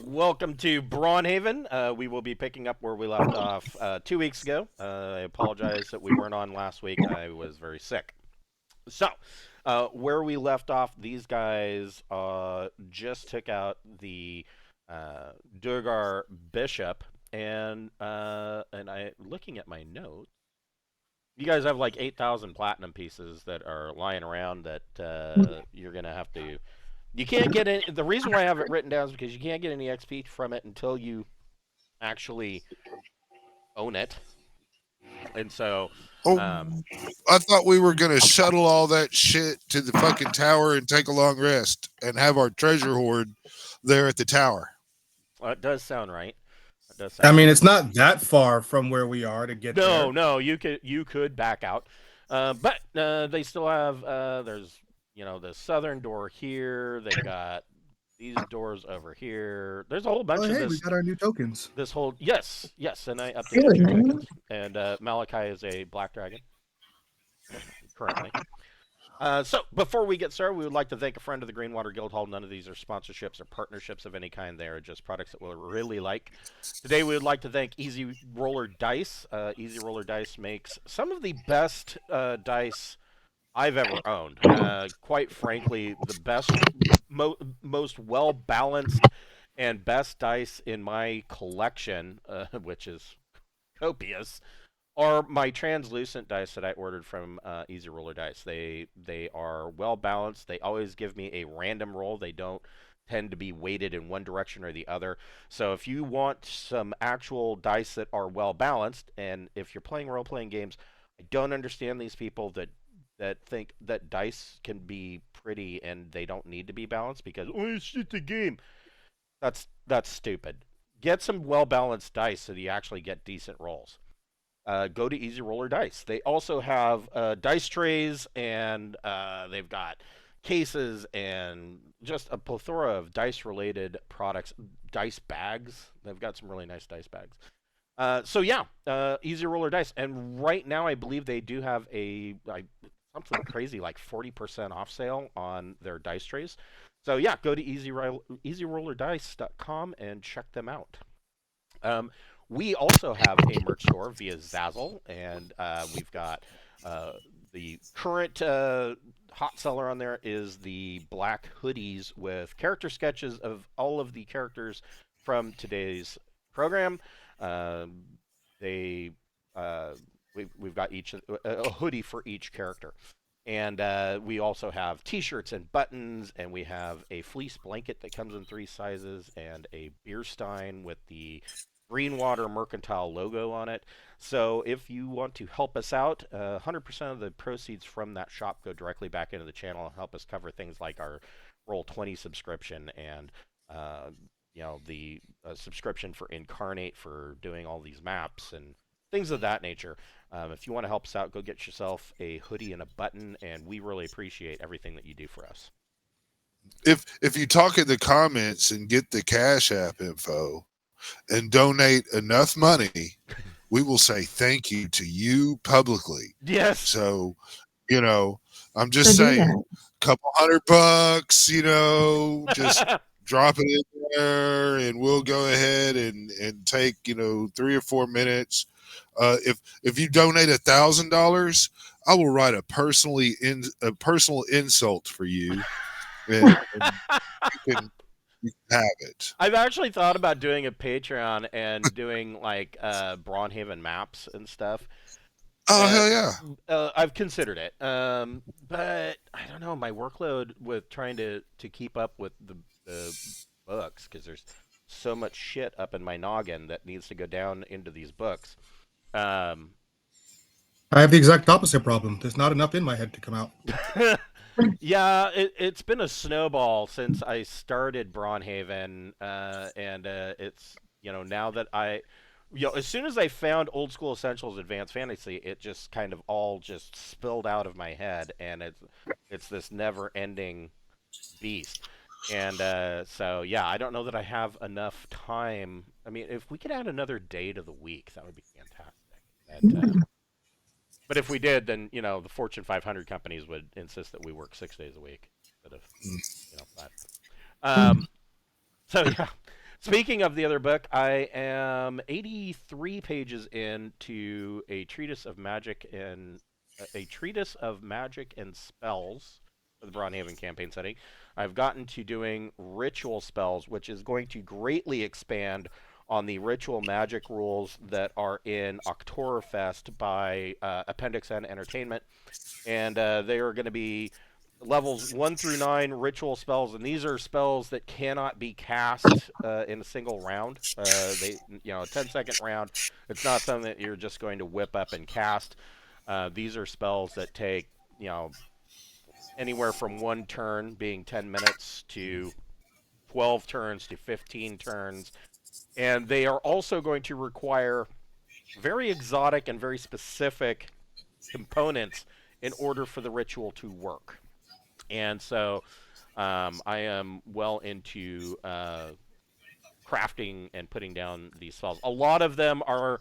Welcome to Braunhaven. We will be picking up where we left off 2 weeks ago. I apologize that we weren't on last week. I was very sick. So, where we left off, these guys just took out the Duergar bishop, and I looking at my notes. You guys have like 8,000 platinum pieces that are lying around that you're gonna have to. You can't get any. The reason why I have it written down is because you can't get any XP from it until you actually own it. And so, Oh, um, I thought we were gonna shuttle all that shit to the fucking tower and take a long rest and have our treasure hoard there at the tower. it does sound right. It does I sound mean, right. it's not that far from where we are to get No, there. no, you could back out, but they still have. There's the southern door here. They've got these doors over here. There's a whole Oh, bunch of hey, we this. got our new tokens. This whole yes, and I updated Good your man. tokens. And Malachi is a black dragon currently. So, before we get started, we would like to thank a friend of the Greenwater Guildhall. None of these are sponsorships or partnerships of any kind. They are just products that we'll really like. Today, we would like to thank Easy Roller Dice. Easy Roller Dice makes some of the best dice I've ever owned. Quite frankly, the most well balanced and best dice in my collection, which is copious, are my translucent dice that I ordered from Easy Roller Dice. They are well balanced. They always give me a random roll. They don't tend to be weighted in one direction or the other. So if you want some actual dice that are well balanced, and if you're playing role playing games, I don't understand these people that think that dice can be pretty and they don't need to be balanced because it's just a game. That's stupid. Get some well balanced dice so that you actually get decent rolls. Go to Easy Roller Dice. They also have dice trays, and they've got cases and just a plethora of dice related products. Dice bags. They've got some really nice dice bags. So yeah, Easy Roller Dice, and right now I believe they do have something crazy like 40% off sale on their dice trays. So yeah, go to easyrollerdice.com and check them out. Um, we also have a merch store via Zazzle, and we've got uh, the current hot seller on there is the black hoodies with character sketches of all of the characters from today's program. Um, they we've got each a hoodie for each character. And we also have T-shirts and buttons, and we have a fleece blanket that comes in 3 sizes, and a beer stein with the Greenwater Mercantile logo on it. So if you want to help us out, 100% of the proceeds from that shop go directly back into the channel and help us cover things like our Roll20 subscription and the subscription for Incarnate for doing all these maps and things of that nature. If you want to help us out, go get yourself a hoodie and a button, and we really appreciate everything that you do for us. If you talk in the comments and get the Cash App info and donate enough money, we will say thank you to you publicly. Yes. So, I'm So just do saying, that. couple $100, just drop it in there, and we'll go ahead and take 3 or 4 minutes. If you donate $1,000, I will write a personal insult for you, and you can have it. I've actually thought about doing a Patreon and doing like Braunhaven maps and stuff. Oh, Uh, hell yeah! I've considered it, but I don't know. My workload with trying to keep up with the books, because there's so much shit up in my noggin that needs to go down into these books. Um, I have the exact opposite problem. There's not enough in my head to come out. yeah, it's been a snowball since I started Braunhaven, and it's now that as soon as I found Old School Essentials Advanced Fantasy, it just kind of all just spilled out of my head, and it's this never-ending beast. And so yeah, I don't know that I have enough time. I mean, if we could add another day to the week, that would be fantastic. But if we did, then the Fortune 500 companies would insist that we work 6 days a week instead of 5. So yeah. Speaking of the other book, I am 83 pages into a treatise of magic and spells for the Braunhaven campaign setting. I've gotten to doing ritual spells, which is going to greatly expand on the ritual magic rules that are in Oktoberfest by Appendix N Entertainment, and they are going to be levels 1 through 9 ritual spells, and these are spells that cannot be cast in a single round. A 10-second round. It's not something that you're just going to whip up and cast. These are spells that take anywhere from 1 turn, being 10 minutes, to 12 turns to 15 turns, and they are also going to require very exotic and very specific components in order for the ritual to work. And so I am well into crafting and putting down these spells. A lot of them are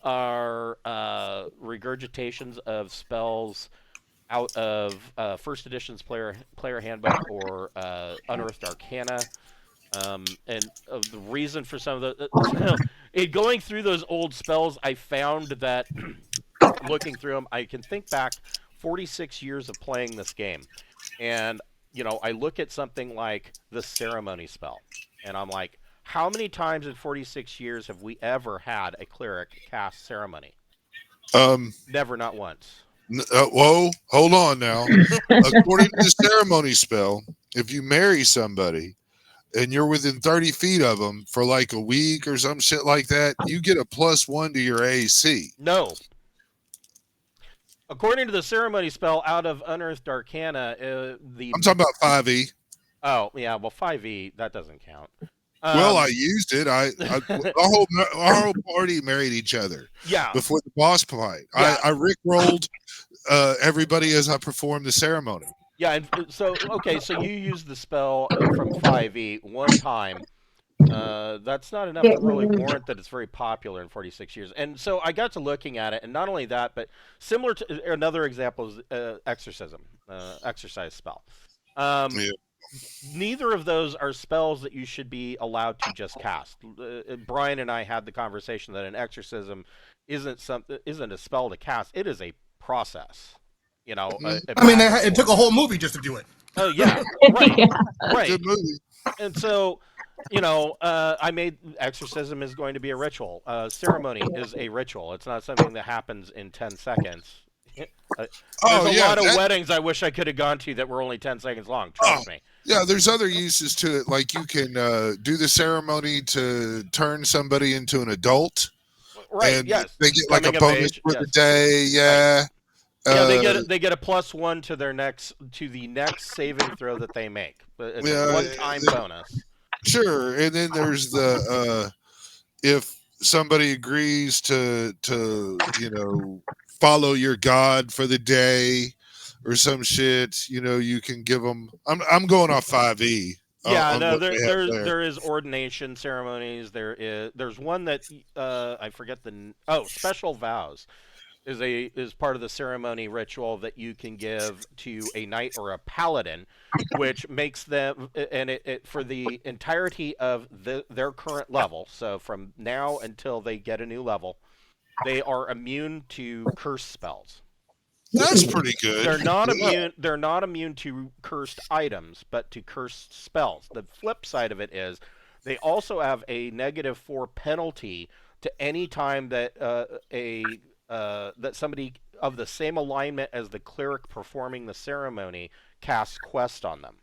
regurgitations of spells out of first edition's player handbook or Unearthed Arcana. And the reason for some of the going through those old spells, I found that looking through them, I can think back 46 years of playing this game, and I look at something like the ceremony spell, and I'm like, how many times in 46 years have we ever had a cleric cast ceremony? Never, not once. Whoa, hold on now. According to the ceremony spell, if you marry somebody and you're within 30 feet of them for like a week or some shit like that, you get a +1 to your AC. No. According to the ceremony spell out of Unearthed Arcana, I'm talking about 5e. Oh, yeah, well, 5e, that doesn't count. Well, I used it. Our whole party married each other. Yeah. Before the boss fight, yeah. I rickrolled everybody as I performed the ceremony. Yeah, and so you used the spell from 5e 1 time. That's not enough to really warrant that it's very popular in 46 years. And so I got to looking at it, and not only that, but similar to another example is exorcism, exercise spell. Yeah. Neither of those are spells that you should be allowed to just cast. Brian and I had the conversation that an exorcism isn't a spell to cast. It is a process. It took a whole movie just to do it. Oh yeah, right, Yeah. right. Good movie. And so, I made exorcism is going to be a ritual. Ceremony is a ritual. It's not something that happens in 10 seconds. There's a lot of weddings I wish I could have gone to that were only 10 seconds long. Trust me. Yeah, there's other uses to it. Like you can do the ceremony to turn somebody into an adult. Right, and yes. they get like a bonus for the day. Yeah. Right. Yeah, they get a +1 to the next saving throw that they make. It's a one-time bonus. Sure, and then there's the if somebody agrees to follow your god for the day or some shit, you can give them. I'm going off 5e. Yeah, no, there is ordination ceremonies. There's one that I forget special vows is part of the ceremony ritual that you can give to a knight or a paladin, which makes them, and it for the entirety of their current level, so from now until they get a new level, they are immune to curse spells. That's pretty good. They're not immune to cursed items, but to cursed spells. The flip side of it is they also have a -4 penalty to any time that that somebody of the same alignment as the cleric performing the ceremony casts quest on them.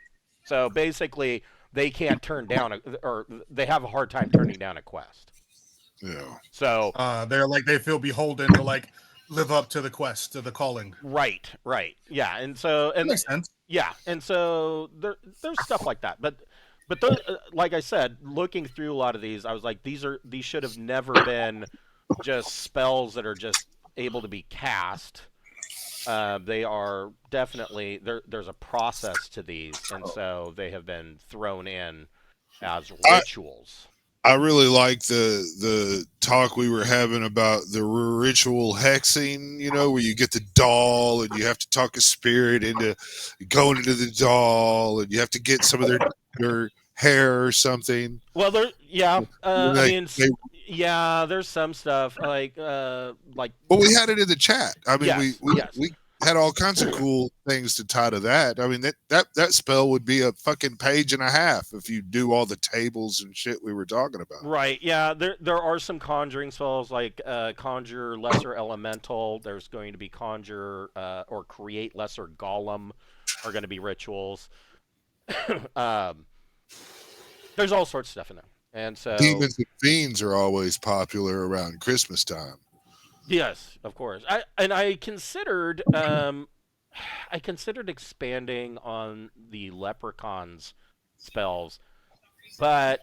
So basically, they can't turn down or they have a hard time turning down a quest. Yeah. So they feel beholden to live up to the quest, to the calling. Right. Yeah, that makes sense. Yeah, and so there's stuff like that, but those, like I said, looking through a lot of these, I was like, these should have never been just spells that are just able to be cast. They are definitely there's a process to these, and so they have been thrown in as rituals. I really like the talk we were having about the ritual hexing, where you get the doll and you have to talk a spirit into going into the doll, and you have to get some of their hair or something. Well, I Like, mean, there's some stuff like. Well, we had it in the chat. I mean, Yes, yes. we had all kinds of cool things to tie to that. I mean, that spell would be a fucking page and a half if you do all the tables and shit we were talking about. Right. Yeah. There are some conjuring spells like conjure lesser elemental. There's going to be conjure or create lesser golem are going to be rituals. There's all sorts of stuff in there, and so Demons and fiends are always popular around Christmas time. yes, of course. I considered expanding on the leprechauns spells, but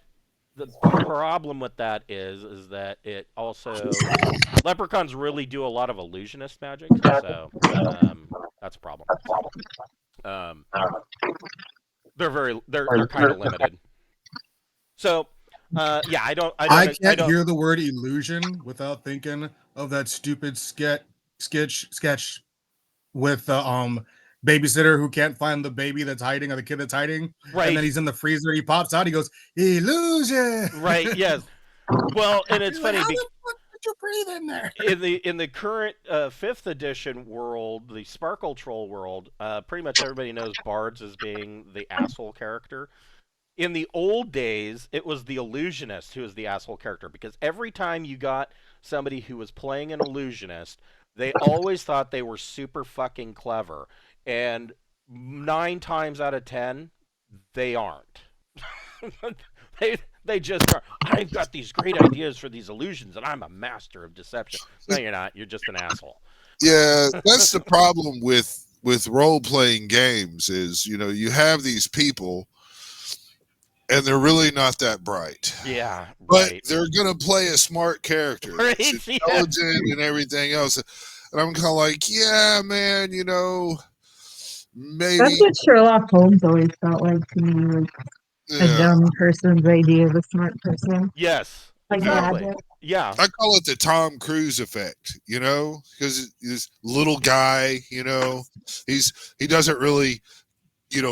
the problem with that is that it also leprechauns really do a lot of illusionist magic, so that's a problem. They're kind of limited. So yeah, I can't hear the word illusion without thinking of that stupid sketch with the babysitter who can't find the baby that's hiding or the kid that's hiding, right. And then he's in the freezer. He pops out. He goes illusion. Right. Yes. Well, and it's funny because you breathe in there. In the current 5th edition world, the Sparkle Troll world, pretty much everybody knows Bards as being the asshole character. In the old days, it was the illusionist who was the asshole character, because every time you got somebody who was playing an illusionist, they always thought they were super fucking clever, and 9 times out of 10, they aren't. They just are. I've got these great ideas for these illusions, and I'm a master of deception. No, you're not. You're just an asshole. Yeah, that's the problem with role-playing games is, you have these people and they're really not that bright. Yeah, but right. They're gonna play a smart character, right, intelligent, and everything else. And I'm kind of like, yeah, man, maybe that's what Sherlock Holmes always felt like to me, like a dumb person's idea of a smart person. Yes, like exactly. Yeah, I call it the Tom Cruise effect, because this little guy, he doesn't really,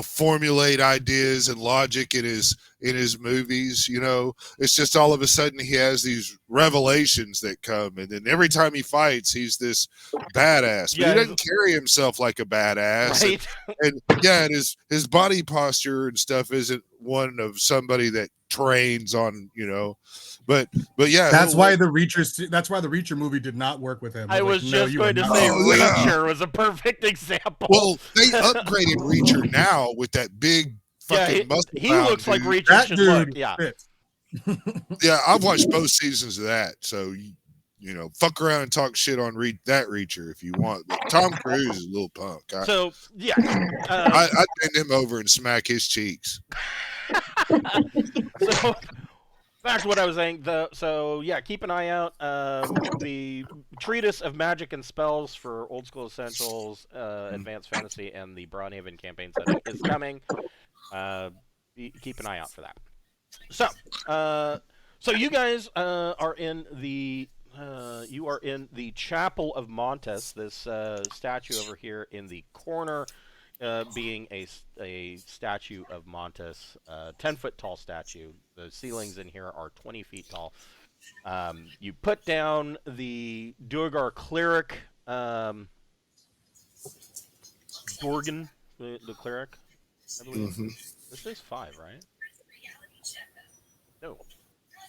formulate ideas and logic in his movies. It's just all of a sudden he has these revelations that come, and then every time he fights, he's this badass. But he doesn't carry himself like a badass, right? and his body posture and stuff isn't one of somebody that trains on, But yeah, that's why the Reacher movie did not work with him. I was just going to say Reacher was a perfect example. Well, they upgraded Reacher now with that big fucking muscle. He looks like Reacher should look. Yeah. Yeah, I've watched both seasons of that, so fuck around and talk shit on that Reacher if you want. But Tom Cruise is a little punk. So yeah, I'd bend him over and smack his cheeks. So back to what I was saying. So yeah, keep an eye out. The Treatise of Magic and Spells for Old School Essentials, Advanced Fantasy, and the Braunhaven campaign setting is coming. Keep an eye out for that. So you guys are in the Chapel of Montes. This statue over here in the corner. Being a statue of Montes, 10-foot tall statue. The ceilings in here are 20 feet tall. You put down the Duergar cleric, Dorgan, the cleric, I believe. Mm-hmm. This is 5, right? No, I'm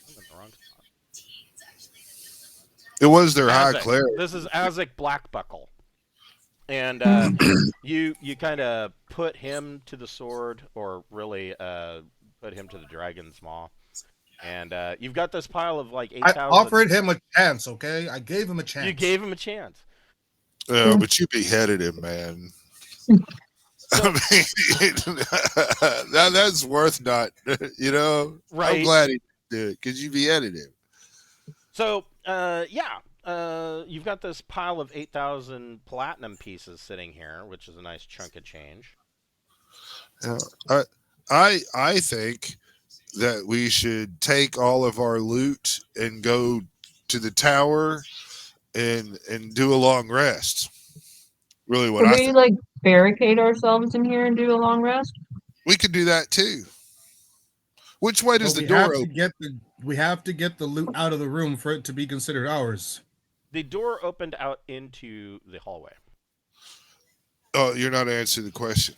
in the wrong spot. It was their high cleric. This is Azek Blackbuckle. And you kind of put him to the sword, or really put him to the dragon's maw. And you've got this pile of like 8,000. I offered him a chance, okay? I gave him a chance. You gave him a chance. But you beheaded him, man. I mean, that's worth not, Right. I'm glad he did it, because you beheaded him. So, you've got this pile of 8,000 platinum pieces sitting here, which is a nice chunk of change. I think that we should take all of our loot and go to the tower and do a long rest. Really, what we like barricade ourselves in here and do a long rest? We could do that too. Which way does But the door open? we have to get the loot out of the room for it to be considered ours. The door opened out into the hallway. Oh, you're not answering the question.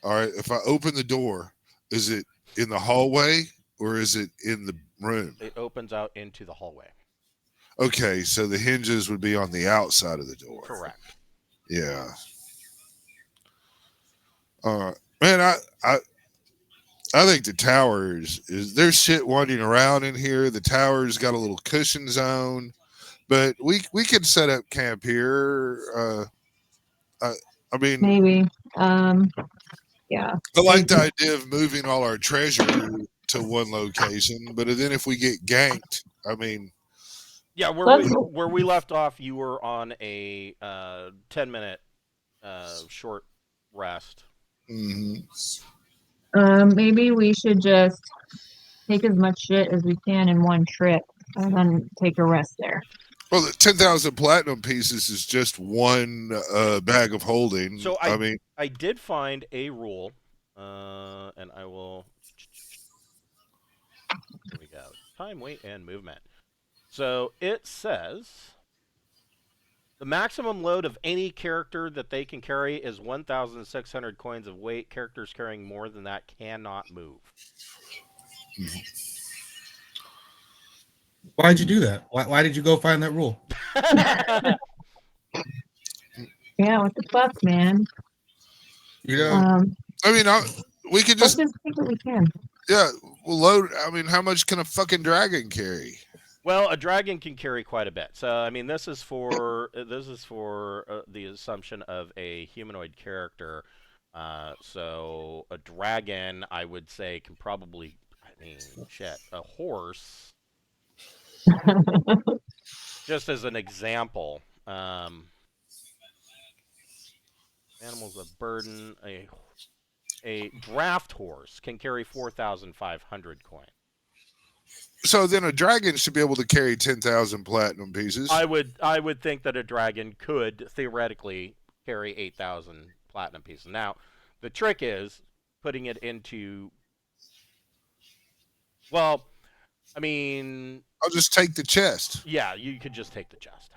All right. If I open the door, is it in the hallway or is it in the room? It opens out into the hallway. Okay, so the hinges would be on the outside of the door. Correct. Yeah. Man, I think the tower is there's shit wandering around in here. The tower's got a little cushion zone, but we could set up camp here. I mean, Maybe. Yeah. I like the idea of moving all our treasure to one location, but then if we get ganked, I mean, Yeah, Let's- where we left off, you were on a 10-minute short rest. mhm. Maybe we should just take as much shit as we can in one trip and then take a rest there. Well, the 10,000 platinum pieces is just one bag of holding. So I mean, I did find a rule, and I will. Here we go. Time, weight, and movement. So it says the maximum load of any character that they can carry is 1,600 coins of weight. Characters carrying more than that cannot move. Why'd you do that? Why did you go find that rule? Yeah, what the fuck, man? You know, I mean, we could Let's just just take what we can. yeah, we'll load. I mean, how much can a fucking dragon carry? Well, a dragon can carry quite a bit. So I mean, this is for the assumption of a humanoid character. So a dragon, I would say, can probably. I mean, shit, a horse. Just as an example, animals of burden. A draft horse can carry 4,500 coin. So then a dragon should be able to carry 10,000 platinum pieces. I would think that a dragon could theoretically carry 8,000 platinum pieces. Now, the trick is putting it into. Well, I mean, I'll just take the chest. yeah, you could just take the chest.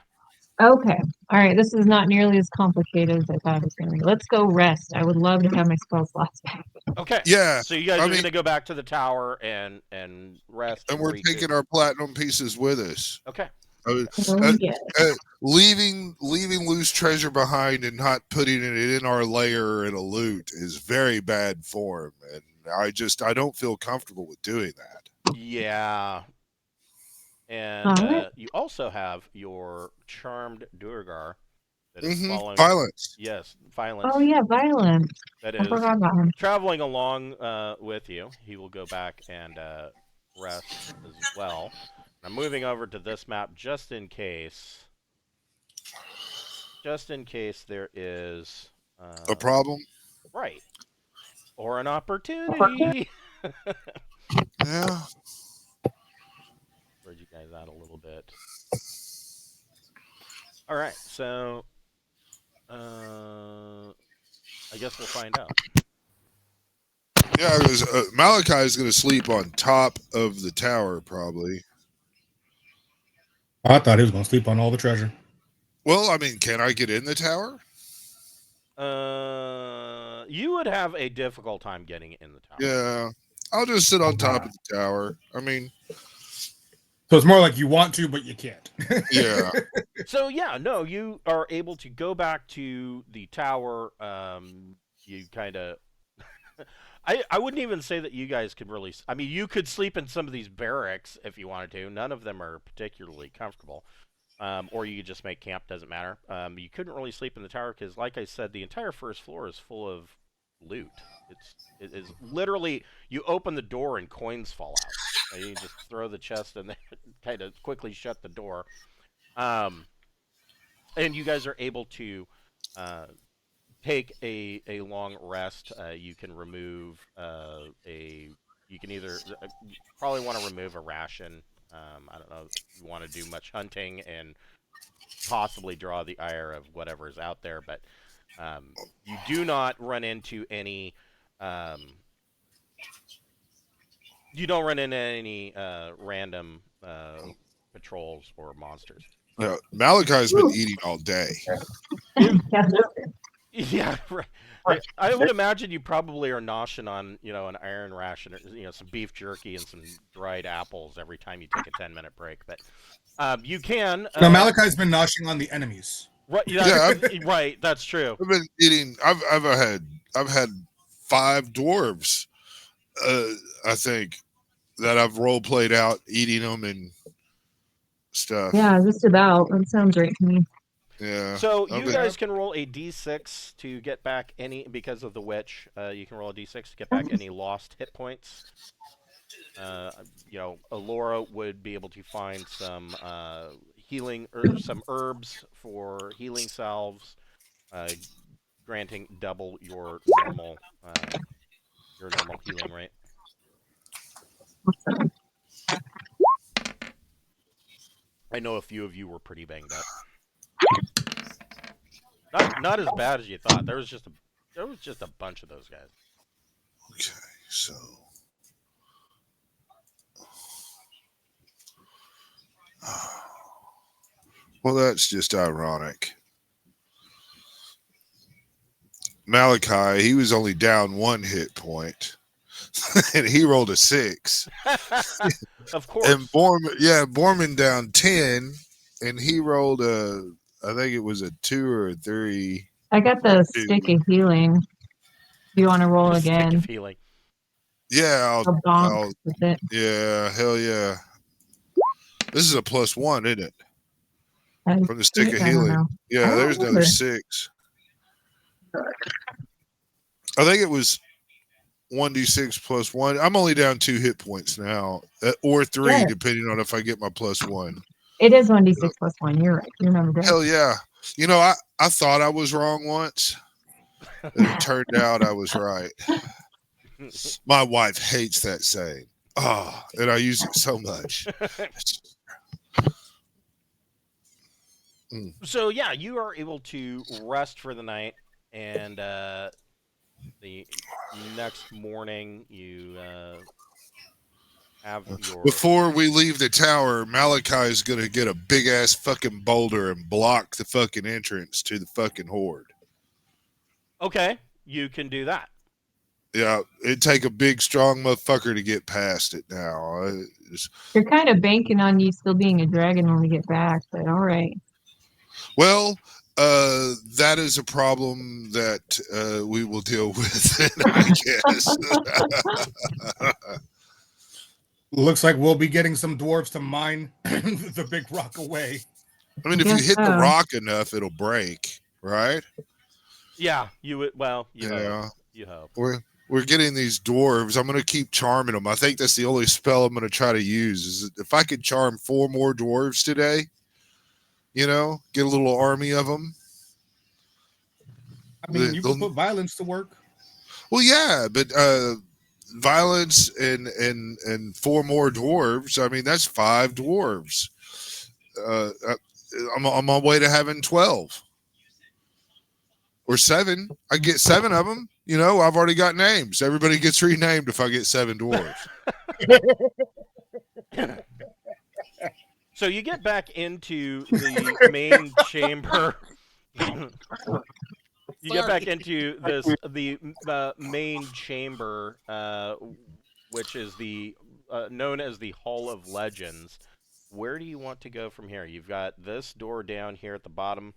Okay. All right. This is not nearly as complicated as I thought it was going to be. Let's go rest. I would love to have my spell slots back. Okay. Yeah, So you guys I are mean- going to go back to the tower and rest. and we're recoup. taking our platinum pieces with us. Okay. Oh, yeah. Leaving loose treasure behind and not putting it in our lair and a loot is very bad form, and I don't feel comfortable with doing that. Yeah. And Alright. you also have your charmed Duergar that is Mhm. following. Violence. Yes, violence. Oh, yeah. Violence. That I is forgot about him. traveling along with you. He will go back and rest as well. I'm moving over to this map just in case. Just in case there is A problem? right or an opportunity. Yeah. Spread you guys out a little bit. All right, so I guess we'll find out. Yeah, because Malachi is going to sleep on top of the tower, probably. I thought he was going to sleep on all the treasure. Well, I mean, can I get in the tower? You would have a difficult time getting in the tower. Yeah. I'll just sit on top of the tower. I mean, So it's more like you want to, but you can't. yeah. So yeah, no, you are able to go back to the tower. You kind of. I wouldn't even say that you guys could really. I mean, you could sleep in some of these barracks if you wanted to. None of them are particularly comfortable. Or you could just make camp. Doesn't matter. You couldn't really sleep in the tower because, like I said, the entire first floor is full of loot. It is literally you open the door and coins fall out. You just throw the chest and then kind of quickly shut the door. And you guys are able to take a long rest. You can remove you can either probably want to remove a ration. I don't know if you want to do much hunting and possibly draw the ire of whatever is out there, but you do not run into any You don't run into any random patrols or monsters. Malachi's been eating all day. Yeah. Yeah, right. I would imagine you probably are noshing on, an iron ration, or, some beef jerky and some dried apples every time you take a 10-minute break. But you can. No, Malachi's been noshing on the enemies. Right, Yeah, right. That's true. I've been eating. I've had 5 dwarves. I think that I've role played out eating them and stuff. Yeah, just about. That sounds right to me. Yeah. So I've you been- guys can roll a d6 to get back any, because of the witch. You can roll a d6 to get back any lost hit points. Alora would be able to find some healing, or some herbs for healing salves, granting double your normal healing rate. Awesome. I know a few of you were pretty banged up. Not as bad as you thought. There was just a bunch of those guys. Okay, so well, that's just ironic. Malachi, he was only down 1 hit point, and he rolled a 6. Of course. And Borman down 10, and he rolled I think it was a 2 or a 3. I got the stick of healing. Do you want to roll Just stick again? of healing. Yeah, I'll bonk with it. yeah, hell yeah. This is a +1, isn't it? From the stick of I don't healing. know. I Yeah, don't there's another remember. 6. I think it was 1d6 +1. I'm only down 2 hit points now, or 3, Yeah. depending on if I get my +1. It is 1d6 plus 1. You're right. You remember that. Hell yeah. I thought I was wrong once, and it turned out I was right. My wife hates that saying. Oh, and I use it so much. So yeah, you are able to rest for the night, and the next morning you have your. Before we leave the tower, Malachi is going to get a big ass fucking boulder and block the fucking entrance to the fucking horde. Okay, you can do that. Yeah, it'd take a big, strong motherfucker to get past it now. You're kind of banking on you still being a dragon when we get back, but all right. Well, that is a problem that we will deal with, I guess. Looks like we'll be getting some dwarves to mine the big rock away. I mean, if you hit the rock enough, it'll break, right? Yeah, you would. Well, you Yeah. hope. You hope. We're getting these dwarves. I'm going to keep charming them. I think that's the only spell I'm going to try to use. Is if I could charm 4 more dwarves today, get a little army of them. I mean, you can put violence to work. Well, yeah, but violence and 4 more dwarves. I mean, that's 5 dwarves. I'm on my way to having 12 or 7. I get 7 of them. I've already got names. Everybody gets renamed if I get 7 dwarves. So you get back into the main chamber. You get back into the main chamber, which is the known as the Hall of Legends. Where do you want to go from here? You've got this door down here at the bottom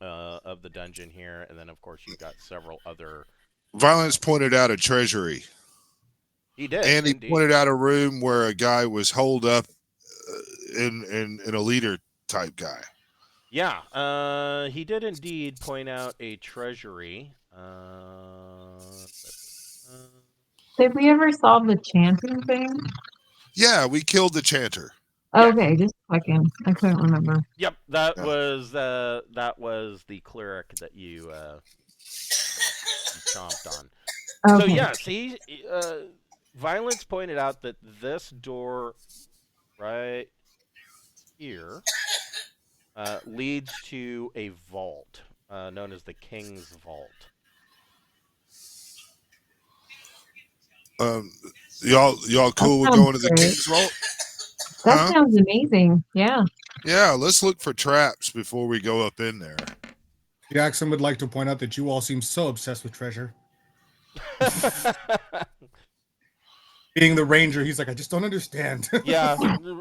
of the dungeon here, and then of course you've got several other. Violence pointed out a treasury. He did, and he indeed. pointed out a room where a guy was holed up in a leader type guy. Yeah, he did indeed point out a treasury. Did we ever solve the chanting thing? Yeah, we killed the chanter. Okay, just checking. I couldn't remember. Yep, that was the cleric that you chomped on. Okay. So yes, Violence pointed out that this door right here leads to a vault known as the King's Vault. Y'all cool with sounds going to the great. King's Vault? That Huh? sounds amazing. Yeah. Yeah, let's look for traps before we go up in there. Jackson would like to point out that you all seem so obsessed with treasure. Being the ranger, he's like, I just don't understand. Yeah,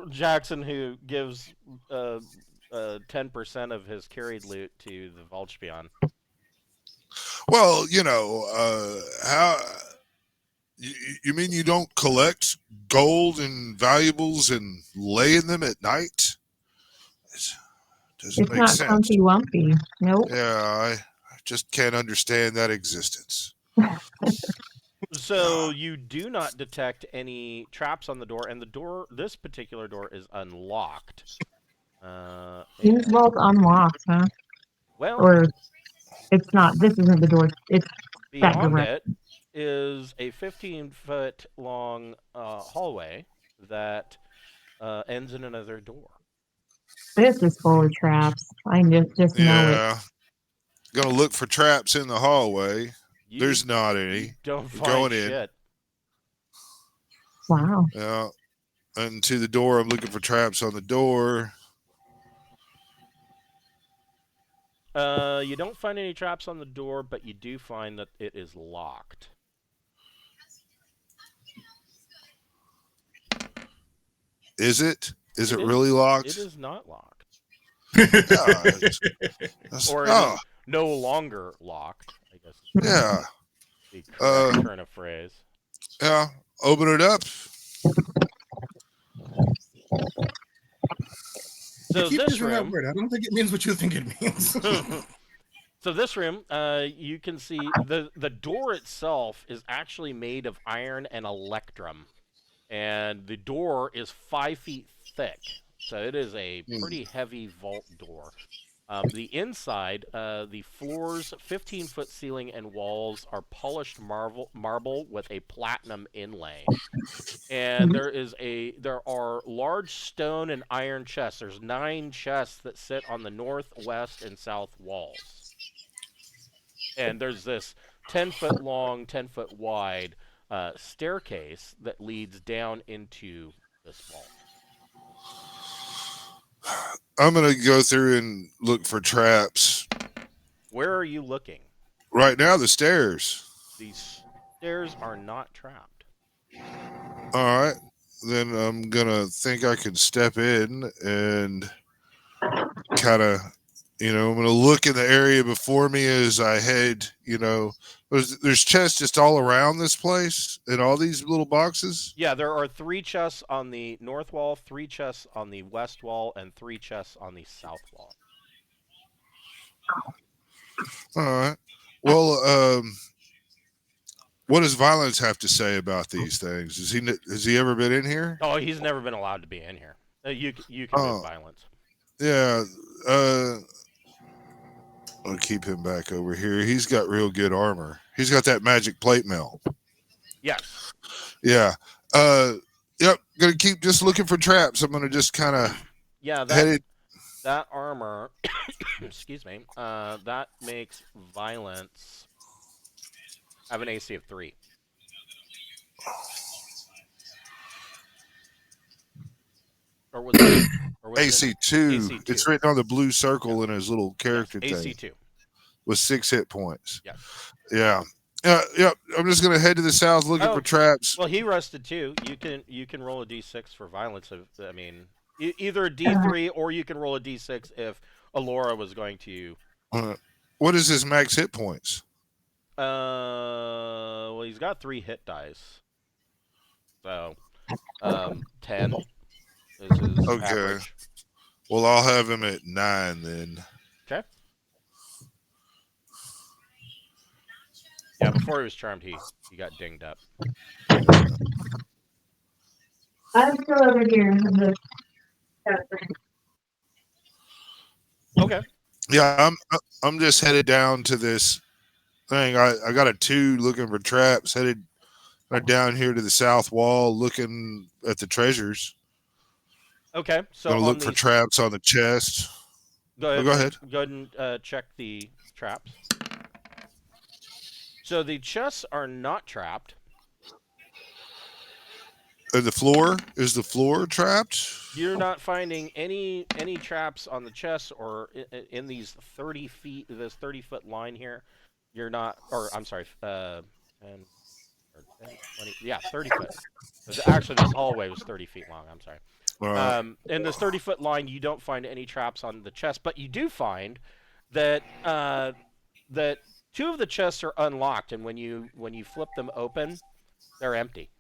Jackson, who gives 10% of his carried loot to the Volchpion. Well, how you mean you don't collect gold and valuables and lay in them at night? It doesn't It's make not sense. comfy wumpy. Nope. Yeah, I just can't understand that existence. So you do not detect any traps on the door, and this particular door is unlocked. King's And- Vault unlocked, huh? well, Or it's not. This isn't the door. It's that beyond direct. it is a 15-foot long hallway that ends in another door. This is full of traps. I just know it. Yeah, gonna look for traps in the hallway. You There's not any. don't We're find going in. shit. Wow. Yeah, and to the door. I'm looking for traps on the door. You don't find any traps on the door, but you do find that it is locked. Is it? Is it It is- really locked? It is not locked. Yeah, that's- Or it oh, is no longer locked, I guess. yeah, The correct turn of phrase. yeah. Open it up. So Keep this using that room, word. I don't think it means what you think it means. so this room, you can see the door itself is actually made of iron and electrum, and the door is 5 feet thick. So it is a pretty heavy vault door. The inside, the floors, 15-foot ceiling, and walls are polished marble with a platinum inlay. And there are large stone and iron chests. There's 9 chests that sit on the north, west, and south walls. And there's this 10-foot long, 10-foot wide staircase that leads down into this vault. I'm gonna go through and look for traps. Where are you looking? Right now, the stairs. These stairs are not trapped. All right, then I'm gonna think I can step in and kind of, I'm gonna look in the area before me as I head. There's chests just all around this place in all these little boxes. Yeah, there are 3 chests on the north wall, 3 chests on the west wall, and 3 chests on the south wall. All right. Well, what does Violence have to say about these things? Has he ever been in here? Oh, he's never been allowed to be in here. You can Oh. move violence. Yeah. I'll keep him back over here. He's got real good armor. He's got that magic plate mail. Yes. Yeah. Yep. Gonna keep just looking for traps. I'm gonna just kind of Yeah, head that armor, excuse me, that makes violence have an AC of 3. Or was it? AC2. AC2. It's written on the blue circle in his little character Yes, thing AC2. with 6 hit points. Yes. Yeah. Yeah. I'm just gonna head to the south looking for traps. Well, he rested too. You can roll a d6 for violence. I mean, either a d3 or you can roll a d6 if Alora was going to. What is his max hit points? Well, he's got 3 hit dice. So, 10 is his average. Well, I'll have him at 9 then. Okay. Yeah, before he was charmed, he got dinged up. I'm still over here. Okay. Yeah, I'm just headed down to this thing. I got a 2 looking for traps, headed right down here to the south wall looking at the treasures. Okay. So Gonna look for traps on the chest. Go ahead. Go ahead. Go ahead and check the traps. So the chests are not trapped. the floor, is the floor trapped? You're not finding any traps on the chest or in these 30 feet, this 30-foot line here. You're not, or I'm sorry, 10 or 10, 20, yeah, 30 foot. Actually, this hallway was 30 feet long. I'm sorry. In this 30-foot line, you don't find any traps on the chest, but you do find that that two of the chests are unlocked, and when you flip them open, they're empty.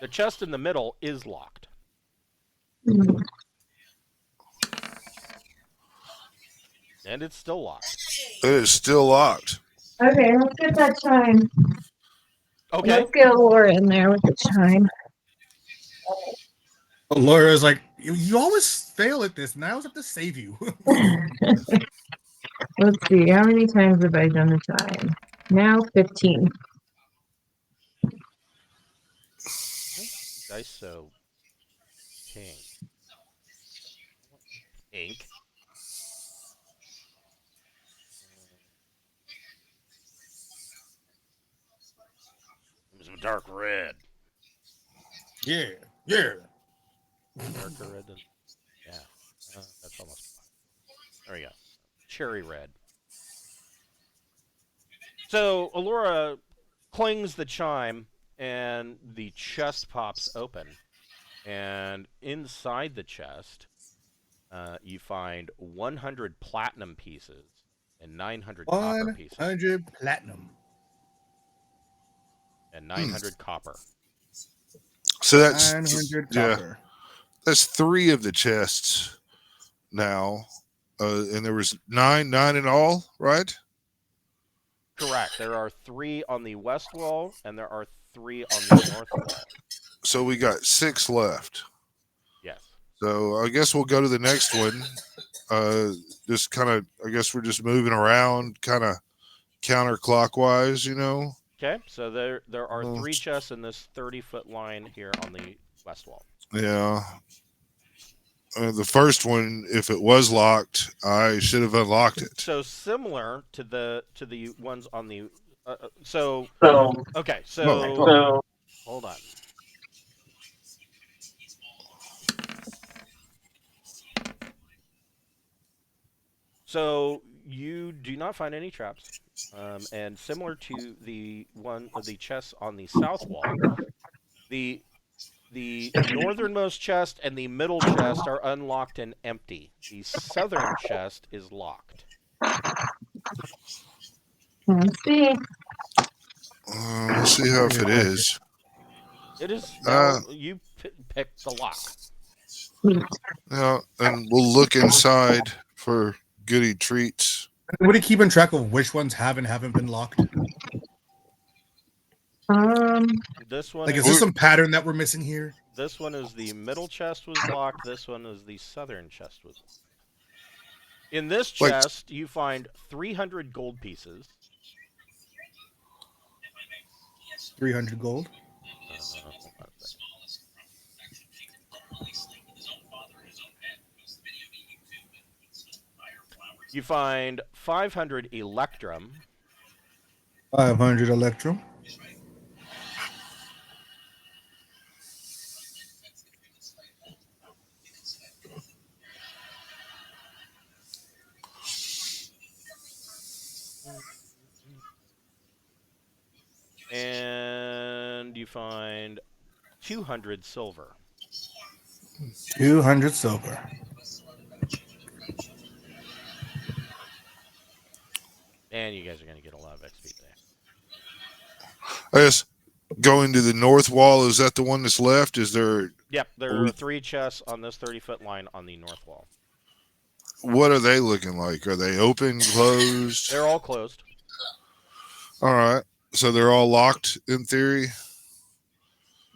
The chest in the middle is locked. And it's still locked. It is still locked. Okay, let's get that chime. Okay. Let's get Laura in there with the chime. Laura's like, you always fail at this. Now I have to save you. Let's see, how many times have I done the chime? Now 15. Dice so pink. Pink. It was a dark red. Yeah. Darker red than. Yeah. That's almost. There we go. Cherry red. So Allura clings the chime, and the chest pops open. And inside the chest, you find 100 platinum pieces and 900 copper pieces. 100 platinum. And 900 copper. So that's 900 yeah, copper. that's 3 of the chests now, and there was nine in all, right? Correct. There are 3 on the west wall, and there are 3 on the north wall. So we got 6 left. Yes. So I guess we'll go to the next one. Just kind of, I guess we're just moving around, kind of counterclockwise, you know. Okay. So there are 3 chests in this 30-foot line here on the west wall. Yeah. The first one, if it was locked, I should have unlocked it. So similar to the ones on the. Okay. So hold on. So you do not find any traps, and similar to the one of the chests on the south wall, the northernmost chest and the middle chest are unlocked and empty. The southern chest is locked. Let's see. We'll see how if it is. It is. Now you pick the lock. Yeah, and we'll look inside for goody treats. What are you keeping track of which ones have and haven't been locked? This one. Like, is there some pattern that we're missing here? This one is the middle chest was locked. This one is the southern chest was locked. In this chest, you find 300 gold pieces. 300 gold. You find 500 electrum. 500 electrum. And you find 200 silver. 200 silver. And you guys are going to get a lot of XP there. I guess going to the north wall, is that the one that's left? Is there... Yep, there are 3 chests on this 30-foot line on the north wall. What are they looking like? Are they open, closed? They're all closed. All right. So they're all locked in theory?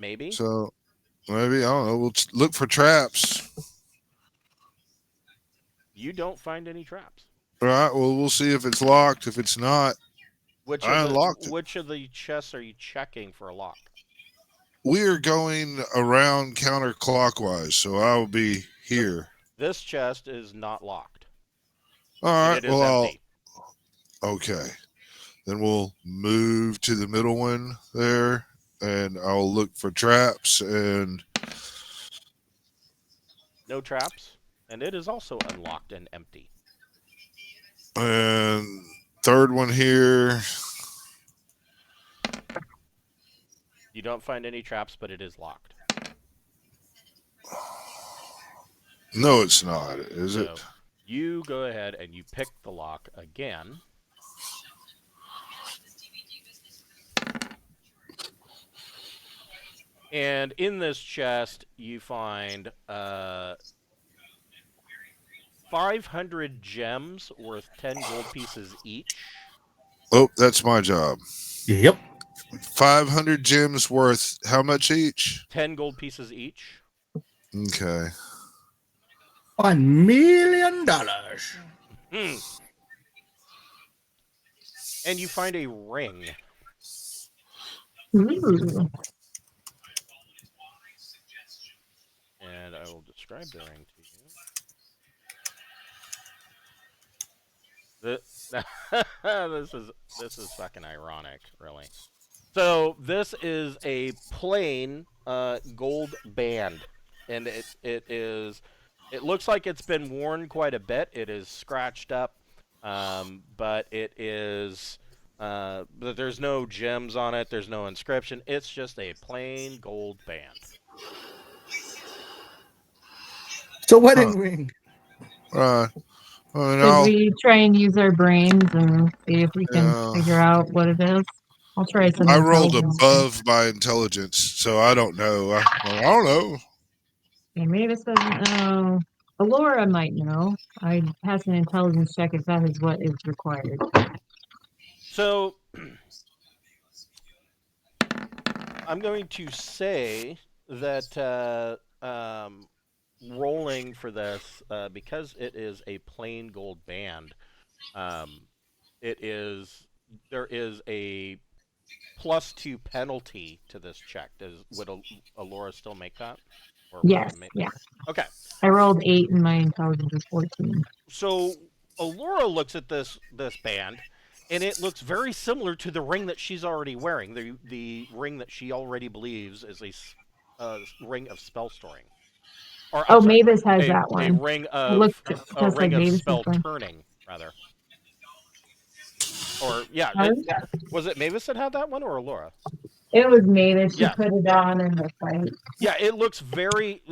Maybe. So maybe, I don't know, we'll look for traps. You don't find any traps. All right, well, we'll see if it's locked. If it's not, I unlocked it. Which of the chests are you checking for a lock? We are going around counterclockwise, so I will be here. This chest is not locked. All right, It is well, empty. okay. Then we'll move to the middle one there. and I'll look for traps and No traps, and it is also unlocked and empty. third one here. You don't find any traps, but it is locked. No, it's not. Is So it? you go ahead and you pick the lock again. And in this chest, you find 500 gems worth 10 gold pieces each. Oh, that's my job. Yep. 500 gems worth how much each? 10 gold pieces each. Okay. $1 million. And you find a ring. Ooh. And I will describe the ring to you. This is fucking ironic, really. So this is a plain gold band, and it looks like it's been worn quite a bit. It is scratched up, but but there's no gems on it. There's no inscription. It's just a plain gold band. It's a wedding ring. Right. Should we try and use our brains and see if we can figure out what it is? I'll try some. I rolled above my intelligence, so I don't know. I don't know. And Mavis doesn't know. Alora might know. I pass an intelligence check if that is what is required. So I'm going to say that rolling for this, because it is a plain gold band, there is a +2 penalty to this check. Would Alora still make that? Or yes. Yeah. Okay. I rolled 8 and my intelligence is 14. So Alora looks at this band, and it looks very similar to the ring that she's already wearing. The ring that she already believes is a ring of spell storing. Or, sorry, Mavis has that one. A ring of spell turning, rather. Or yeah, was it Mavis that had that one or Alora? It was Mavis. She put it on in the fight. Yeah, it looks very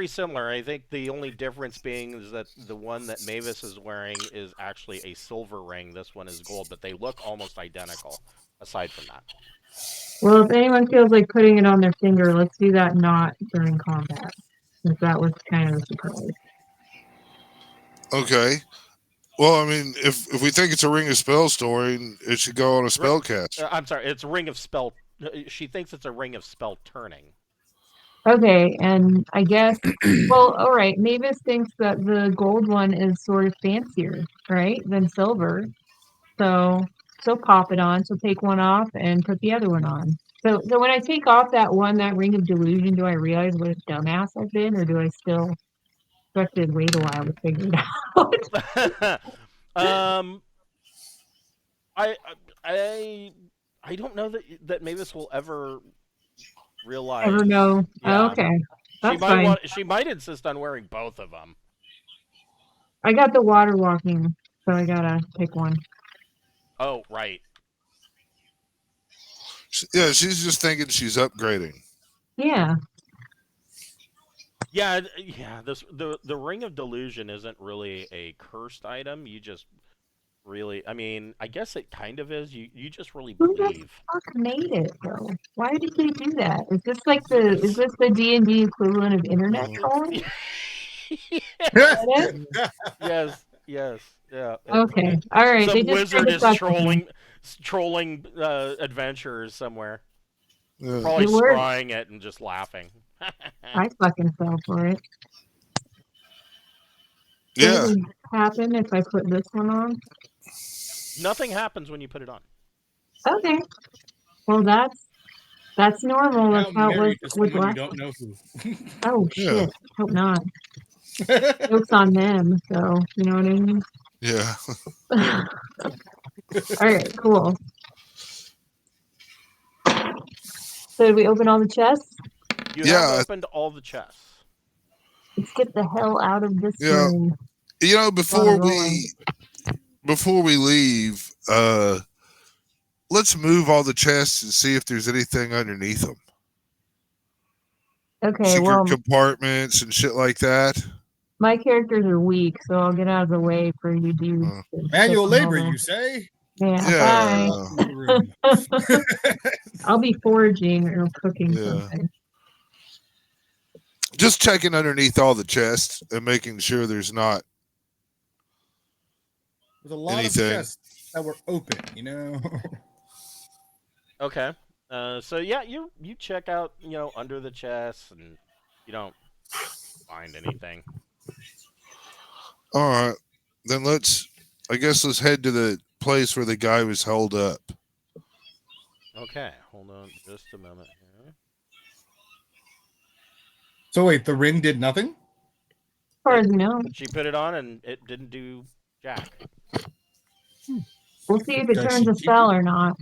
similar. I think the only difference being is that the one that Mavis is wearing is actually a silver ring. This one is gold, but they look almost identical. Aside from that. Well, if anyone feels like putting it on their finger, let's do that not during combat. Since that was kind of a surprise. Okay. Well, I mean, if we think it's a ring of spell storing, it should go on a spell cast. I'm sorry, it's a ring of spell. She thinks it's a ring of spell turning. Okay, and I guess, well, all right, Mavis thinks that the gold one is sort of fancier, right, than silver. So pop it on. So take one off and put the other one on. So when I take off that ring of delusion, do I realize what a dumbass I've been, or do I still have to wait a while to figure it out? I don't know that Mavis will ever realize. Ever know? Yeah. Oh, okay, that's fine. She might insist on wearing both of them. I got the water walking, so I gotta pick one. Oh, right. Yeah, she's just thinking she's upgrading. Yeah. Yeah. The ring of delusion isn't really a cursed item. You just really, I mean, I guess it kind of is. You just really believe. Who the fuck made it though? Why did they do that? Is this the D&D equivalent of internet trolling? Yes. Yeah. Okay. All right. Some wizard is trolling adventurers somewhere. Yeah. Probably scrying it and just laughing. I fucking fell for it. Yeah. What would happen if I put this one on? Nothing happens when you put it on. Okay. Well, that's normal. That's how it was with you don't know who. Oh shit! Hope not. Joke's on them. So you know what I mean. Yeah. All right. Cool. So did we open all the chests? You Yeah. have opened all the chests. Let's get the hell out of this Yeah. room. Before Rolling. we leave, let's move all the chests and see if there's anything underneath them. Okay, Secret well, compartments and shit like that. my characters are weak, so I'll get out of the way for you dudes. Uh, to tip Manual them labor, over. you say? Yeah, Yeah. bye. I'll be foraging or cooking Yeah. something. Just checking underneath all the chests and making sure there's not There's a lot anything. of chests that were open, you know? Okay. So yeah, you check out, under the chests, and you don't find anything. All right. Then let's head to the place where the guy was held up. Okay, hold on just a moment here. So wait, the ring did nothing? As far as you know, She put it on, and it didn't do jack. we'll see if it Does turns she a keep spell or not.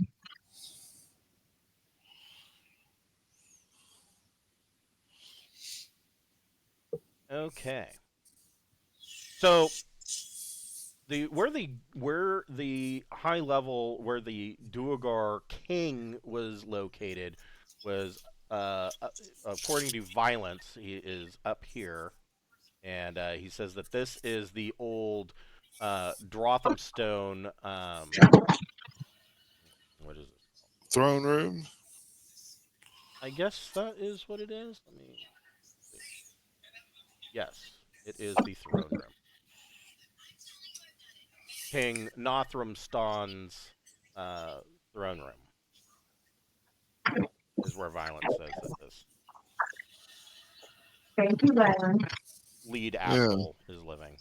Okay. So where the high level where the Duergar king was located was according to Violence, he is up here, and he says that this is the old Drothamstone. What is it? Throne room. I guess that is what it is. Let me see. Yes, it is the throne room. King Nothramstan's throne room is where Violence says that this Thank you, Byron. lead Yeah. admiral is living.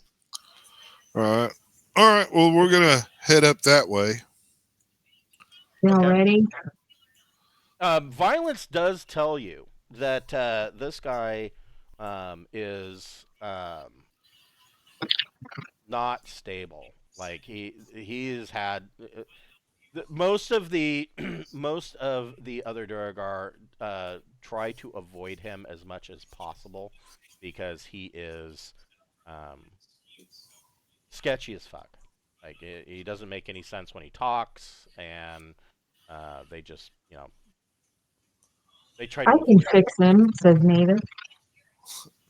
All right. All right. Well, we're gonna head up that way. You all Okay. ready? Violence does tell you that this guy is not stable. Like he has had most of the most of the other Duergar try to avoid him as much as possible because he is sketchy as fuck. Like he doesn't make any sense when he talks, and they just they try to I avoid can him. fix him, says Mavis.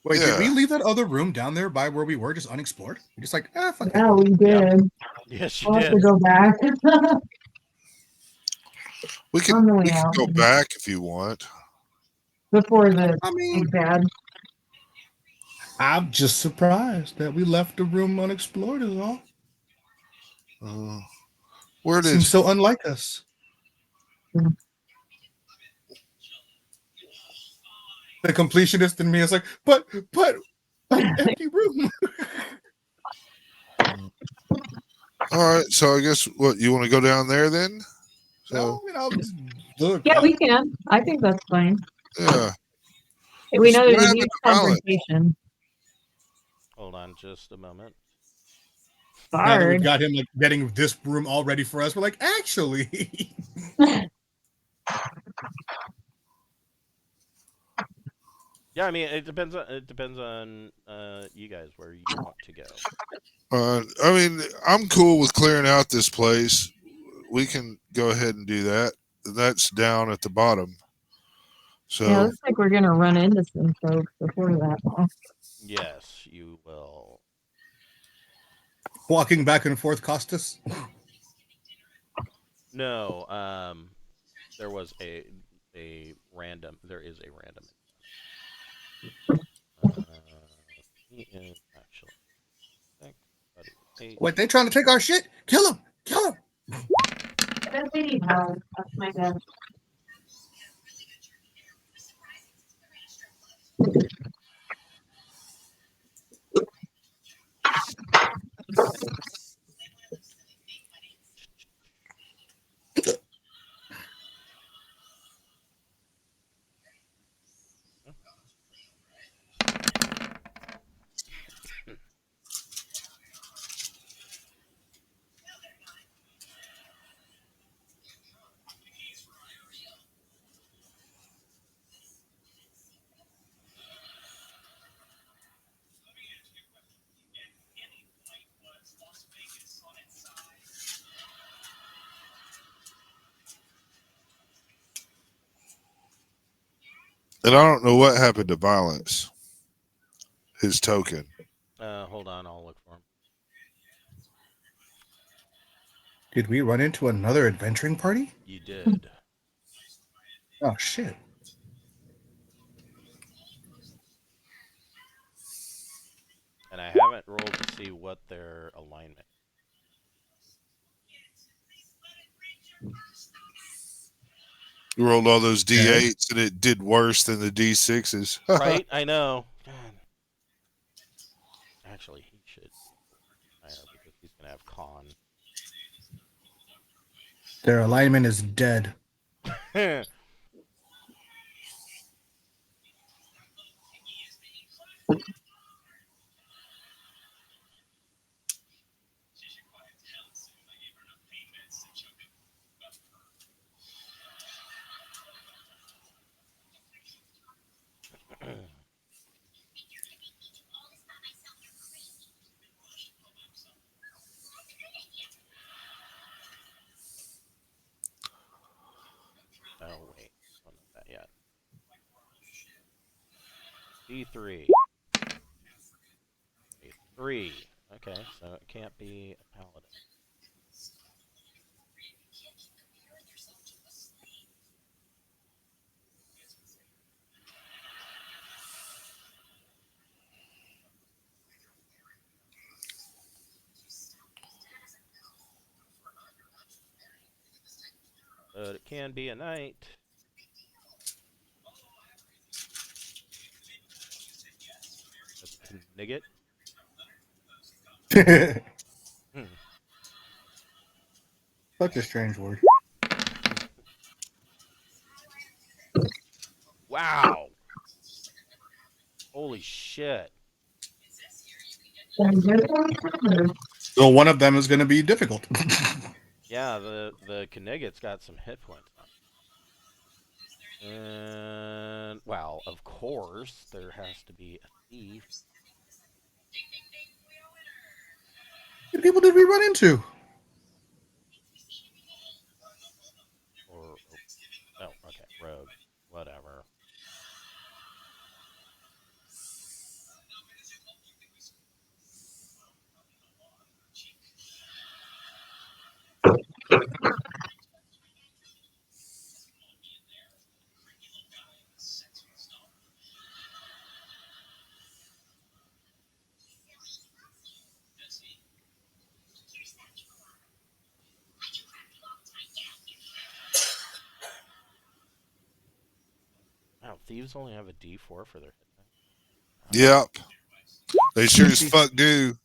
Wait, Yeah. did we leave that other room down there by where we were just unexplored? We're just like, fuck it. Yeah, we did. Yes, you We'll have did. to go back. We can On the way out. go back if you want. Before the I mean, big bad. I'm just surprised that we left the room unexplored is all. Where Seems does so unlike us. The completionist in me is like, but an empty room. all right? So I guess what you want to go down there then? So No, I'll just look. Yeah, we can. I think that's fine. yeah. We So know what there's a happened huge to Violence? confrontation. Hold on just a moment. Now that we've Bard. got him like getting this room all ready for us, we're like, actually. Yeah, I mean it depends on you guys where you want to go. I mean, I'm cool with clearing out this place. We can go ahead and do that. That's down at the bottom. So Yeah, looks like we're gonna run into some folks before that. Huh? Yes, you will. Walking back and forth, Costas. No, there was a random. There is a random. He is actually. Wait, they trying to take our shit? Kill him! Kill him! That's my guess. And I don't know what happened to Violence, his token. Hold on, I'll look for him. Did we run into another adventuring party? You did. Oh, shit. And I haven't rolled to see what their alignment. You rolled all those D8s and it did worse than the D6s. Right? I know. God. Actually, he should hire because he's gonna have con. Their alignment is dead. Oh wait, not that yet. D3. D3. Okay, so it can't be a paladin. But it can be a knight. A Knigget. Such a strange word. Wow! Holy shit. So one of them is going to be difficult. Yeah, the Knigget's got some hit points on it. And, well, of course, there has to be a thief. What people did we run into? Or oh, okay, rogue. Whatever. Wow, thieves only have a D4 for their hit die. Yep. They sure as fuck do.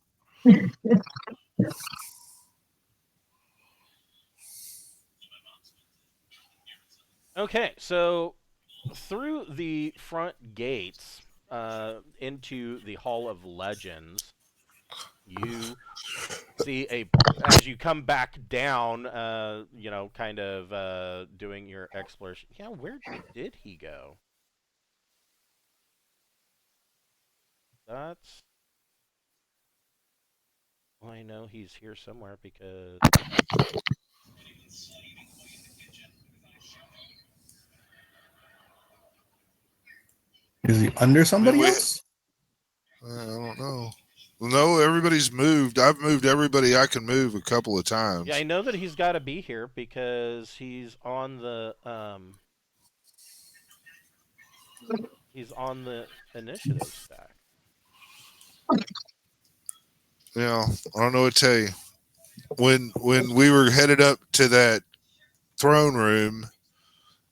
Okay, so through the front gates into the Hall of Legends, you see as you come back down, you know, kind of doing your exploration. Yeah, where did he go? That's. Well, I know he's here somewhere because. Is he under somebody we- else? I don't know. No, everybody's moved. I've moved everybody I can move a couple of times. Yeah, I know that he's got to be here because he's on the initiative stack. Yeah, I don't know what to tell you. When we were headed up to that throne room,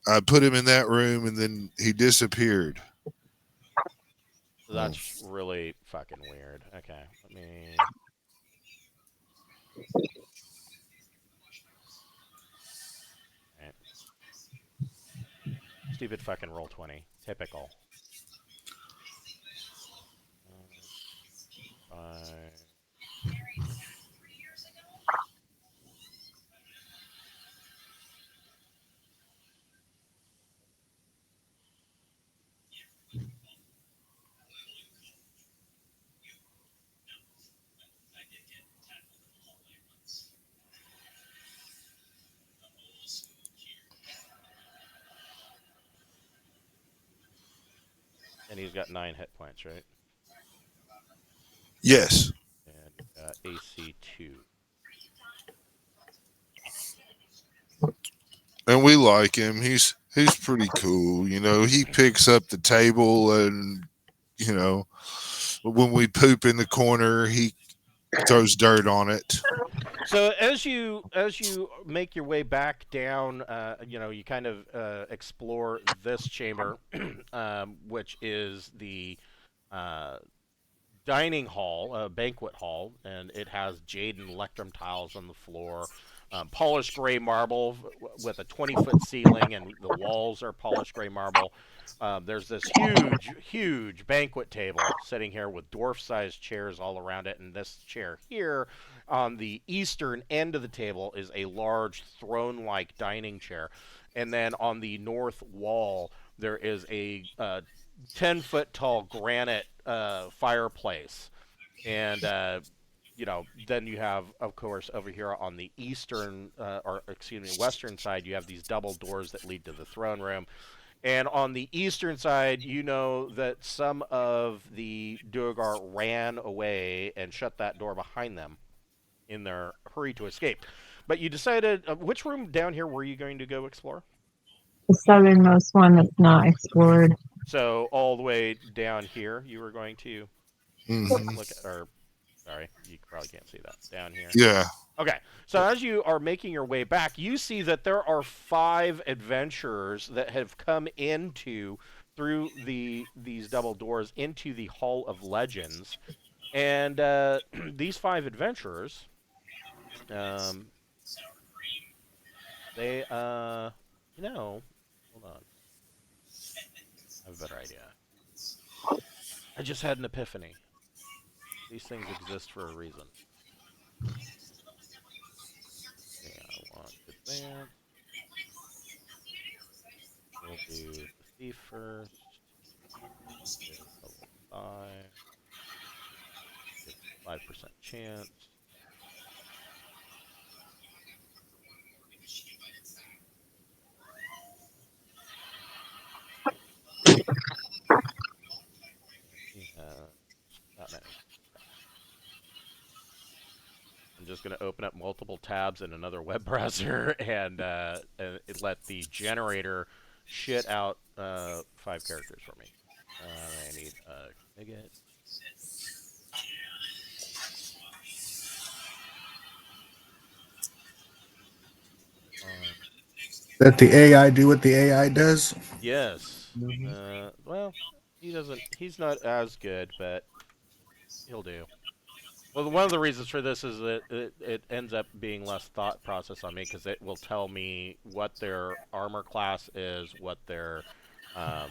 I put him in that room, and then he disappeared. So that's really fucking weird. Okay, let me. Right. Stupid fucking roll 20. Typical. 5. And he's got 9 hit points, right? Yes. And AC 2. And we like him. He's pretty cool. You know, he picks up the table, and you know, when we poop in the corner, he throws dirt on it. So as you make your way back down, you kind of explore this chamber, which is the uh, dining hall, banquet hall, and it has jade and electrum tiles on the floor, polished gray marble with a 20-foot ceiling, and the walls are polished gray marble. There's this huge banquet table sitting here with dwarf-sized chairs all around it, and this chair here on the eastern end of the table is a large throne-like dining chair, and then on the north wall there is a 10-foot tall granite fireplace. And, then you have, of course, over here on the western side, you have these double doors that lead to the throne room. And on the eastern side, you know that some of the Duergar ran away and shut that door behind them in their hurry to escape. But you decided, which room down here were you going to go explore? The southernmost one that's not explored. So all the way down here, you were going to Mhm. look at, or sorry, you probably can't see that down here. Yeah. Okay, so as you are making your way back, you see that there are 5 adventurers that have come through these double doors into the Hall of Legends, and these 5 adventurers, they hold on, I have a better idea. I just had an epiphany. These things exist for a reason. Yeah, I want advance. We'll do the thief first. Give it level 5. Give it 5% chance. He has that many. I'm just going to open up multiple tabs in another web browser and let the generator shit out 5 characters for me. I need a Nugget. Let the AI do what the AI does. Yes. Well, he's not as good, but he'll do. Well, one of the reasons for this is that it ends up being less thought process on me because it will tell me what their armor class is, what their um,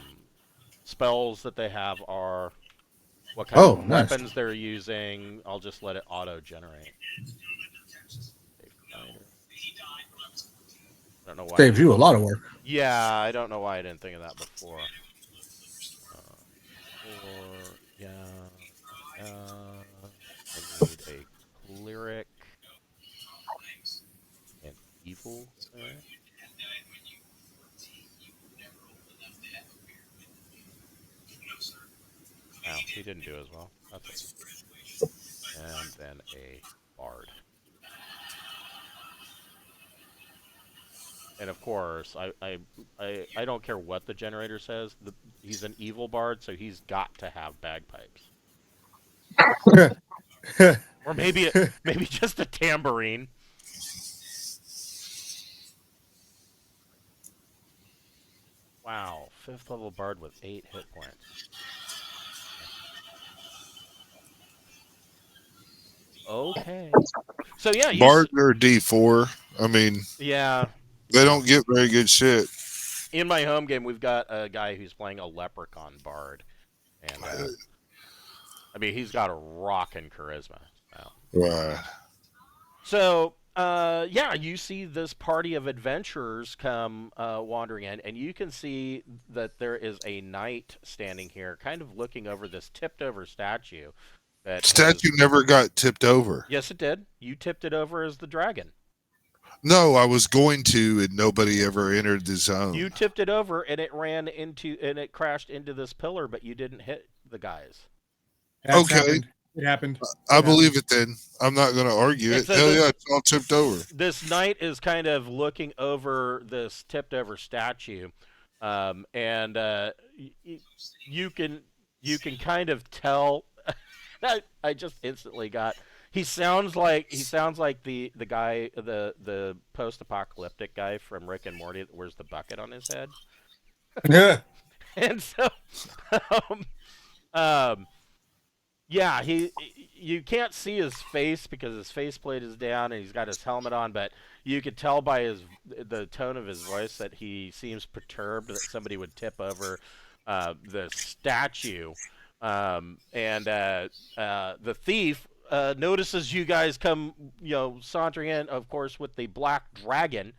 spells that they have are, what kind Oh, of nice. weapons they're using. I'll just let it auto-generate. I don't know why. Saves you a lot of work. Yeah, I don't know why I didn't think of that before. Yeah. I need a cleric. An evil cleric. Oh, he didn't do as well. That's okay. And then a bard. And of course, I don't care what the generator says. He's an evil bard, so he's got to have bagpipes. Or maybe just a tambourine. Wow, 5th level bard with 8 hit points. Okay. So yeah, Bards are D4. I mean, yeah. they don't get very good shit. In my home game, we've got a guy who's playing a leprechaun bard, and I mean he's got a rockin' charisma. Right. So yeah, you see this party of adventurers come wandering in, and you can see that there is a knight standing here, kind of looking over this tipped-over statue. Statue never got tipped over. Yes, it did. You tipped it over as the dragon. No, I was going to, and nobody ever entered the zone. You tipped it over, and it crashed into this pillar, but you didn't hit the guys. That's Okay. happened. It happened. I believe it then. I'm not going to argue And it. so Hell this- yeah, it's all tipped over. This knight is kind of looking over this tipped over statue, and you can kind of tell. I just instantly got. He sounds like the guy, the post apocalyptic guy from Rick and Morty that wears the bucket on his head. Yeah. And so, um, um, yeah, you can't see his face because his faceplate is down and he's got his helmet on, but you could tell by the tone of his voice that he seems perturbed that somebody would tip over the statue. And the thief notices you guys come, sauntering in, of course, with the black dragon,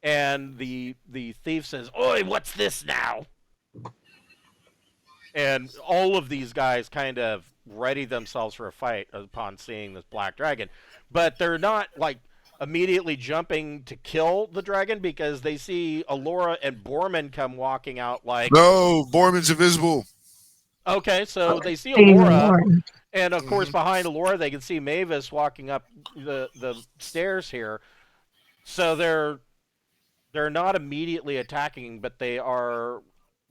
and the thief says, "Oi, what's this now?" And all of these guys kind of ready themselves for a fight upon seeing this black dragon. But they're not, like, immediately jumping to kill the dragon because they see Alora and Borman come walking out like... No, Borman's invisible. Okay, so they see Saving Alora, Lauren. and of course behind Alora they can see Mavis walking up the stairs here. So they're not immediately attacking, but they are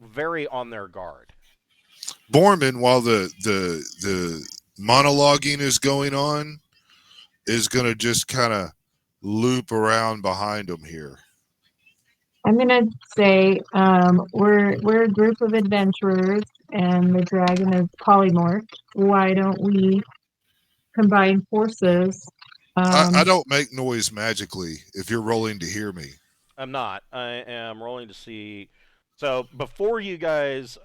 very on their guard. Borman, while the monologuing is going on, is going to just kind of loop around behind him here. I'm gonna say we're a group of adventurers, and the dragon is polymorphed. Why don't we combine forces? I don't make noise magically if you're rolling to hear me. I'm not. I am rolling to see. So before you guys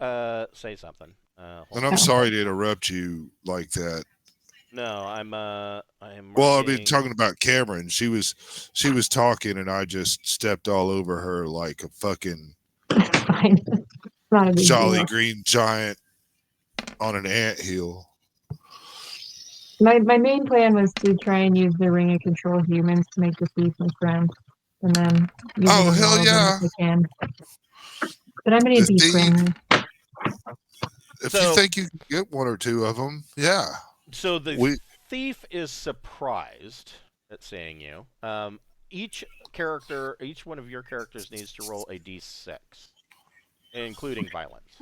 say something, And I'm sorry to interrupt you like that. no, I am. Well, I mean, talking about Cameron, she was talking, and I just stepped all over her like a fucking It's fine. It's not a big jolly deal. green giant on an anthill. My main plan was to try and use the ring of control humans to make the thief my friend, and then use Oh, it on hell all of them yeah. if I can. But I'm gonna The be thief. friendly. If So- you think you can get one or two of them, yeah. So the We- thief is surprised at seeing you. Each one of your characters needs to roll a d6, including violence.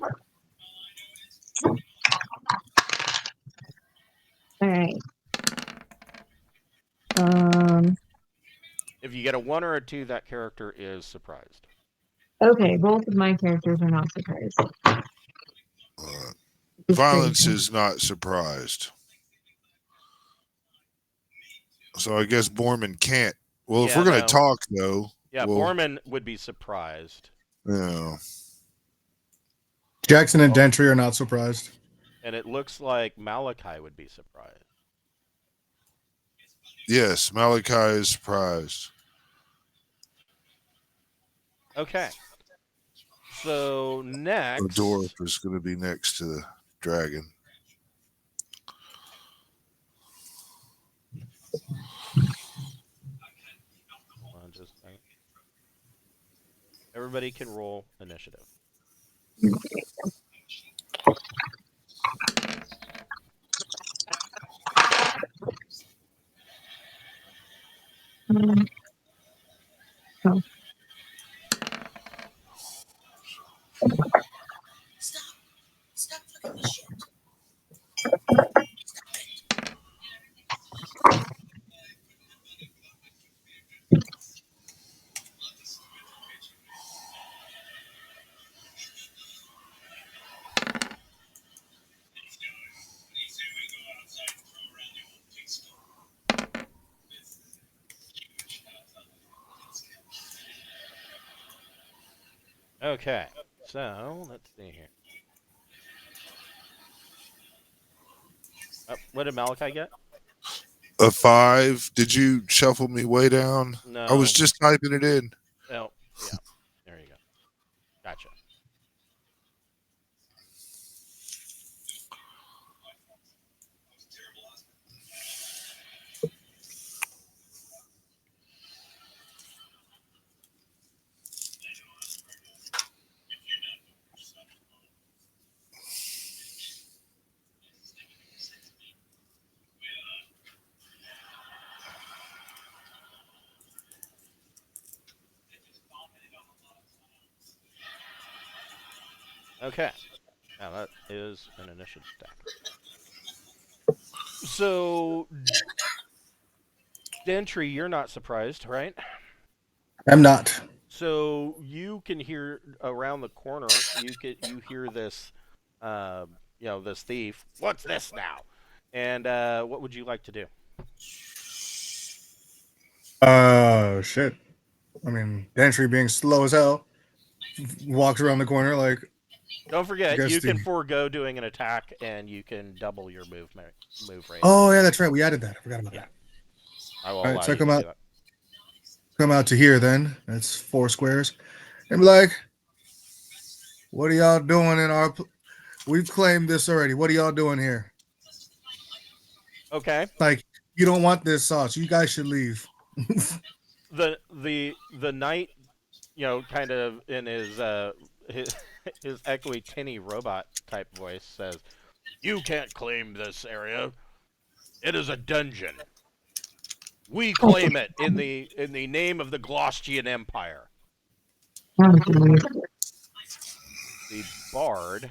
All right. If you get a 1 or a 2, that character is surprised. Okay, both of my characters are not surprised. Violence is not surprised. So I guess Borman can't. Well, if Yeah, we're going to no. talk, though. Yeah, well, Borman would be surprised, Yeah. Jackson and Dentry are not surprised. and it looks like Malachi would be surprised. Yes, Malachi is surprised. Okay. So next, The dwarf is going to be next to the dragon. hold on just a second. Everybody can roll initiative. Oh. Stop fucking this shit. Okay, so let's see here. What did Malachi get? A 5. Did you shuffle me way down? No. I was just typing it in. Oh, yeah. There you go. Gotcha. Okay. Now that is an initiative stack. So, Dentry, you're not surprised, right? I'm not. So you can hear around the corner. You hear this, this thief. What's this now? And what would you like to do? Shit. I mean, Dantry being slow as hell walks around the corner like, Don't forget, guess you the. can forego doing an attack, and you can double your move rate. Oh yeah, that's right. We added that. I forgot about Yeah, that. I will All right, allow so I you to do that. come out to here then. That's 4 squares, and be like, "What are y'all doing in our? We've claimed this already. What are y'all doing here? Okay. Like, you don't want this sauce. You guys should leave." The knight, kind of in his his echoey tinny robot type voice says, "You can't claim this area. It is a dungeon. We claim it in the name of the Glostian Empire." Oh, geez. The bard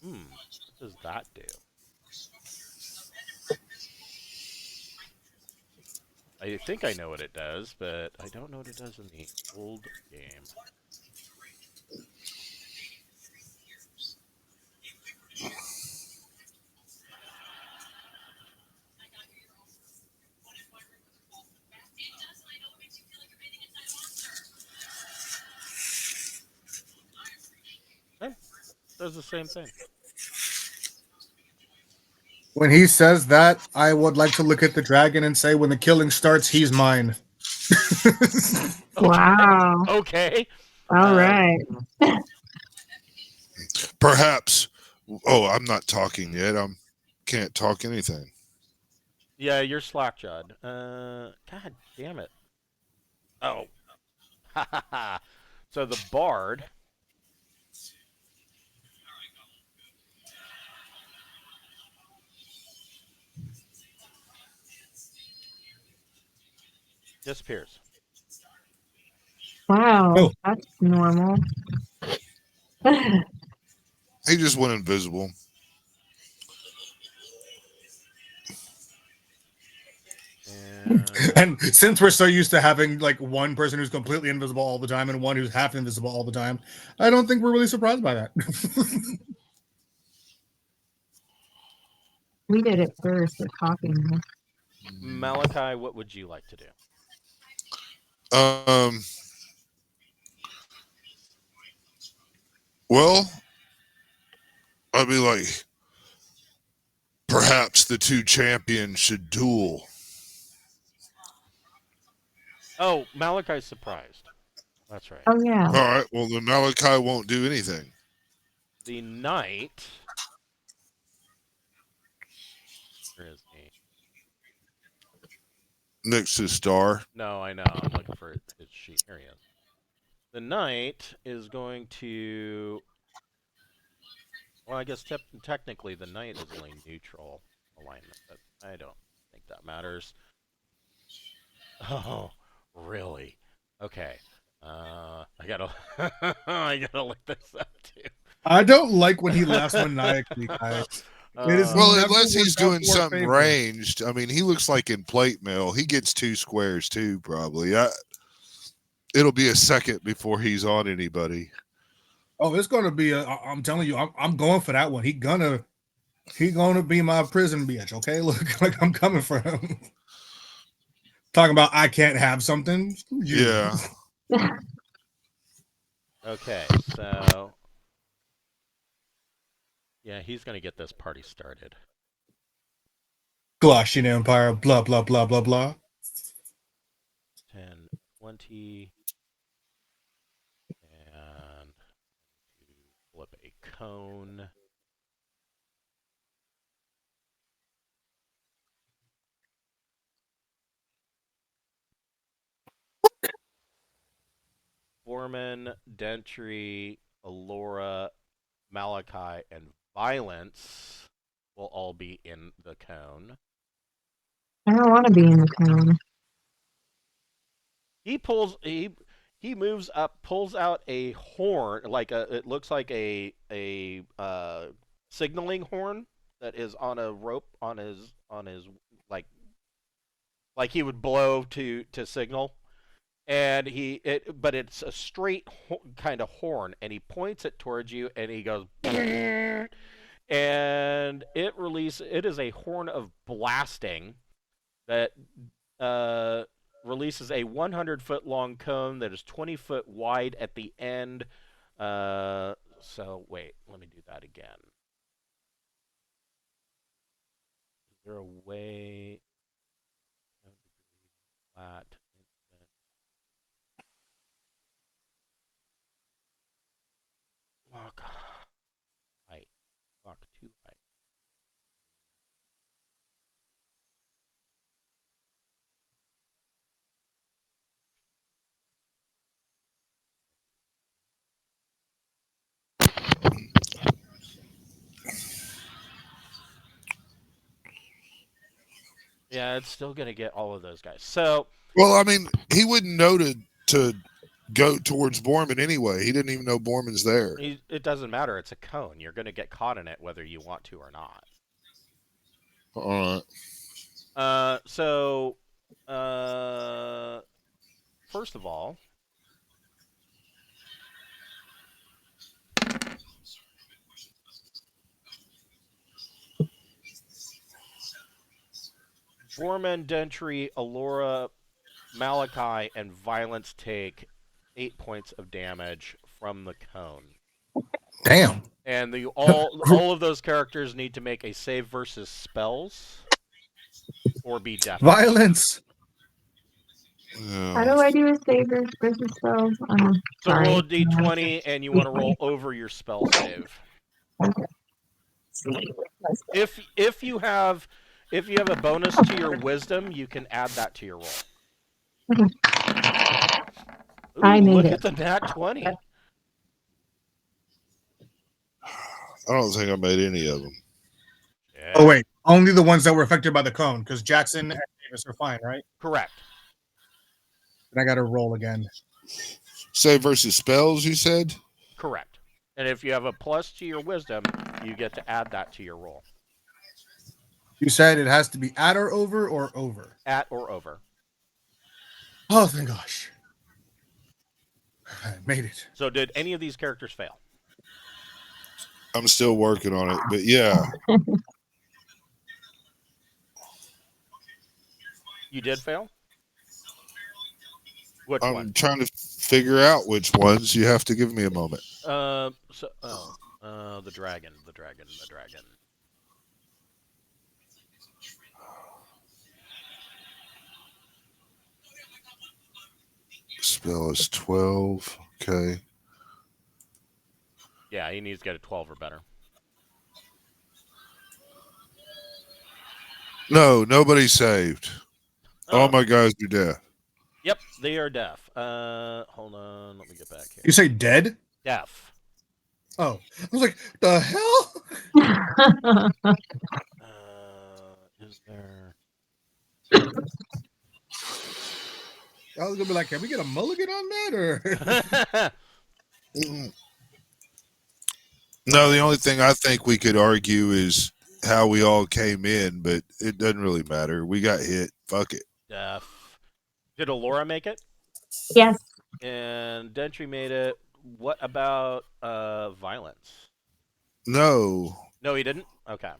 what does that do? I think I know what it does, but I don't know what it does in the old game. Eh, does the same thing. When he says that, I would like to look at the dragon and say, "When the killing starts, he's mine." Wow. Okay. All right. Perhaps. Oh, I'm not talking yet. Can't talk anything. Yeah, you're slack-jawed. God damn it. Oh. Ha ha ha. So the bard disappears. Wow. Oh. That's normal. He just went invisible. And And since we're so used to having like one person who's completely invisible all the time and one who's half invisible all the time, I don't think we're really surprised by that. We did it first with talking. Malachi, what would you like to do? Um. Well, I'd be like, perhaps the two champions should duel. Oh, Malachi's surprised. That's right. Oh yeah. All right. Well, then Malachi won't do anything. The knight. Where is he? Next to Star. No, I know. I'm looking for his sheet. Here he is. The knight is going to. Well, I guess technically the knight is only neutral alignment, but I don't think that matters. Oh, really? Okay. I gotta, I gotta look this up too. I don't like when he laughs maniacally, guys. It is Well, never unless he's worked out doing to our something favor. ranged. I mean, he looks like in plate mail. He gets 2 squares too, probably. It'll be a second before he's on anybody. Oh, it's gonna be I'm telling you, I'm going for that one. He gonna be my prison bitch. Okay, look, like I'm coming for him. Talking about I can't have something. Screw you. Yeah. Okay, so yeah, he's gonna get this party started. Glossian Empire, blah blah blah blah blah. 10, 20, and flip a cone. Foreman, Dentry, Alora, Malachi, and Violence will all be in the cone. I don't want to be in the cone. He moves up, pulls out a horn, it looks like a signaling horn that is on a rope on his like like he would blow to signal, and but it's a straight kind of horn, and he points it towards you, and he goes, and it is a horn of blasting that releases a 100-foot long cone that is 20 foot wide at the end. So wait, let me do that again. Is there a way? Flat. Walk height. Walk to height. Yeah, it's still gonna get all of those guys. So, well, I mean, he wouldn't know to go towards Borman anyway. He didn't even know Borman's there. It doesn't matter. It's a cone. You're gonna get caught in it whether you want to or not. All right. So, first of all, Borman, Dentry, Allura, Malachi, and Violence take 8 points of damage from the cone. Damn. And all of those characters need to make a save versus spells or be deaf. Violence. How do I do a save versus spells? So roll a d20, and you want to roll over your spell save. Okay. If you have a bonus to your wisdom, you can add that to your roll. Okay. Ooh, I made look it. at the nat 20. I don't think I made any of them. Yeah. Oh wait, only the ones that were affected by the cone, because Jackson and Davis are fine, right? Correct. And I got to roll again. Save versus spells, you said? Correct. And if you have a plus to your wisdom, you get to add that to your roll. You said it has to be at or over or over? At or over. Oh, thank gosh. I made it. So did any of these characters fail? I'm still working on it, but yeah. You did fail? Which I'm one? trying to figure out which ones. You have to give me a moment. The dragon. Spell is 12. Okay. Yeah, he needs to get a 12 or better. No, nobody saved. Oh. All my guys are deaf. Yep, they are deaf. Hold on, let me get back here. You say dead? Deaf. Oh, I was like, the hell? Is there? I was gonna be like, can we get a mulligan on that, or? No, the only thing I think we could argue is how we all came in, but it doesn't really matter. We got hit. Fuck it. Deaf. Did Allura make it? Yes. And Dentry made it. What about Violence? No. No, he didn't? Okay.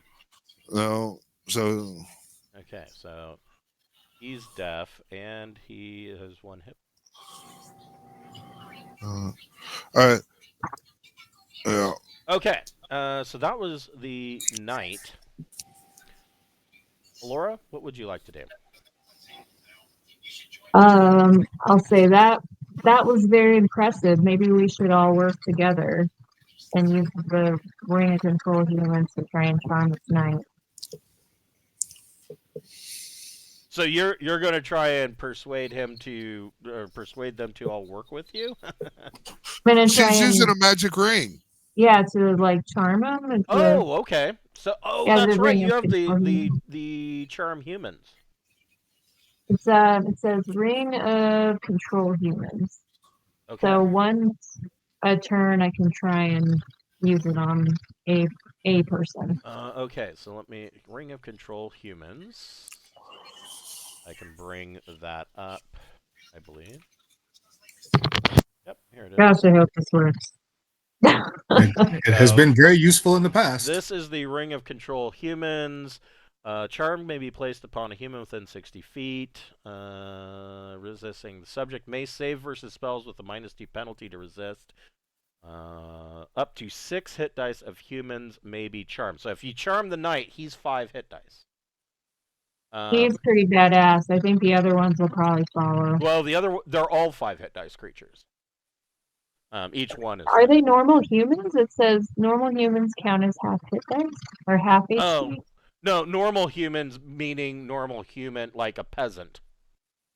No. So Okay, so he's deaf, and he has one hit. all right. Yeah. Okay, so that was the night. Laura, what would you like to do? I'll say that was very impressive. Maybe we should all work together and use the ring of control humans to try and charm this night. So you're going to try and persuade them to all work with you? I'm gonna try She's and, using a magic ring. yeah, to like charm them. Oh, okay. So Yeah, that's the right. ring You of have control humans. the charm humans. It says ring of control humans. Okay. So once a turn, I can try and use it on a a person. Okay, so let me ring of control humans. I can bring that up, I believe. Yep, here it is. Gosh, I hope this works. It has been very useful in the past. This is the ring of control humans. Charm may be placed upon a human within 60 feet. Resisting. The subject may save versus spells with a -2 penalty to resist. Up to 6 hit dice of humans may be charmed. So if you charm the knight, he's 5 hit dice. He's pretty badass. I think the other ones will probably follow. Well, they're all 5 hit dice creatures. Each one is. Are they normal humans? It says normal humans count as half hit dice or half HP. Oh, no, normal humans meaning normal human, like a peasant.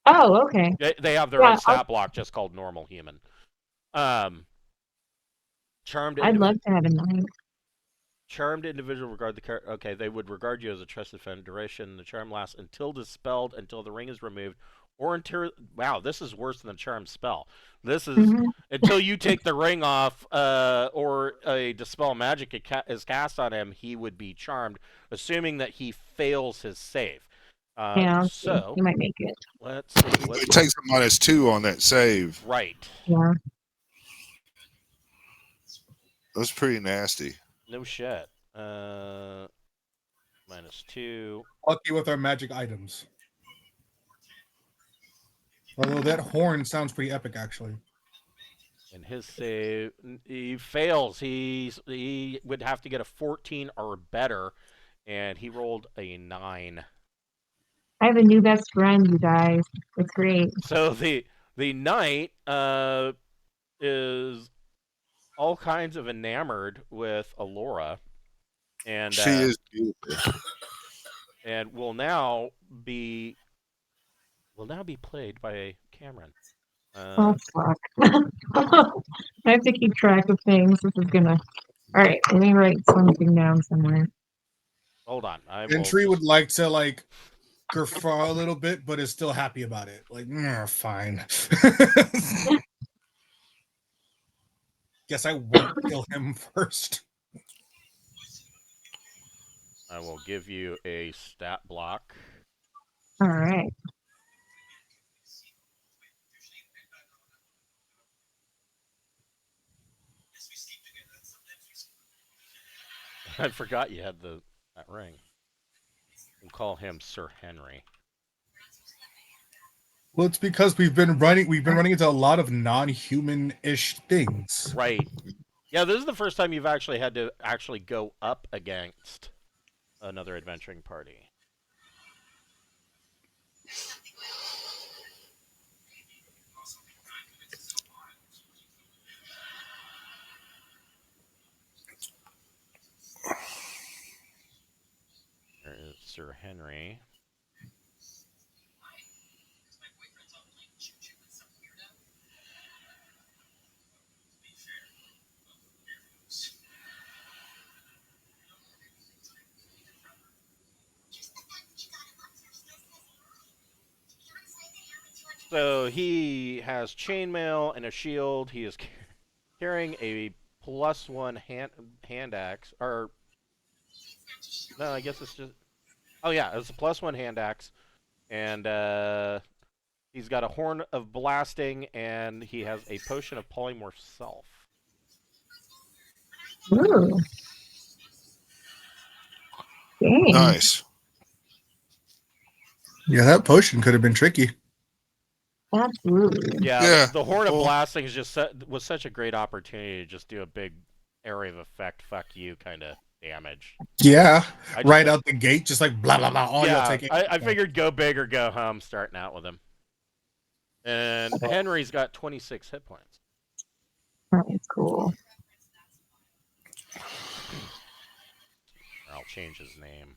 Oh, okay. They have their own stat block just called normal human. Charmed. I'd love to have a knight. Charmed individual regard the character. Okay, they would regard you as a trusted friend. Duration: the charm lasts until dispelled, until the ring is removed, or until. Wow, this is worse than the charm spell. This is until you take the ring off, or a dispel magic is cast on him. He would be charmed, assuming that he fails his save. Yeah, so he might make it. Let's see. It takes a -2 on that save. Right. Yeah. That's pretty nasty. No shit. -2. Lucky with our magic items. Although that horn sounds pretty epic, actually. And his save, he fails. He would have to get a 14 or better, and he rolled a 9. I have a new best friend, you guys. It's great. So the knight is all kinds of enamored with Alora, and she is beautiful, and will now be played by Cameron. Oh fuck! I have to keep track of things. This is gonna. All right, let me write something down somewhere. Hold on. Entry would like to guffaw a little bit, but is still happy about it. Fine. Guess I won't kill him first. I will give you a stat block. All right. I forgot you had that ring. We'll call him Sir Henry. Well, it's because we've been running into a lot of non-human-ish things. Right. Yeah, this is the first time you've actually had to go up against another adventuring party. There is Sir Henry. So he has chainmail and a shield. He is carrying a +1 hand axe. Or no, I guess it's just. Oh yeah, it's a +1 hand axe, and he's got a horn of blasting, and he has a potion of polymorph self. Ooh. Dang. Nice. Yeah, that potion could have been tricky. Absolutely. Yeah. The horn of blasting is was such a great opportunity to just do a big area of effect, fuck you kind of damage. Yeah, right out the gate, just blah blah blah. I figured go big or go home, starting out with him. And Henry's got 26 hit points. That's cool. I'll change his name.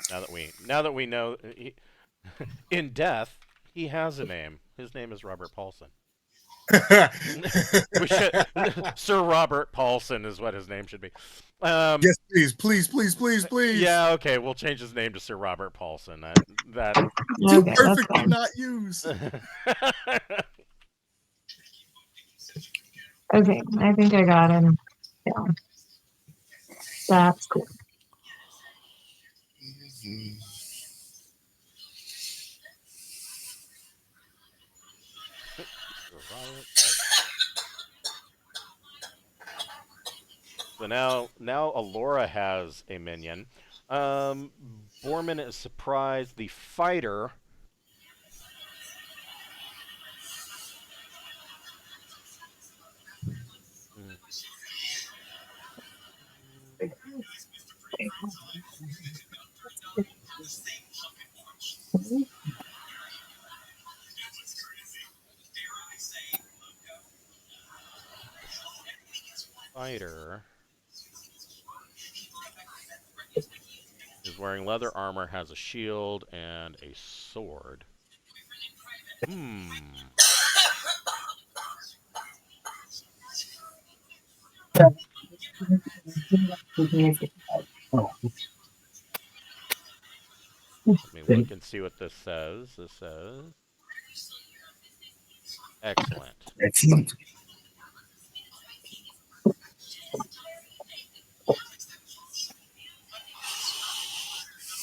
Now that we know, in death, he has a name. His name is Robert Paulson. We should. Sir Robert Paulson is what his name should be. Yes, please. Yeah, okay, we'll change his name to Sir Robert Paulson. That Too Okay, that's perfect to fine. not use. Okay, I think I got him down. That's cool. Sir Robert. So now Alora has a minion. Borman is surprised. The fighter. Fighter is wearing leather armor, has a shield and a sword. Let me look and see what this says. This says excellent. Excellent.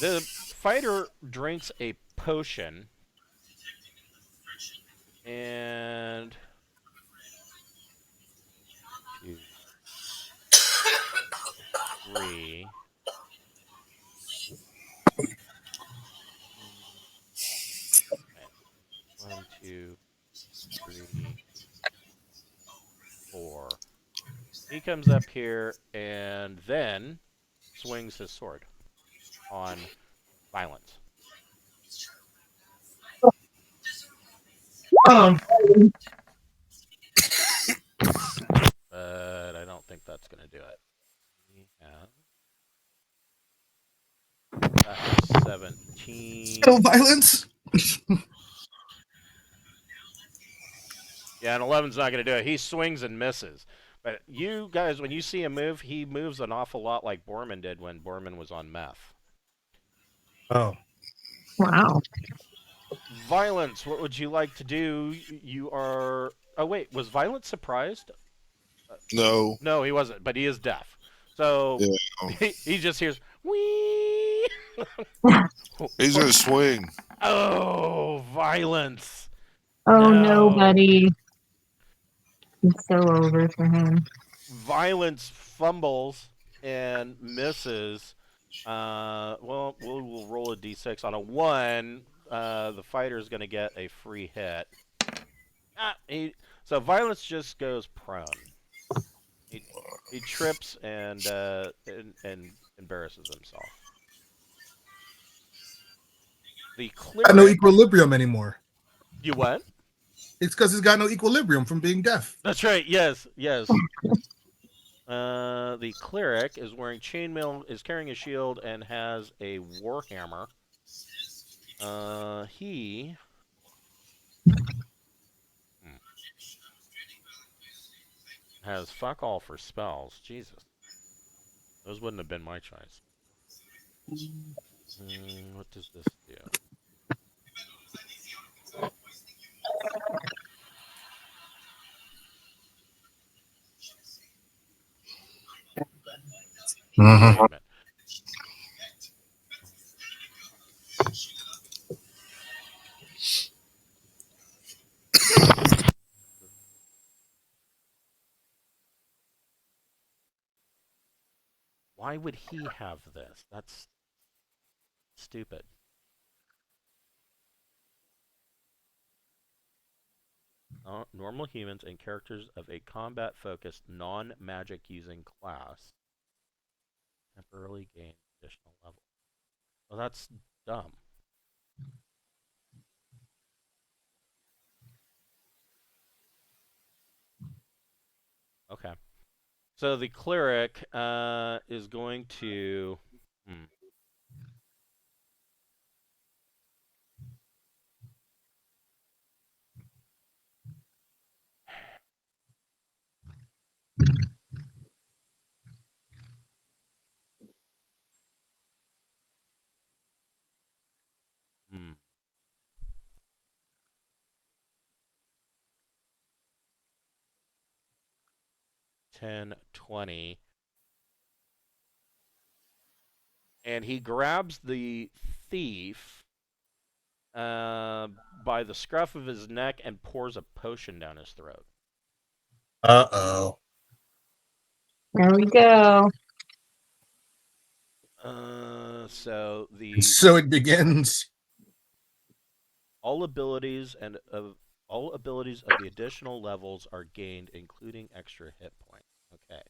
The fighter drinks a potion and 2, 3. 1, 2, 3, 4. He comes up here and then swings his sword on violence. But I don't think that's going to do it. We have 17. No violence. Yeah, and 11's not going to do it. He swings and misses. But you guys, when you see him move, he moves an awful lot like Borman did when Borman was on meth. Oh. Wow. Violence, what would you like to do? You are... Oh, wait, was Violence surprised? No. No, he wasn't, but he is deaf. So Yeah. he just hears, wee! He's gonna swing. Oh, Violence! Oh no, No. buddy. It's so over for him. Violence fumbles and misses. Well, we'll roll a d6. On a 1, the fighter is going to get a free hit. So Violence just goes prone. He trips and embarrasses himself. The cleric... Got no equilibrium anymore. You what? It's because he's got no equilibrium from being deaf. That's right. Yes. The cleric is wearing chainmail, is carrying a shield, and has a warhammer. He has fuck all for spells. Jesus, those wouldn't have been my choice. What does this do? Mm-hmm. Why would he have this? That's stupid. Normal humans and characters of a combat-focused, non-magic using class temporarily gain additional level. Well, that's dumb. Okay. So the cleric is going to... 10, 20. And he grabs the thief by the scruff of his neck and pours a potion down his throat. Uh-oh. There we go. So And so it begins. all abilities of the additional levels are gained, including extra hit points. Okay.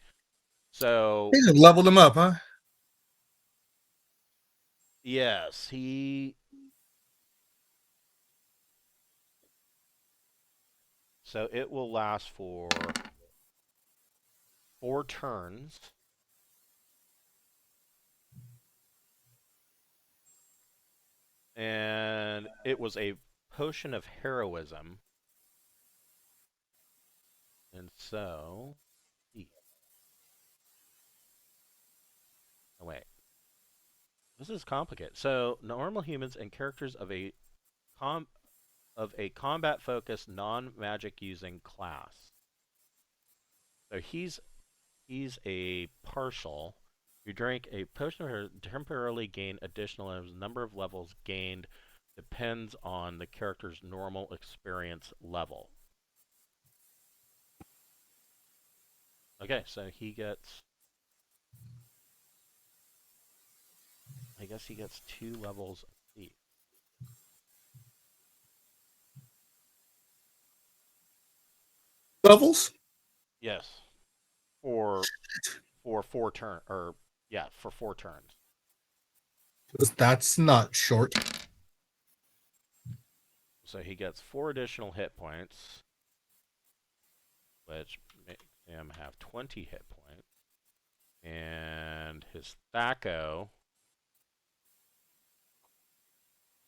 So He just leveled him up, huh? yes, he. So it will last for 4 turns. And it was a potion of heroism. And so. Oh, wait. This is complicated. So normal humans and characters of a combat-focused, non-magic using class. So he's a partial. You drink a potion or temporarily gain additional, and the number of levels gained depends on the character's normal experience level. Okay, so he gets. I guess he gets 2 levels of thief. Levels? Yes. For 4 turns, or yeah, for 4 turns. That's not short. So he gets 4 additional hit points, which makes him have 20 hit points. And his Thaco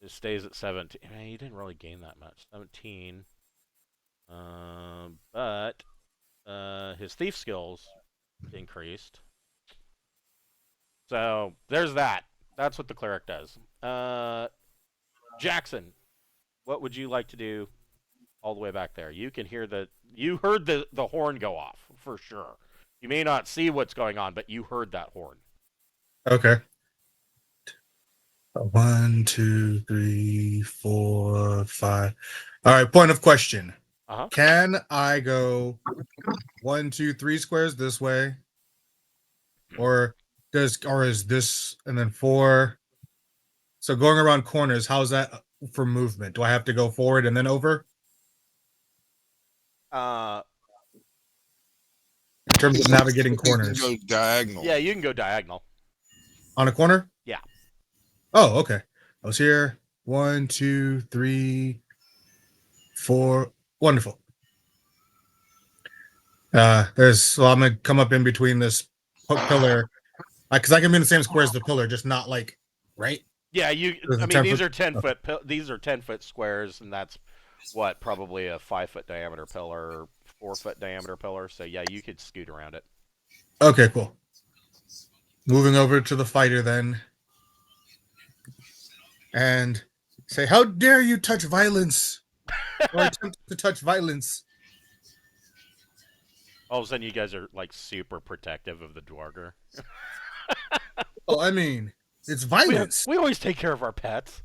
just stays at 17. I mean, he didn't really gain that much. 17. But his thief skills increased. So there's that. That's what the cleric does. Jackson, what would you like to do all the way back there? You can hear you heard the horn go off for sure. You may not see what's going on, but you heard that horn. Okay. 1, 2, 3, 4, 5. All right, point of question. Uh-huh. Can I go 1, 2, 3 squares this way? Or is this and then 4? So going around corners, how's that for movement? Do I have to go forward and then over? In terms of navigating You can corners. go diagonal. Yeah, you can go diagonal. On a corner? Yeah. Oh, okay. I was here. 1, 2, 3, 4. Wonderful. I'm gonna come up in between this pillar, because I can be in the same square as the pillar, just not like right. Yeah, There's a I mean, 10 these foot- are 10-foot. These are 10-foot squares, and that's what, probably a 5-foot diameter pillar, 4-foot diameter pillar. So yeah, you could scoot around it. Okay, cool. Moving over to the fighter then, and say, "How dare you touch violence, or attempt to touch violence?" All of a sudden, you guys are like super protective of the Duergar. Oh, I mean, it's violence. We always take care of our pets.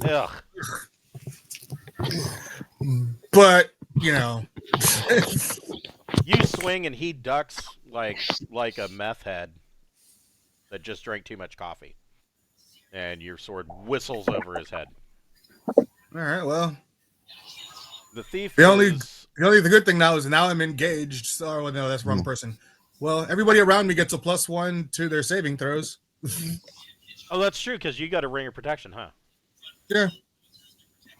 Ugh. But you know, You swing and he ducks like a meth head that just drank too much coffee. And your sword whistles over his head. all right. Well, The thief the only is... the good thing now is now I'm engaged. So, oh, no, that's the wrong person. Well, everybody around me gets a +1 to their saving throws. Oh, that's true, because you got a ring of protection, huh? Yeah.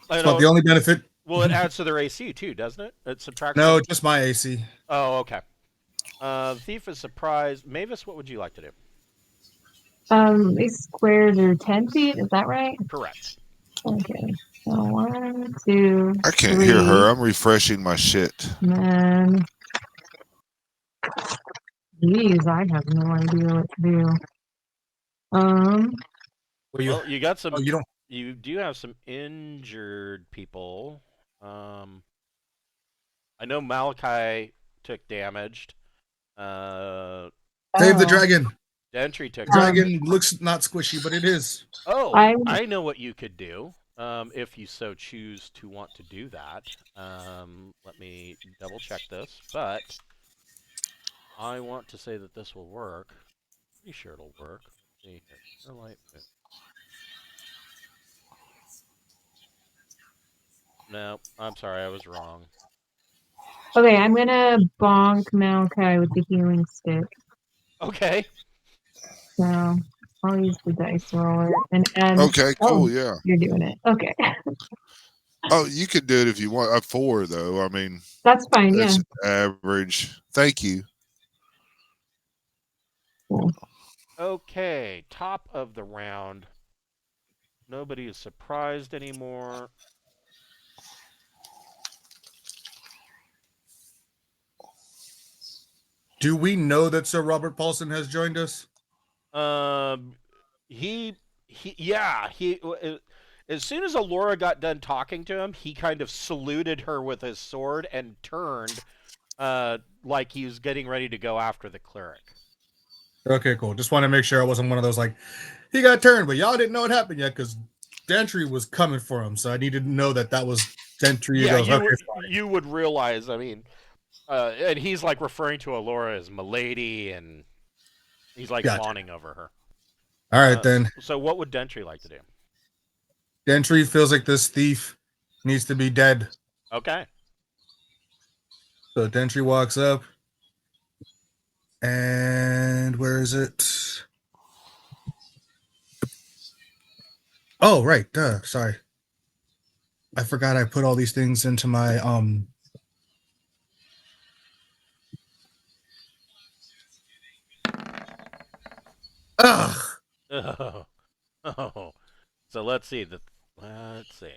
I That's know. about the only benefit. Well, it adds to their AC too, doesn't it? It subtracts. No, just my AC. Oh, okay. The thief is surprised. Mavis, what would you like to do? These squares are 10 feet, is that right? Correct. Okay. So 1, 2, I can't 3, hear her. I'm refreshing my shit. and then geez, I have no idea what to do. Well, you got some. Oh, you don't. You do have some injured people. I know Malachi took damaged. Save the Oh, dragon. Dentry took Dragon looks not squishy, but it is. Oh, I I know what you could do. If you so choose to want to do that. Let me double check this, but I want to say that this will work. Pretty sure it'll work. Let's see here. Starlight move. No, I'm sorry, I was wrong. okay. I'm gonna bonk Malachi with the healing stick. Okay. So I'll use the dice roller and add. Okay, Oh, cool. Yeah. you're doing it. Okay, Oh, you could do it if you want. A 4, though. I mean, that's fine. Yeah. that's average. Thank you. Cool. Okay, top of the round. Nobody is surprised anymore. Do we know that Sir Robert Paulson has joined us? Yeah, as soon as Alora got done talking to him, he kind of saluted her with his sword and turned, like he was getting ready to go after the cleric. Okay, cool. Just want to make sure I wasn't one of those like he got turned, but y'all didn't know it happened yet because Dentry was coming for him, so I needed to know that that was Dentry. Yeah, Goes, okay, fine. you would realize. I mean, and he's like referring to Alora as "milady," and he's like Gotcha. fawning over her. All right, then. So what would Dentry like to do? Dentry feels like this thief needs to be dead. Okay. So Dentry walks up. And where is it? Oh, right. Duh. Sorry. I forgot I put all these things into my Ugh. Oh. So let's see. Let's see.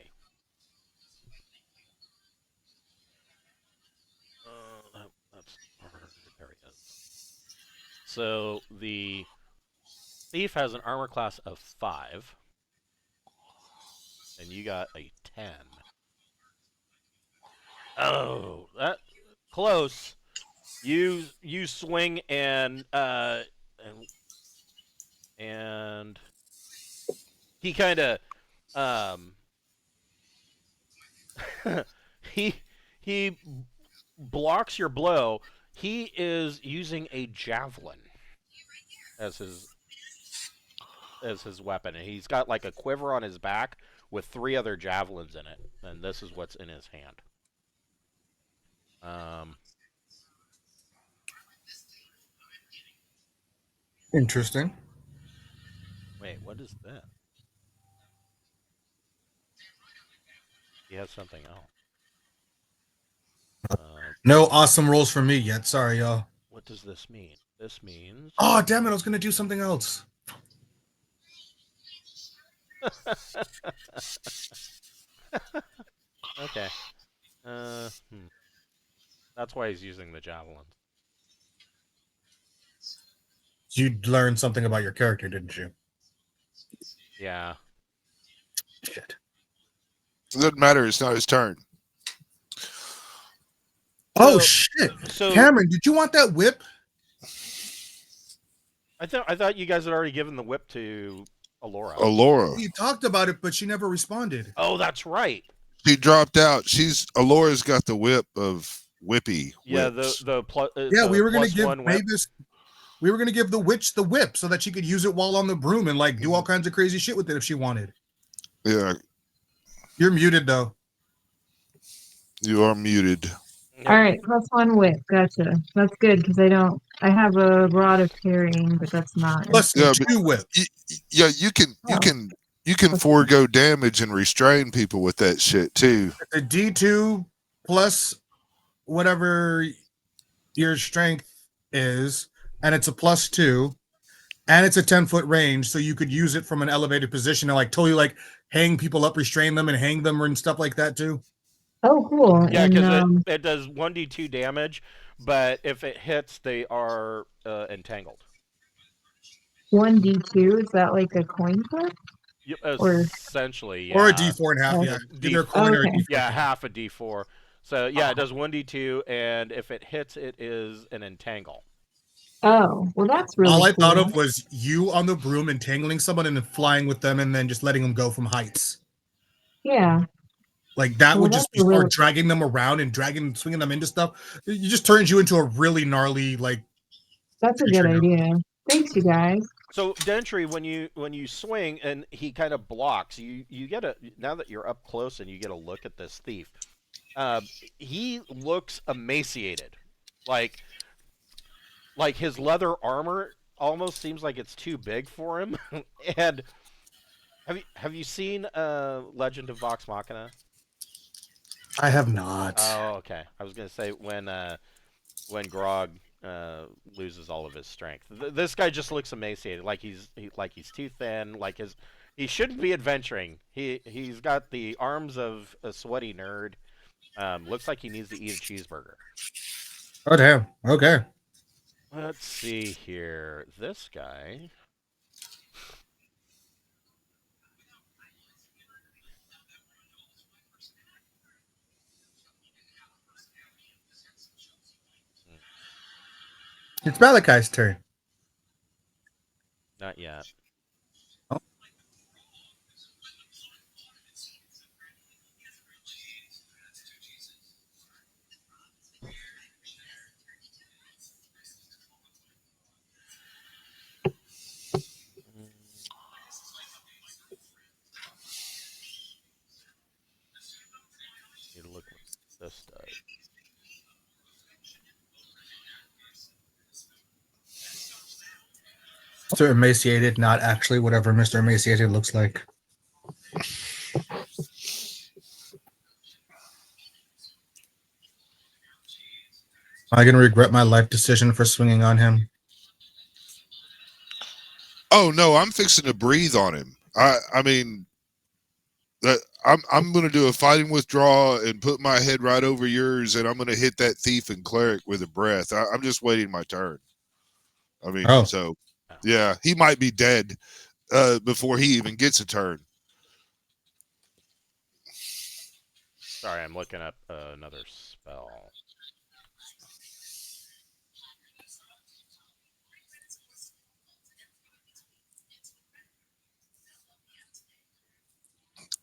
That's there he is. So the thief has an armor class of 5, and you got a 10. Oh, that close. You swing and he kind of he blocks your blow. He is using a javelin as his weapon, and he's got like a quiver on his back with 3 other javelins in it, and this is what's in his hand. Interesting. Wait, what is that? He has something else. No awesome rolls for me yet. Sorry, y'all. What does this mean? This means... Oh, damn it. I was going to do something else. Okay. That's why he's using the javelin. You learned something about your character, didn't you? Yeah. Shit. It doesn't matter. It's not his turn. Oh, So- shit. So Cameron, did you want that whip? I thought you guys had already given the whip to Alora. Alora. You talked about it, but she never responded. Oh, that's right. She dropped out. Alora's got the whip of whippy. Yeah, whips. Yeah, we were going to plus give 1 whip. Mavis. We were going to give the witch the whip so that she could use it while on the broom and like do all kinds of crazy shit with it if she wanted. Yeah, You're muted though. you are muted. All right, +1 whip. Gotcha. That's good because I have a rod of carrying, but that's not. Plus Yeah, but- 2 whip. Yeah, you can forego damage and restrain people with that shit too. The D2 plus whatever your strength is, and it's a +2, and it's a 10-foot range, so you could use it from an elevated position and like totally like hang people up, restrain them, and hang them and stuff like that too. Oh, cool. Yeah, And because it does 1d2 damage, but if it hits, they are entangled. 1d2, is that like a coin flip? Or- Essentially, yeah. Uh, Or a D4 and a half. Oh. Yeah, either a coin or a Okay. D4. Yeah, half a d4. So yeah, it does 1d2, and if it hits, it is an entangle. Oh, well, that's really All I thought cool. of was you on the broom entangling someone and then flying with them and then just letting them go from heights. Yeah. Like that Well, would that's just be a really. start dragging them around and swinging them into stuff. It just turns you into a really gnarly like That's a good creature. idea. Thanks, you guys. So Dentry, when you swing and he kind of blocks, you get a now that you're up close and you get a look at this thief. He looks emaciated, like his leather armor almost seems like it's too big for him. And have you seen Legend of Vox Machina? I have not. Oh, okay. I was gonna say when Grog loses all of his strength. This guy just looks emaciated, like he's too thin, like he shouldn't be adventuring. He's got the arms of a sweaty nerd. Looks like he needs to eat a cheeseburger. Oh damn. Okay. Let's see here. This guy. It's Malachi's turn. Not yet. Oh. Need to look what this does. Mr. Emaciated, not actually whatever Mr. Emaciated looks like. I'm gonna regret my life decision for swinging on him. Oh no, I'm fixing to breathe on him. I mean, I'm going to do a fighting withdraw and put my head right over yours, and I'm going to hit that thief and cleric with a breath. I'm just waiting my turn. I mean, Oh. so yeah, he might be dead before he even gets a turn. Sorry, I'm looking up another spell.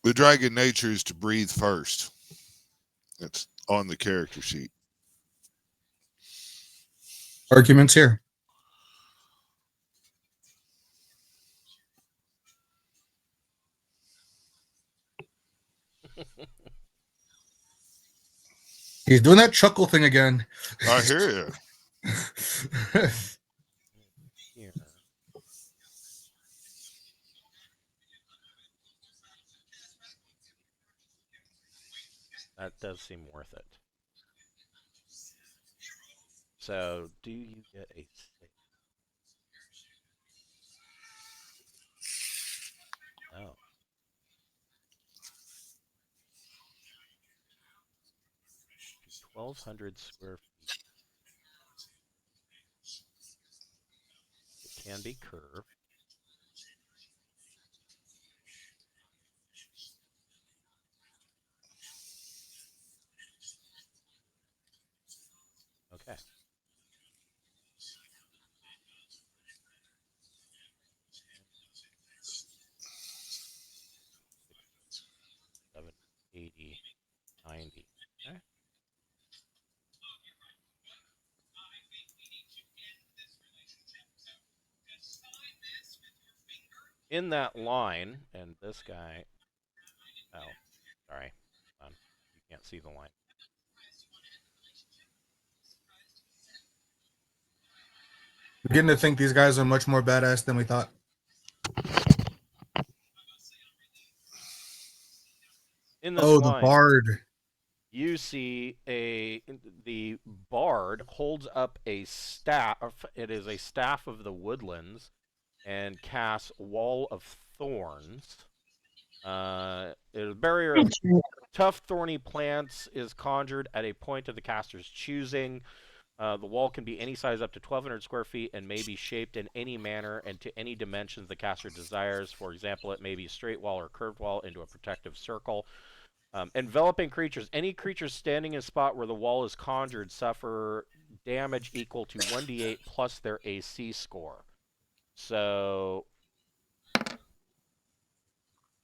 The dragon nature is to breathe first. It's on the character sheet. Arguments here. He's doing that chuckle thing again. I hear you. Here. That does seem worth it. So, do you get a save? Oh. To 1,200 square feet. It can be curved. Okay. Seven, 80, 90. Okay. In that line, and this guy. Oh, sorry. You can't see the line. Beginning to think these guys are much more badass than we thought. In this Oh, the line, bard. you see the bard holds up a staff. It is a staff of the woodlands, and casts Wall of Thorns. A barrier of tough thorny plants is conjured at a point of the caster's choosing. The wall can be any size up to 1,200 square feet and may be shaped in any manner and to any dimensions the caster desires. For example, it may be a straight wall or curved wall into a protective circle. Enveloping creatures. Any creatures standing in a spot where the wall is conjured suffer damage equal to 1d8 plus their AC score. So,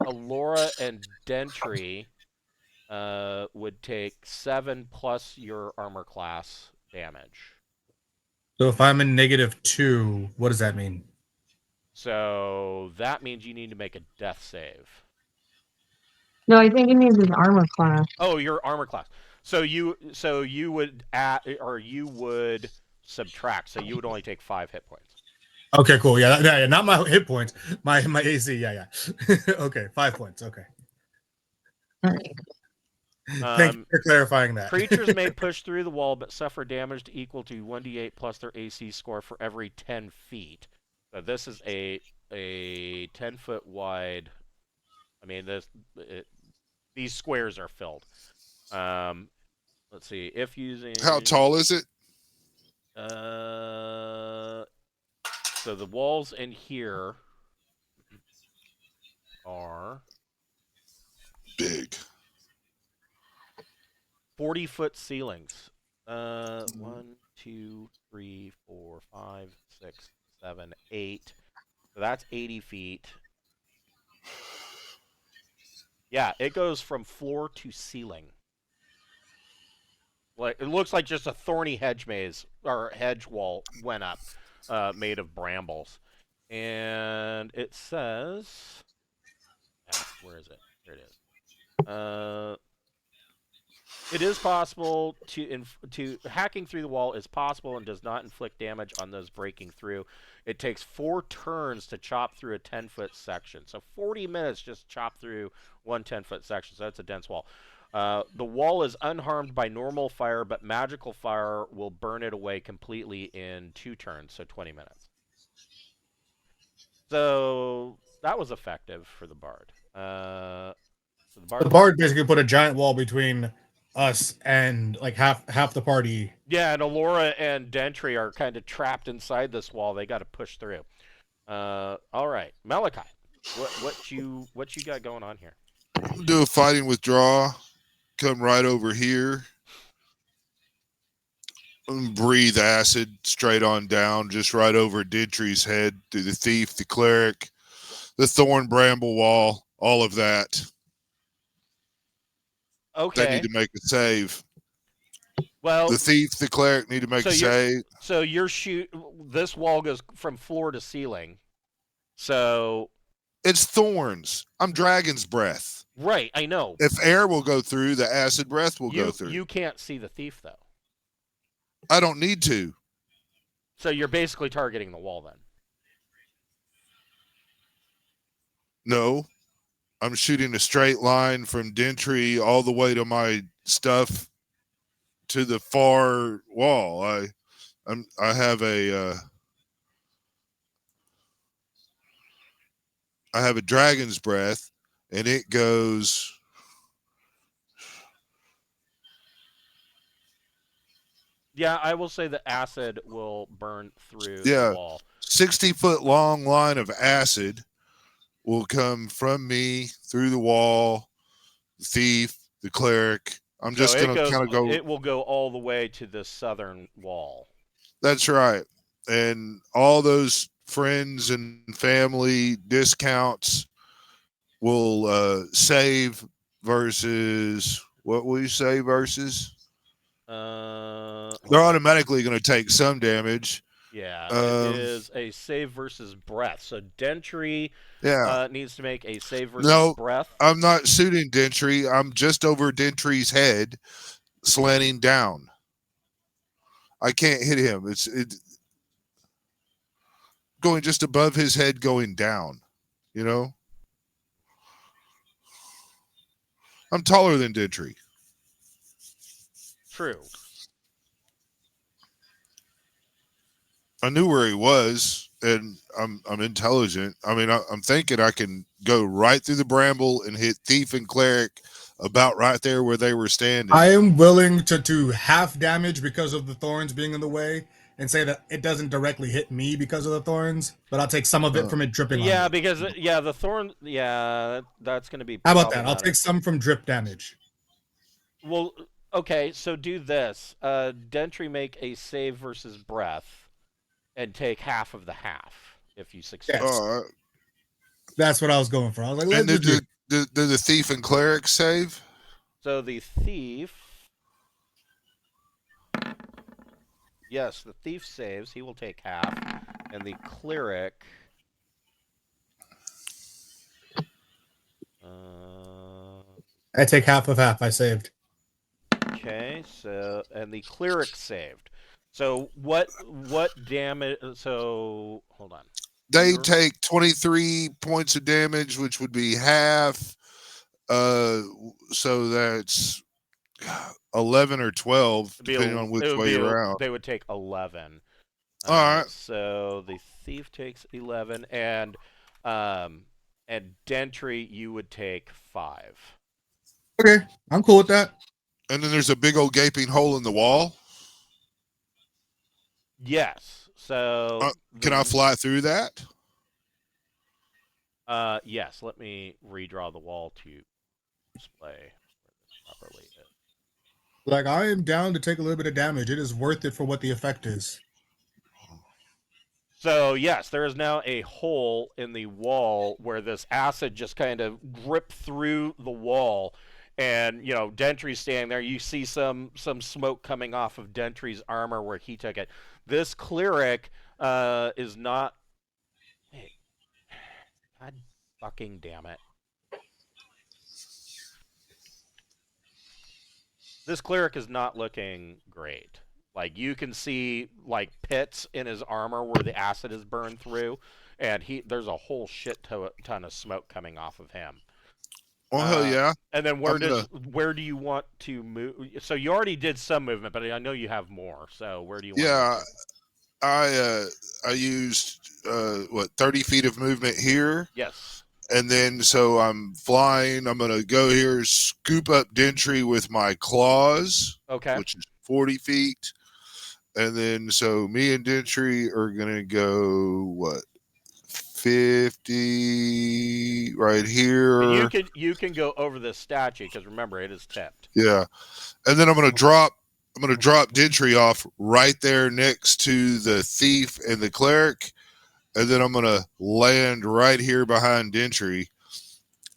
Alora and Dentry would take 7 plus your armor class damage. So if I'm in -2, what does that mean? So that means you need to make a death save. No, I think it means his armor class. Oh, your armor class. So you would add or you would subtract. So you would only take 5 hit points. Okay, cool. Yeah, not my hit points. My AC. Yeah. Okay, 5 points. Okay. All right. Thank you for clarifying that. Creatures may push through the wall but suffer damage equal to 1d8 plus their AC score for every 10 feet. So this is a 10-foot wide. I mean, these squares are filled. Let's see. If using How tall is it? So the walls in here are Big. 40-foot ceilings. 1, 2, 3, 4, 5, 6, 7, 8. So that's 80 feet. Yeah, it goes from floor to ceiling. Like it looks like just a thorny hedge maze or hedge wall went up, made of brambles, and it says, where is it? Here it is. It is possible to hacking through the wall is possible and does not inflict damage on those breaking through. It takes 4 turns to chop through a 10-foot section. So 40 minutes just chop through one 10-foot section. So that's a dense wall. The wall is unharmed by normal fire, but magical fire will burn it away completely in 2 turns, so 20 minutes. So that was effective for the bard. So The bard basically put a giant wall between us and like half the party. Yeah, and Alora and Dentry are kind of trapped inside this wall. They got to push through. All right, Malachi, what you got going on here? Do a fighting withdraw. Come right over here. And breathe acid straight on down, just right over Dentry's head, through the thief, the cleric, the thorn bramble wall, all of that. Okay. They need to make a save. Well, The thief, the cleric need to make a save. So this wall goes from floor to ceiling. So It's thorns. I'm dragon's breath. right, I know. If air will go through, the acid breath will go through. You can't see the thief though. I don't need to. So you're basically targeting the wall then. No. I'm shooting a straight line from Dentry all the way to my stuff to the far wall. I have a dragon's breath, and it goes. Yeah, I will say the acid will burn through Yeah. the wall. 60-foot long line of acid will come from me through the wall, the thief, the cleric. I'm just going to kind of go. It will go all the way to the southern wall. That's right. And all those friends and family discounts will save versus what will you say versus? They're automatically going to take some damage. Yeah, it is a save versus breath. So Dentry needs to make a save versus breath. I'm not shooting Dentry. I'm just over Dentry's head, slanting down. I can't hit him. It's going just above his head, going down. You know, I'm taller than Dentry. True. I knew where he was, and I'm intelligent. I mean, I'm thinking I can go right through the bramble and hit thief and cleric about right there where they were standing. I am willing to do half damage because of the thorns being in the way and say that it doesn't directly hit me because of the thorns, but I'll take some of it from it dripping on Yeah, me. because the thorn. Yeah, that's going to be. How about that? I'll problematic. take some from drip damage. Well, okay, so do this. Dentry make a save versus breath, and take half of the half if you succeed. Yes. That's what I was going for. I was like, And let's do. did the thief and cleric save? So the thief. Yes, the thief saves. He will take half, and the cleric. I take half of half. I saved. Okay, so and the cleric saved. So what damage? So hold on. They take 23 points of damage, which would be half. So that's 11 or 12, depending on which way you're out. They would take 11. All right. So the thief takes 11, and Dentry, you would take 5. Okay, I'm cool with that. And then there's a big old gaping hole in the wall. Yes. So can I fly through that? Yes. Let me redraw the wall to display properly. Like, I am down to take a little bit of damage. It is worth it for what the effect is. So, yes, there is now a hole in the wall where this acid just kind of dripped through the wall. And, you know, Dentry's standing there. You see some smoke coming off of Dentry's armor where he took it. This cleric is not... Hey, God fucking damn it. This cleric is not looking great. Like, you can see, like, pits in his armor where the acid is burned through, and there's a whole shit ton of smoke coming off of him. Well, hell yeah. And then where do you want to move? So you already did some movement, but I know you have more. So where do you want to move? I used 30 feet of movement here. Yes. And then so I'm flying. I'm gonna go here, scoop up Dentry with my claws. Okay. Which is 40 feet. And then so me and Dentry are gonna go 50 right here. And you can go over this statue because remember it is tipped. Yeah. And then I'm gonna drop Dentry off right there next to the thief and the cleric. And then I'm going to land right here behind Dentry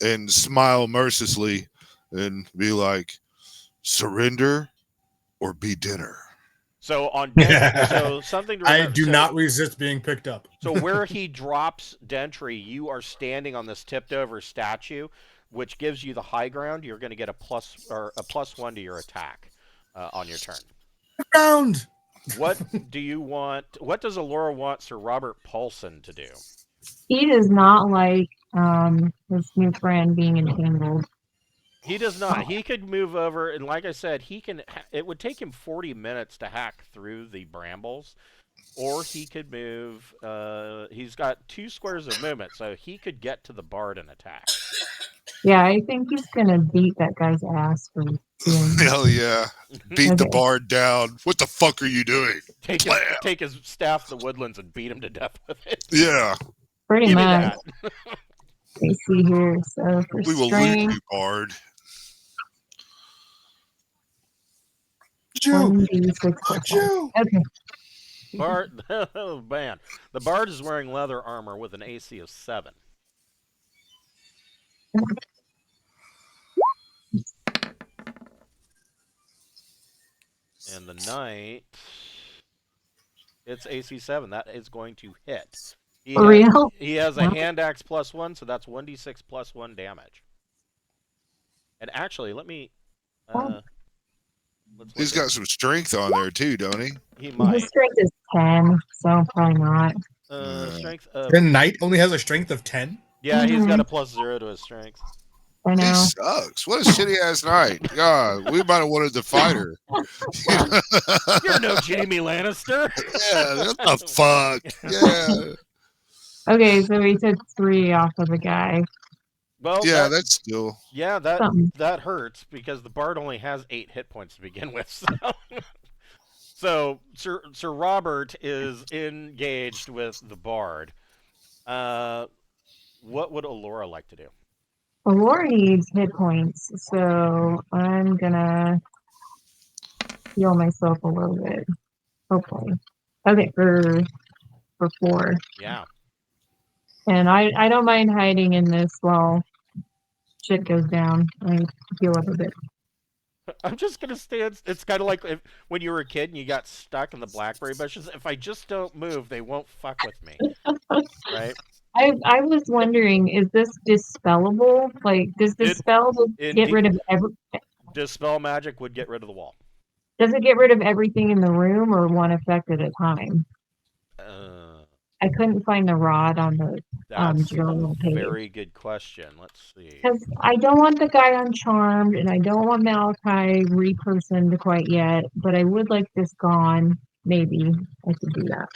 and smile mercilessly and be like, surrender or be dinner. So so something to remember. I do not resist being picked up. So where he drops Dentry, you are standing on this tipped over statue, which gives you the high ground. You're going to get a +1 to your attack on your turn. Ground. What do you want? What does Allura want Sir Robert Paulson to do? He does not like his new friend being entangled. He does not. He could move over, and like I said, he can. It would take him 40 minutes to hack through the brambles, or he could move. He's got 2 squares of movement, so he could get to the bard and attack. Yeah, I think he's gonna beat that guy's ass for doing Hell yeah. Beat the bard down. What the fuck are you doing? Take his staff to the woodlands and beat him to death with it. Yeah. Pretty much. Let me see here. So for we will strength, lose you, bard. 1d6 plus 1. Okay. Bard, oh man, the bard is wearing leather armor with an AC of 7. And the knight, it's AC 7. That is going to hit. For real? He has a hand axe +1, so that's 1d6 +1 damage. And actually, let me. He's got some strength on there too, don't he? He might. His strength is 10, so probably not. Strength of. The knight only has a strength of 10? Yeah, he's got a +0 to his strength. I He know. sucks. What a shitty ass knight. God, we might have wanted to fight her. You're no Jamie Lannister. Yeah, what the fuck? Yeah. Okay, so he took 3 off of the guy. Well, Yeah, that's still. Yeah, Something. that hurts because the bard only has 8 hit points to begin with. So. So Sir Robert is engaged with the bard. What would Alora like to do? Aurora needs hit points, so I'm gonna heal myself a little bit. Hopefully. Okay, for 4. Yeah. And I don't mind hiding in this while shit goes down. I heal up a bit. I'm just gonna stand. It's kind of like when you were a kid and you got stuck in the blackberry bushes. If I just don't move, they won't fuck with me, right? I was wondering, is this dispellable? Like, does It dispel get rid of dispel magic would get rid of the wall. does it get rid of everything in the room or one effect at a time? I couldn't find the rod on the That's journal a page. very good question. Let's see. Because I don't want the guy on Charmed, and I don't want Malachi repersoned quite yet, but I would like this gone. Maybe I could do that.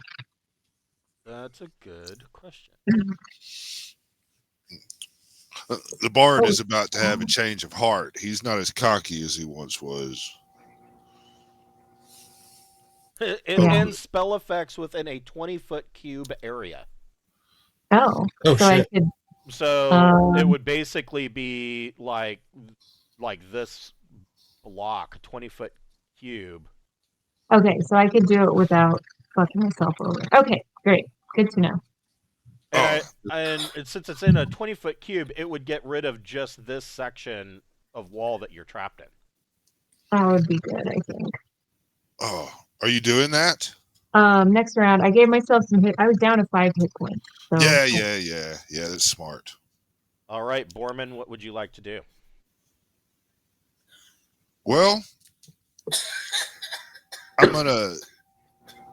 That's a good question. The bard is about to have a change of heart. He's not as cocky as he once was. It Yeah. ends spell effects within a 20-foot cube area. Oh, Oh so I shit! could. So it would basically be like this block, 20-foot cube. Okay, so I could do it without fucking myself over. Okay, great. Good to know. And since it's in a 20-foot cube, it would get rid of just this section of wall that you're trapped in. That would be good, I think. Oh, are you doing that? Next round, I gave myself some hit. I was down to 5 hit points. So. Yeah. That's smart. All right, Borman, what would you like to do? Well, I'm gonna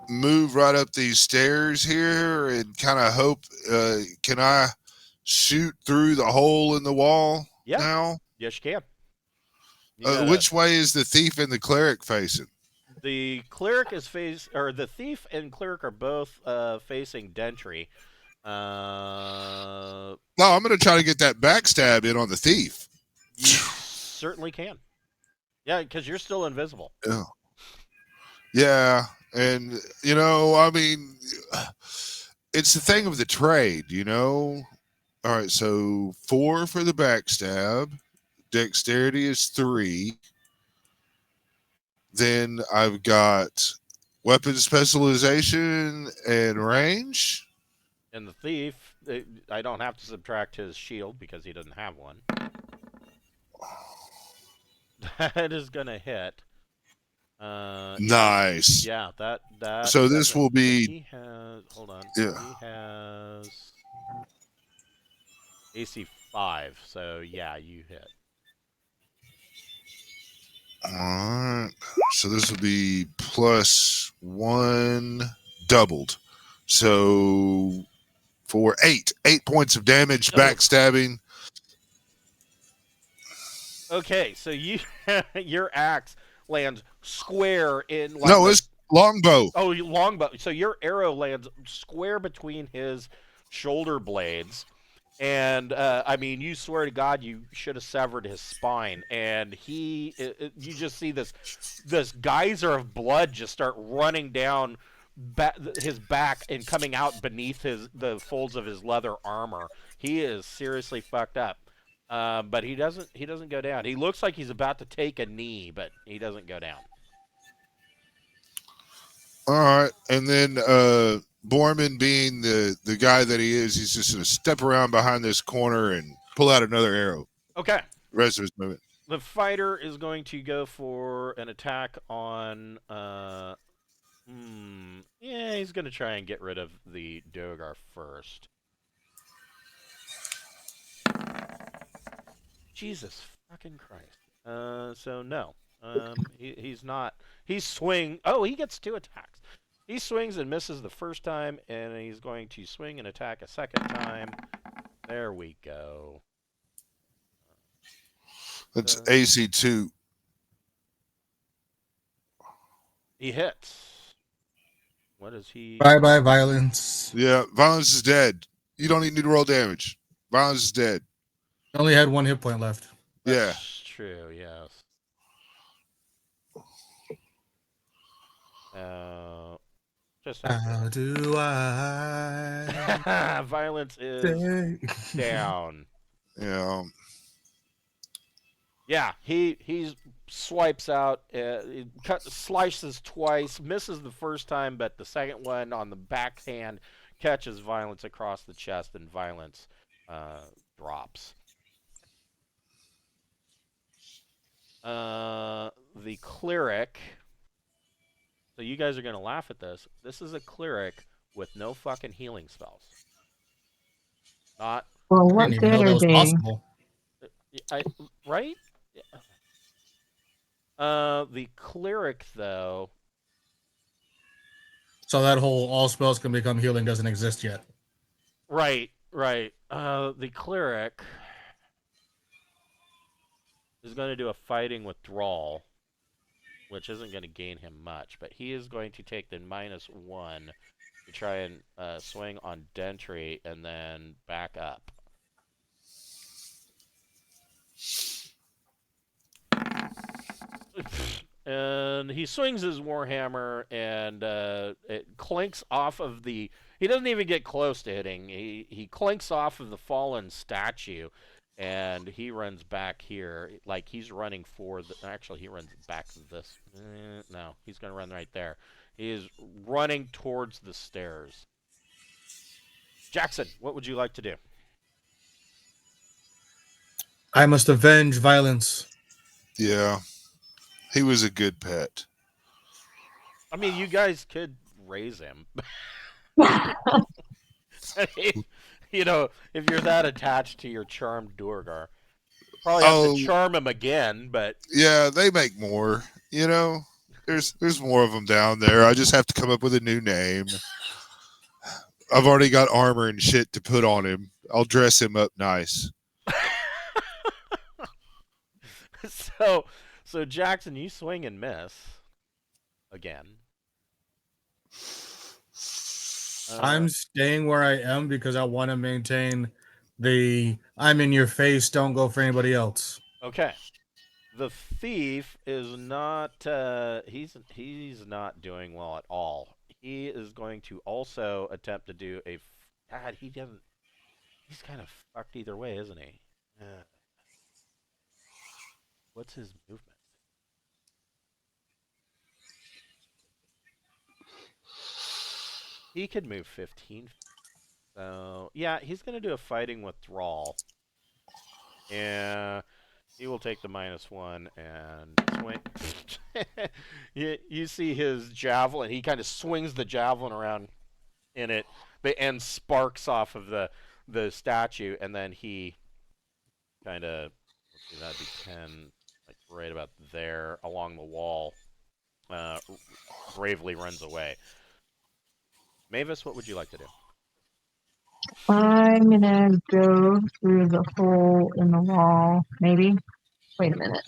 move right up these stairs here and kind of hope. Can I shoot through the hole in the wall now? Yes, you can. Which way is the thief and the cleric facing? The cleric is the thief and cleric are both facing Dentry. No, I'm going to try to get that backstab in on the thief. You certainly can. Yeah, because you're still invisible. Yeah, and I mean, it's the thing of the trade, All right, so 4 for the backstab. Dexterity is 3. Then I've got weapon specialization and range. And the thief, I don't have to subtract his shield because he doesn't have one. That is going to hit. Nice. Yeah, that. So this will be. He has. Hold on. Yeah. He has AC 5. So yeah, you hit. All right. So this will be +1 doubled. So for 8 points of damage, backstabbing. Okay, so your axe lands square in. No, it's longbow. Oh, longbow. So your arrow lands square between his shoulder blades, and I mean, you swear to God, you should have severed his spine. And you just see this geyser of blood just start running down his back and coming out beneath the folds of his leather armor. He is seriously fucked up. But he doesn't go down. He looks like he's about to take a knee, but he doesn't go down. All right, and then Borman, being the guy that he is, he's just going to step around behind this corner and pull out another arrow. Okay. The rest of his movement. The fighter is going to go for an attack on. Yeah, he's going to try and get rid of the Duergar first. Jesus fucking Christ. So no. He's not. He swing. Oh, he gets 2 attacks. He swings and misses the first time, and he's going to swing and attack a second time. There we go. That's AC 2. He hits. What is he? Bye bye violence. Yeah, violence is dead. You don't even need to roll damage. Violence is dead. I only had 1 hit point left. That's true, yes. Just How do I violence is say? down. Yeah. Yeah, he swipes out, slices twice, misses the first time, but the second one on the backhand catches Violence across the chest, and Violence drops. The cleric. So you guys are gonna laugh at this. This is a cleric with no fucking healing spells. Not, Well, I what didn't even good know that are was they? possible. right? The cleric though. So that whole all spells can become healing doesn't exist yet. Right. The cleric is going to do a fighting withdrawal, which isn't going to gain him much, but he is going to take the -1 to try and swing on Dentry and then back up. And he swings his warhammer, and it clinks off of the. He doesn't even get close to hitting. He clinks off of the fallen statue, and he runs back here, like he's running for the. Actually, he runs back this. No, he's gonna run right there. He is running towards the stairs. Jackson, what would you like to do? I must avenge Violence. Yeah. He was a good pet. I mean, you guys could raise him. I mean, you know, if you're that attached to your charmed Duergar. Probably have to charm him again, but Yeah, they make more. You know, there's more of them down there. I just have to come up with a new name. I've already got armor and shit to put on him. I'll dress him up nice. so Jackson, you swing and miss again. I'm staying where I am because I want to maintain the I'm in your face, don't go for anybody else. Okay. The thief is not he's not doing well at all. He is going to also attempt to do a God, he doesn't he's kind of fucked either way, isn't he? What's his movement? He could move 15. So, yeah, he's going to do a fighting withdrawal. And he will take the -1 and swing. you see his javelin. He kind of swings the javelin around in it. The end sparks off of the statue, and then he kind of, let's see, that'd be 10, like right about there along the wall, bravely runs away. Mavis, what would you like to do? I'm gonna go through the hole in the wall, maybe. Wait a minute.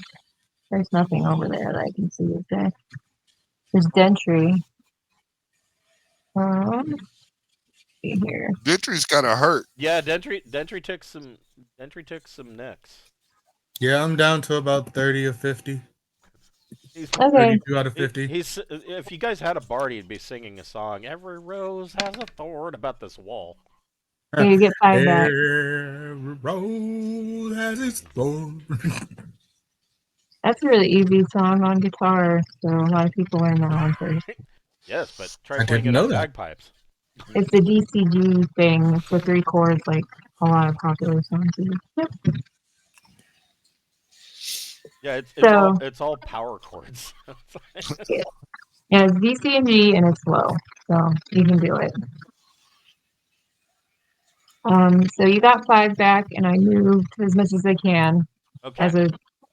There's nothing over there that I can see, is there? There's Dentry. See here. Dentry's kind of hurt. Yeah, Dentry took some nicks. Yeah, I'm down to about 30 of 50. He's, Okay. 32 out of 50. he's if you guys had a bard, he'd be singing a song. Every rose has a thorn about this wall. You get 5 back. Every road has its thorn. That's a really easy song on guitar, so a lot of people learn that one first. Yes, but try I playing didn't it know on that. bagpipes. It's the DCG thing for 3 chords, like a lot of popular songs do. Yep. Yeah, So- it's all power chords. Yeah, it's D, C, and G, and it's slow, so you can do it. So you got 5 back, and I moved as much as I can. Okay. As a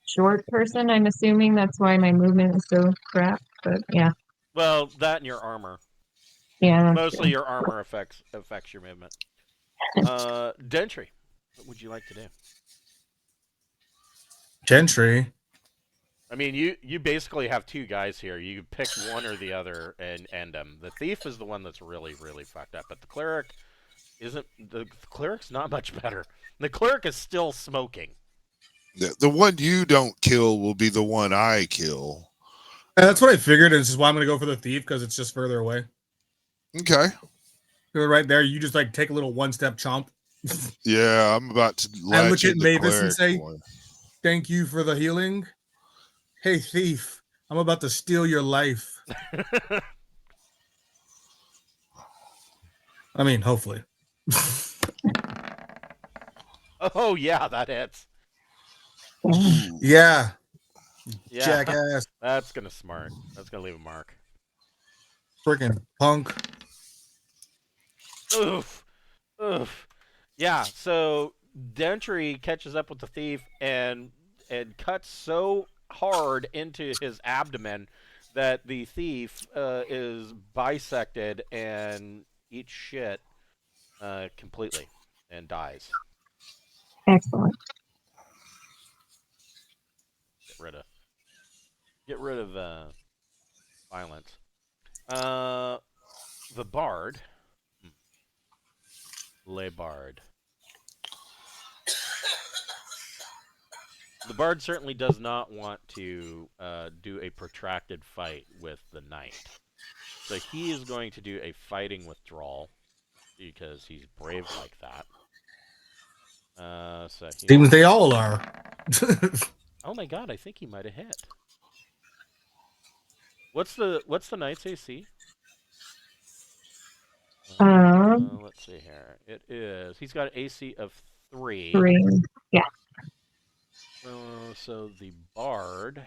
short person, I'm assuming that's why my movement is so crap. But yeah, Well, that and your armor. yeah. That's Mostly true. your armor affects your movement. Dentry, what would you like to do? Gentry. I mean, you basically have 2 guys here. You pick one or the other and end them. The thief is the one that's really, really fucked up, but the cleric isn't. The cleric's not much better. The cleric is still smoking. The one you don't kill will be the one I kill. That's what I figured, and this is why I'm gonna go for the thief because it's just further away. Okay. Right there, you just like take a little one-step chomp. Yeah, I'm about to I latch look at into Mavis and cleric say, more. "Thank you for the healing." Hey, thief, I'm about to steal your life. I mean, hopefully. Oh yeah, that hits. Ooh. Yeah, Yeah, jackass, that's gonna smart. That's gonna leave a mark. freaking punk. Oof, oof. Yeah. So Dentry catches up with the thief and cuts so hard into his abdomen that the thief is bisected and eats shit completely and dies. Excellent. Get rid of violence. The bard, Le Bard. The bard certainly does not want to do a protracted fight with the knight, so he is going to do a fighting withdrawal because he's brave like that. So he. Seems they all are. Oh my god! I think he might have hit. What's the knight's AC? Let's see here. It is. He's got an AC of 3. 3. Yeah. So the bard.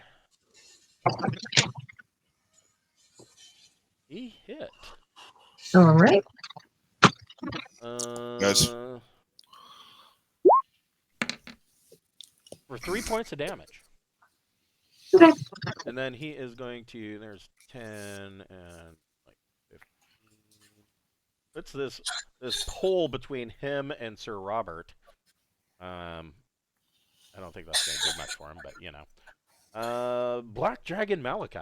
He hit. All right. That's for 3 points of damage. Okay. And then he is going to. There's 10 and like 15. What's this pole between him and Sir Robert? I don't think that's going to do much for him, but you know. Black Dragon Malachi.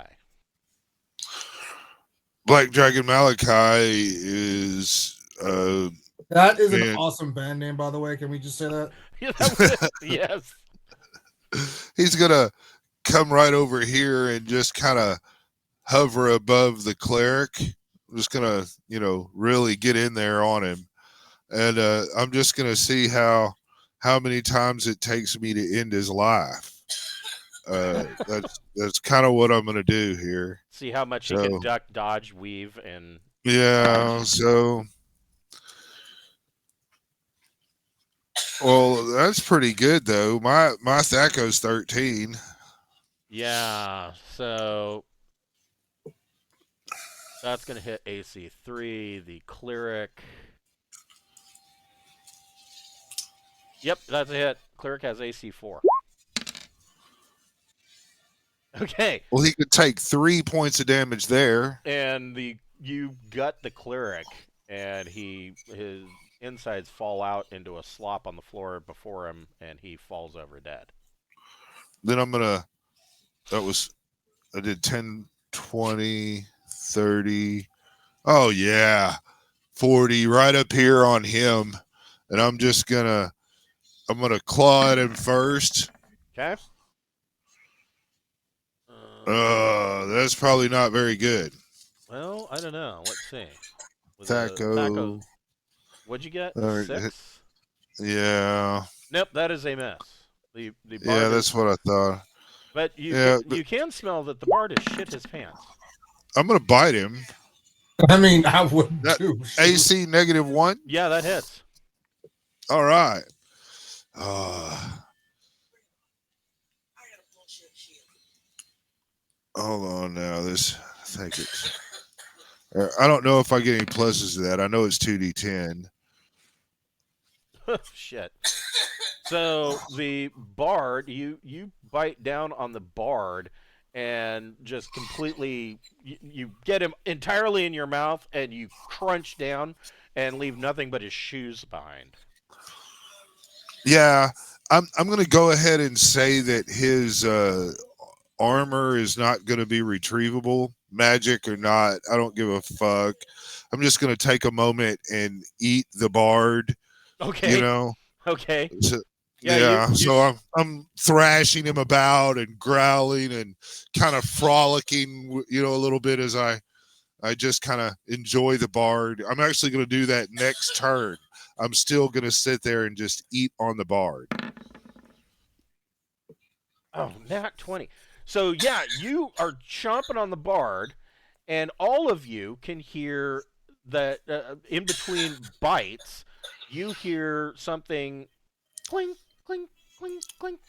Black Dragon Malachi is That is Man. an awesome band name, by the way. Can we just say that? Yes. He's gonna come right over here and just kind of hover above the cleric. I'm just gonna, really get in there on him, and I'm just gonna see how many times it takes me to end his life. That's kind of what I'm gonna do here. See how much he can duck, dodge, weave, and Yeah. So, well, that's pretty good though. My Thaco's 13. yeah. So that's gonna hit AC 3. The cleric. Yep, that's a hit. Cleric has AC 4. Okay. Well, he could take 3 points of damage there. And you gut the cleric, and his insides fall out into a slop on the floor before him, and he falls over dead. Then I did 10, 20, 30. Oh, yeah. 40 right up here on him. And I'm going to claw at him first. Okay. That's probably not very good. Well, I don't know. Let's see. Thaco. What'd you get? 6? Yeah. Nope, that is a miss. The bard Yeah, that's what I thought. But you can smell that the bard has shit his pants. I'm going to bite him. I mean, I would too. AC -1? Yeah, that hits. All right. Hold on now. I don't know if I get any pluses to that. I know it's 2d10. Shit. So the bard, you bite down on the bard and just completely, you get him entirely in your mouth and you crunch down and leave nothing but his shoes behind. Yeah, I'm going to go ahead and say that his armor is not going to be retrievable, magic or not. I don't give a fuck. I'm just going to take a moment and eat the bard. Okay. You know. Okay. Yeah, you so I'm thrashing him about and growling and kind of frolicking, a little bit as I just kind of enjoy the bard. I'm actually going to do that next turn. I'm still going to sit there and just eat on the bard. Oh, nat 20. So yeah, you are chomping on the bard, and all of you can hear that in between bites, you hear something clink, clink, clink, clink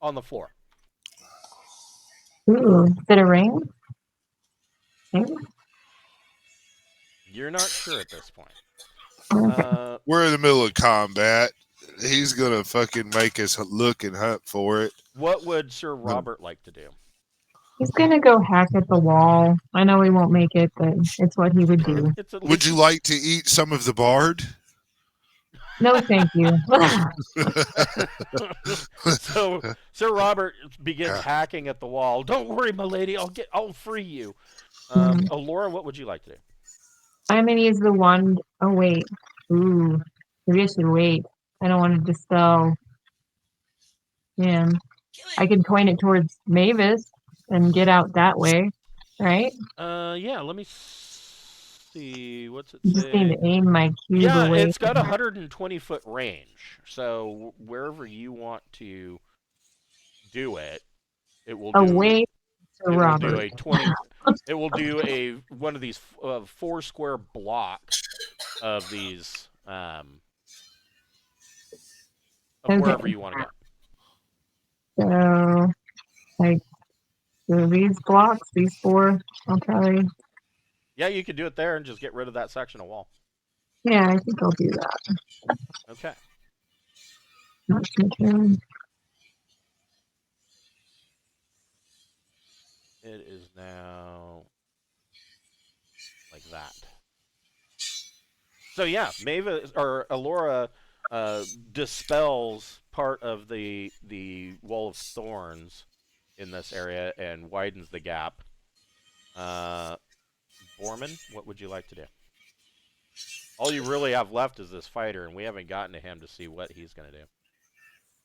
on the floor. Ooh, is it a ring? Maybe? You're not sure at this point. We're in the middle of combat. He's going to fucking make us look and hunt for it. What would Sir Robert like to do? He's gonna go hack at the wall. I know he won't make it, but it's what he would do. It's at Would least... you like to eat some of the bard? No, thank you. So Sir Robert begins hacking at the wall. Don't worry, my lady. I'll free you. Laura, what would you like to do? I'm gonna use the wand. Oh wait. Ooh, maybe I should wait. I don't want to dispel. Man, I could point it towards Mavis and get out that way, right? Yeah. Let me see. What's it Just need say? to aim my cube Yeah, away. it's got 120-foot range. So wherever you want to do it, it will do. Away to It will Robert. do a 20. It will do one of these 4 square blocks of these of Okay. wherever you want to go. So, like, so these blocks, these 4, I'll probably. Yeah, you could do it there and just get rid of that section of wall. Yeah, I think I'll do that. Okay. Not too bad. It is now like that. So yeah, Mavis or Alora dispels part of the wall of thorns in this area and widens the gap. Borman, what would you like to do? All you really have left is this fighter, and we haven't gotten to him to see what he's going to do.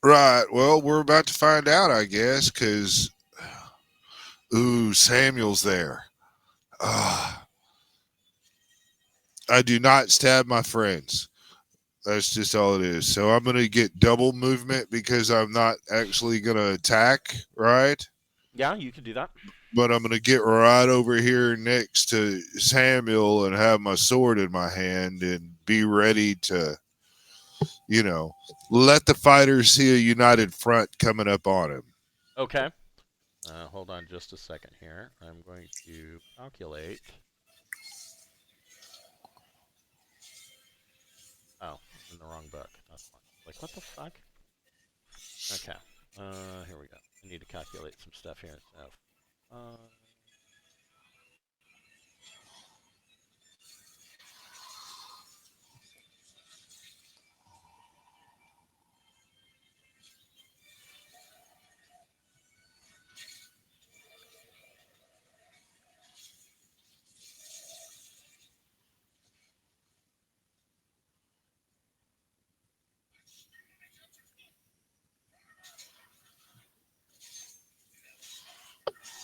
Right. Well, we're about to find out, I guess, because Samuel's there. I do not stab my friends. That's just all it is. So I'm going to get double movement because I'm not actually going to attack, right? Yeah, you can do that. But I'm going to get right over here next to Samuel and have my sword in my hand and be ready to, let the fighters see a united front coming up on him. Okay. Hold on just a second here. I'm going to calculate. Oh, in the wrong book. That's fine. Like, what the fuck? Okay. Here we go. I need to calculate some stuff here. So,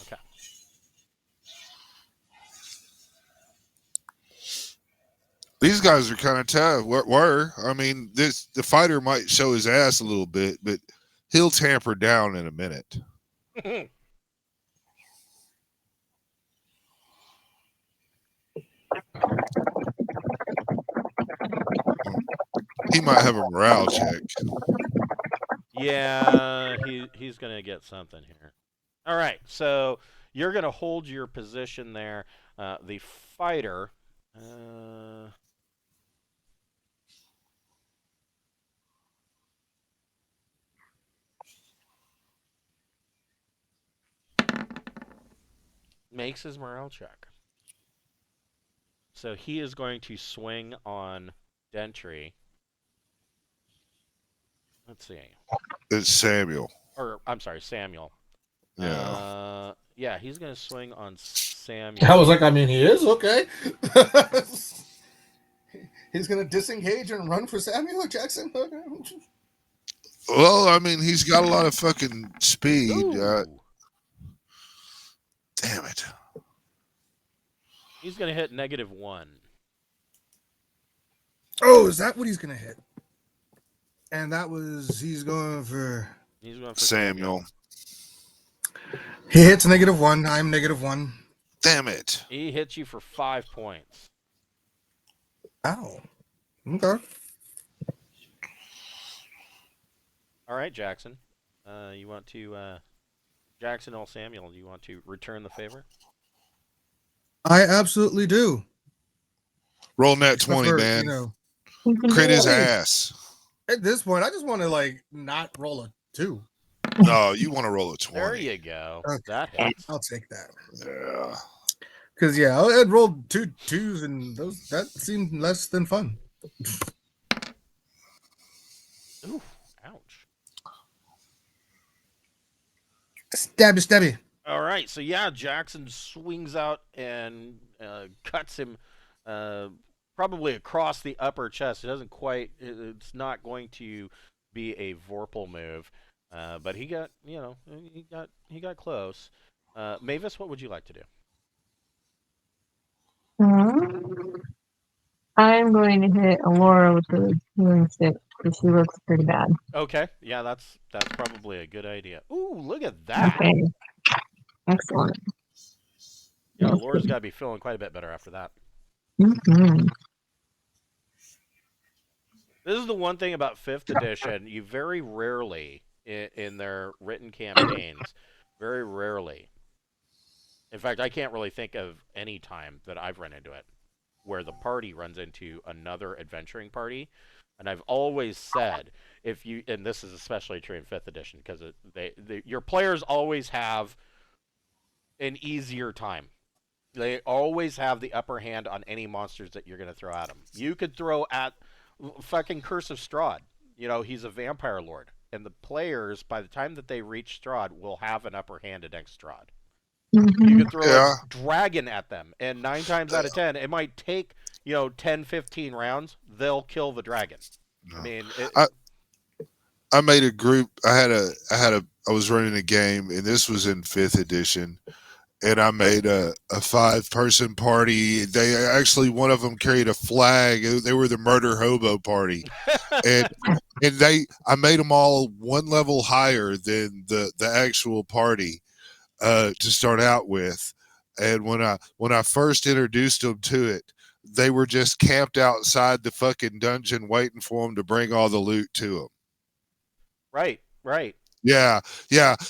okay. These guys are kind of tough. I mean, the fighter might show his ass a little bit, but he'll tamper down in a minute. He might have a morale check. Yeah, he's gonna get something here. All right, so you're gonna hold your position there. The fighter. Makes his morale check. So he is going to swing on Dentry. Let's see. It's Samuel. Or, I'm sorry, Samuel. Yeah. Yeah, he's going to swing on Samuel. I was like, I mean, he is okay. He's gonna disengage and run for Samuel Jackson. Well, I mean, he's got a lot of fucking speed. Ooh. Damn it. He's going to hit -1. Oh, is that what he's gonna hit? And he's going for. He's going for Samuel. He hits -1. I'm -1. Damn it. He hits you for 5 points. Ow. Okay. All right, Jackson. You want to, Jackson L. Samuel, you want to return the favor? I absolutely do. Roll net Except 20, for, man. You know, You can Crit do his it. ass. at this point, I just want to like not roll a 2. No, you want to roll a 20. There you go. Okay. That hits. I'll take that. Yeah. Because yeah, I had rolled 2 2s and that seemed less than fun. Ooh, ouch. Stabby. All right, so yeah, Jackson swings out and cuts him probably across the upper chest. It doesn't quite. It's not going to be a Vorpal move, but he got he got close. Mavis, what would you like to do? I'm going to hit Alora with the healing stick because she looks pretty bad. Okay, yeah, that's probably a good idea. Ooh, look at that! Okay. Excellent. Yeah, That's Laura's good. got to be feeling quite a bit better after that. Mm-hmm. This is the one thing about 5th edition. You very rarely, in their written campaigns, very rarely. In fact, I can't really think of any time that I've run into it where the party runs into another adventuring party. And I've always said, if you, and this is especially true in 5th edition, because your players always have an easier time. They always have the upper hand on any monsters that you're going to throw at them. You could throw at fucking Curse of Strahd. You know, he's a vampire lord. And the players, by the time that they reach Strahd, will have an upper hand against Strahd. Mm-hmm. You could throw Yeah. a dragon at them, and 9 times out of 10, it might take, 10, 15 rounds. They'll kill the dragon. No. I mean, I made a group. I was running a game, and this was in 5th edition. And I made a 5-person party. They actually, one of them carried a flag. They were the murder hobo party, and I made them all one level higher than the actual party to start out with. And when I first introduced them to it, they were just camped outside the fucking dungeon waiting for them to bring all the loot to them. right. Yeah.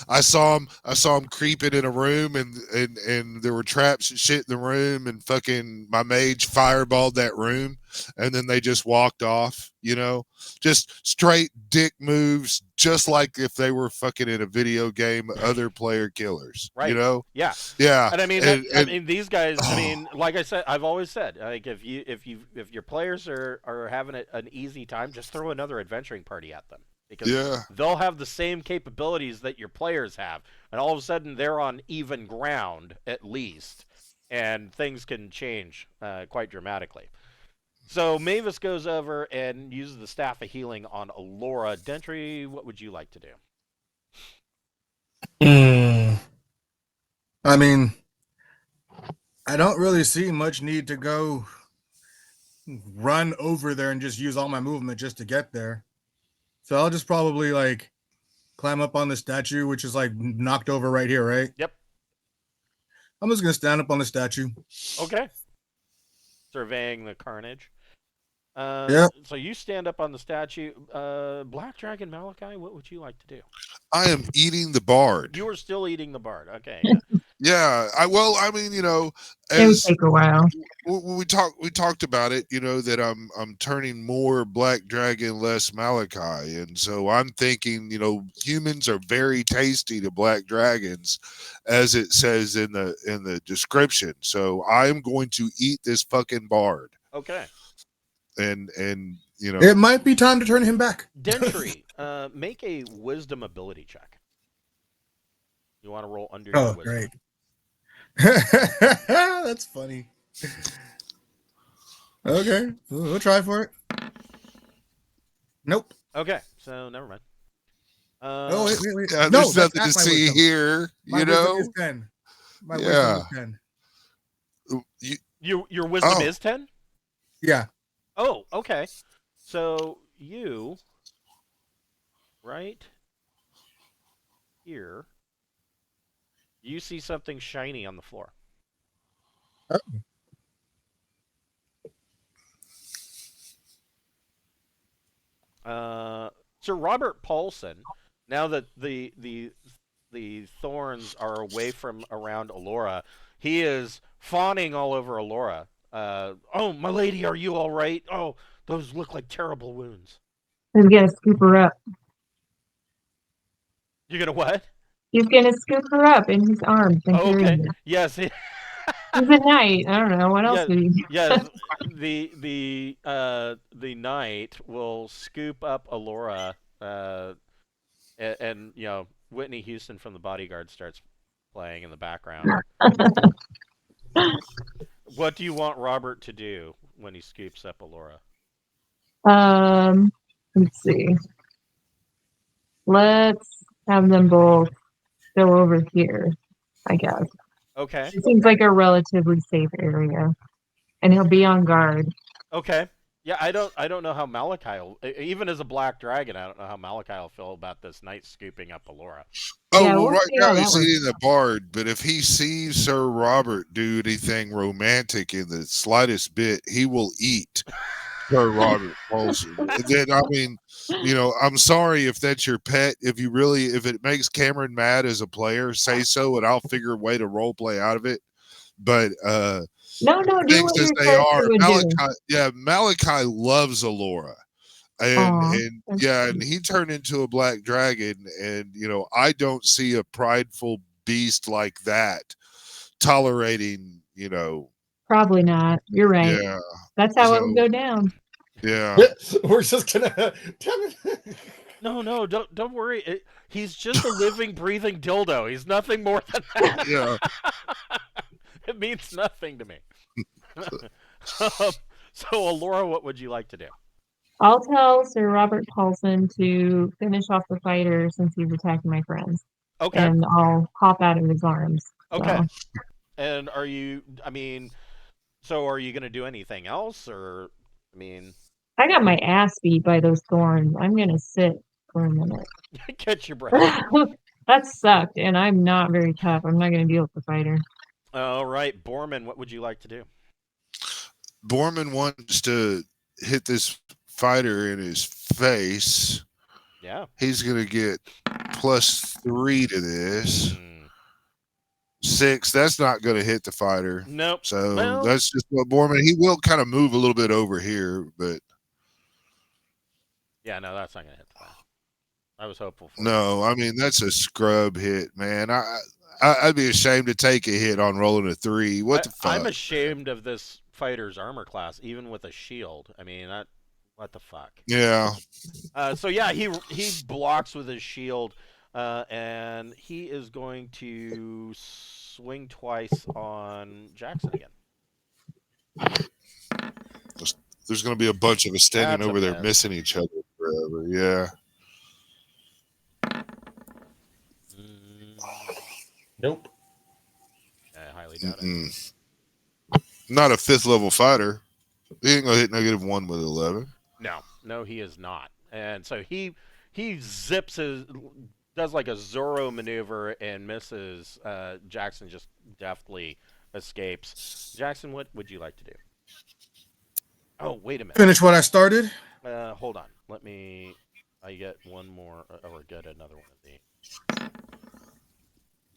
I saw them creeping in a room, and there were traps and shit in the room, and fucking my mage fireballed that room, and then they just walked off. Just straight dick moves, just like if they were fucking in a video game, other player killers. Right. Yeah. Yeah. And I mean, I mean, these guys. I Oh. mean, like I said, I've always said, like if your players are having an easy time, just throw another adventuring party at them. Because they'll have the same capabilities that your players have. And all of a sudden, they're on even ground, at least. And things can change quite dramatically. So Mavis goes over and uses the Staff of Healing on Alora. Dentry, what would you like to do? I mean, I don't really see much need to go run over there and just use all my movement just to get there. So I'll just probably like climb up on the statue, which is like knocked over right here, right? Yep. I'm just gonna stand up on the statue. Okay. Surveying the carnage. Yeah. So you stand up on the statue. Black Dragon Malachi, what would you like to do? I am eating the bard. You are still eating the bard. Okay. Yeah. It would As take a while. we talked about it, that I'm turning more Black Dragon, less Malachi, and so I'm thinking, humans are very tasty to Black Dragons, as it says in the description. So I'm going to eat this fucking bard. Okay. And It might be time to turn him back. Dentry, make a wisdom ability check. You want to roll under your wisdom. Great. That's funny. Okay, we'll try for it. Nope. Okay, so never mind. Oh wait. Yeah, No, there's that's nothing to at my see wisdom. here. My You wisdom is know. 10. My wisdom Yeah. is 10. Your wisdom Oh. is 10? Yeah. Oh, okay. So you right here, you see something shiny on the floor. Sir Robert Paulson, now that the thorns are away from around Alora, he is fawning all over Alora. Oh, my lady, are you all right? Oh, those look like terrible wounds. He's gonna scoop her up. You're gonna what? He's gonna scoop her up in his arms and Oh, carry okay. her. Yes. He's a knight. I don't know what else Yeah. would he do. Yes. The knight will scoop up Alora. And you know Whitney Houston from The Bodyguard starts playing in the background. What do you want Robert to do when he scoops up Alora? Let's see. Let's have them both go over here, I guess. Okay. It seems like a relatively safe area. And he'll be on guard. Okay. Yeah, I don't know how Malachi will, even as a black dragon, I don't know how Malachi will feel about this knight scooping up Alora. Oh, Yeah, well, we'll right see now how that he's works. eating the bard, but if he sees Sir Robert do anything romantic in the slightest bit, he will eat Sir Robert Paulson. And then, I mean, you know, I'm sorry if that's your pet. If it makes Cameron mad as a player, say so, and I'll figure a way to role play out of it. But No, do things what as your they character are, would do. Malachi loves Alora. Aw, And that's yeah, and cute. he turned into a black dragon, and you know, I don't see a prideful beast like that tolerating, you know, Probably not. You're right. yeah. That's how it would So go down. yeah, We're just gonna. Damn it. No, don't worry. He's just a living, breathing dildo. He's nothing more than that. yeah. It means nothing to me. um, so, Alora, what would you like to do? I'll tell Sir Robert Paulson to finish off the fighter since he's attacking my friends. Okay. And I'll hop out of his arms. Okay. So And are you? I mean, so are you going to do anything else, or I mean, I got my ass beat by those thorns. I'm gonna sit for a minute. catch your breath? That sucked, and I'm not very tough. I'm not gonna deal with the fighter. All right, Borman, what would you like to do? Borman wants to hit this fighter in his face. Yeah. He's gonna get +3 to this. Mm. 6. That's not gonna hit the fighter. Nope. So Well, that's just what Borman. He will kind of move a little bit over here, but yeah, no, that's not going to hit the fire. I was hopeful for it. no, I mean that's a scrub hit, man. I'd be ashamed to take a hit on rolling a 3. What the fuck? I'm ashamed of this fighter's armor class, even with a shield. I mean, what the fuck? Yeah. So yeah, he blocks with his shield, and he is going to swing twice on Jackson again. There's going to be a bunch of us standing That's a over there miss. missing each other forever. Yeah. Nope. I highly doubt it. Mm-mm. Not a 5th level fighter. He ain't going to hit -1 with 11. No, he is not. And so he zips does like a Zorro maneuver and misses. Jackson just deftly escapes. Jackson, what would you like to do? Oh, wait a minute. Finish what I started. Hold on. I get one more, or get another one of these.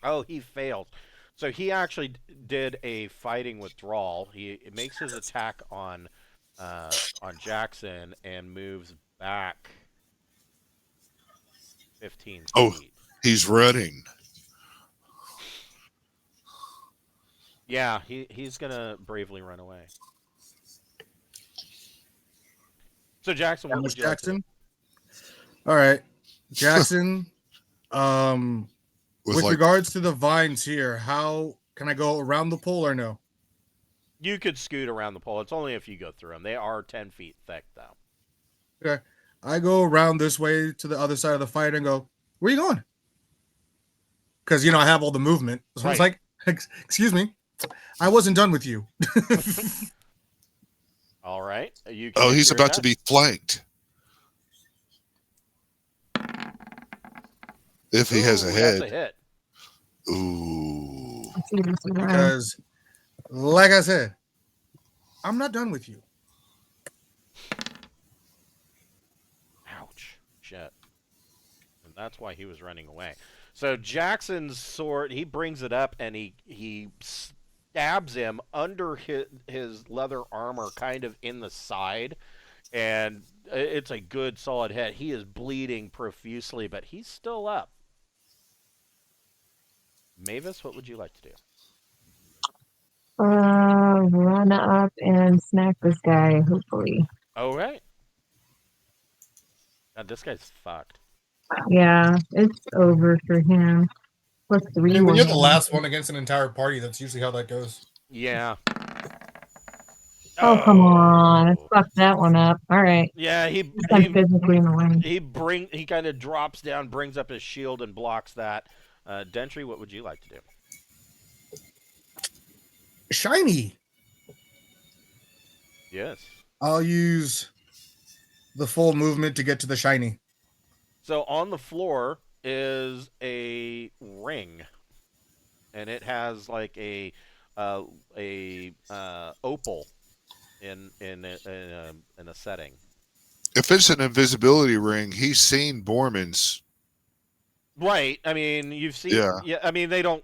Oh, he failed. So he actually did a fighting withdrawal. He makes his attack on Jackson and moves back 15 feet. Oh. He's running. Yeah, he's gonna bravely run away. So Jackson, what would you like to do? Jackson. All right, Jackson. With like, regards to the vines here, how can I go around the pole or no? You could scoot around the pole. It's only if you go through them. They are 10 feet thick, though. Okay. I go around this way to the other side of the fight and go, where are you going? Because, I have all the movement. So Right. it's like, excuse me, I wasn't done with you. All right. You can Oh, hit he's your about to attack. be flanked. If he has a Ooh, head. That's a hit. Ooh. Let's see this guy. Because, like I said, I'm not done with you. Ouch. Shit. And that's why he was running away. So Jackson's sword, he brings it up and he stabs him under his leather armor, kind of in the side. And it's a good solid hit. He is bleeding profusely, but he's still up. Mavis, what would you like to do? Run up and smack this guy, hopefully. All right. God, this guy's fucked. Yeah, it's over for him. Plus I 3 mean, when you're the more. last one against an entire party, that's usually how that goes. Yeah. Oh, come on. I fucked that one up. All right. Yeah, I'm physically in the way. he kind of drops down, brings up his shield, and blocks that. Dentry, what would you like to do? Shiny. Yes. I'll use the full movement to get to the shiny. So on the floor is a ring, and it has like a opal in a setting. If it's an invisibility ring, he's seen Borman's. Right. I mean, you've seen. Yeah. I mean, they don't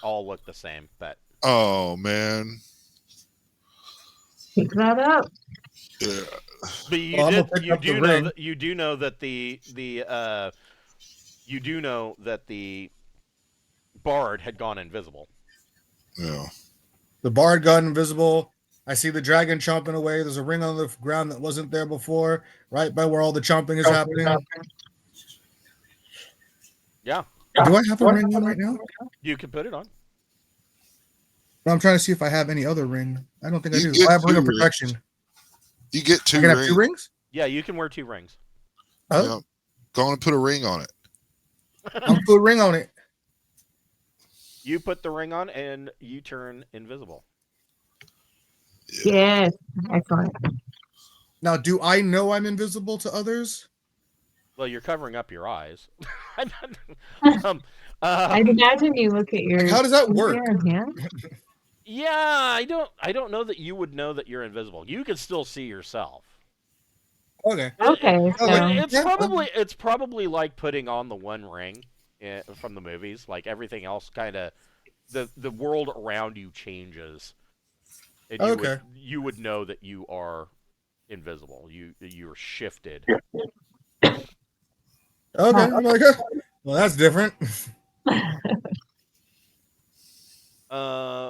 all look the same, but Oh man. Pick that up. Yeah. but you Well, I'm did gonna pick you up the do know ring. that you do know that the bard had gone invisible. Yeah. The bard got invisible. I see the dragon chomping away. There's a ring on the ground that wasn't there before, right by where all the chomping is happening. Yeah, Do I have a ring on right now? you can put it on. No, I'm trying to see if I have any other ring. I don't think I You do. get I have ring of 2 rings. protection. You get 2 I can have rings. 2 rings? Yeah, you can wear 2 rings. Oh, Yeah. Go on and put a ring on it. I'll put a ring on it. You put the ring on, and you turn invisible. Yes. Excellent. Now, do I know I'm invisible to others? Well, you're covering up your eyes. I'd imagine you look at your. Like, how does that work? Yeah. Yeah, I don't know that you would know that you're invisible. You can still see yourself. Okay. Okay. So, It's probably like putting on the one ring from the movies. Like everything else, kind of the world around you changes, and you would know that you are invisible. You're shifted. Okay. I'm like, well, that's different.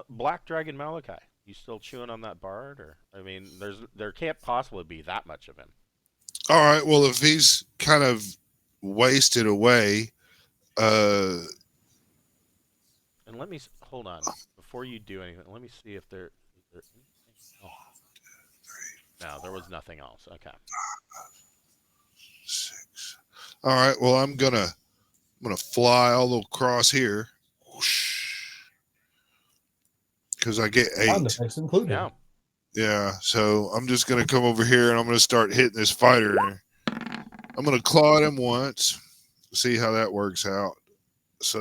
Black Dragon Malachi. You still chewing on that bard, or I mean, there can't possibly be that much of him. All right. Well, if he's kind of wasted away, And let me hold on before you do anything. Let me see if there. Is there anything else? No, there was nothing else. Okay. 6. All right. Well, I'm gonna fly all across here, because I get 8. Effects included. Yeah. Yeah. So I'm just gonna come over here and I'm gonna start hitting this fighter. I'm gonna claw at him once, see how that works out. So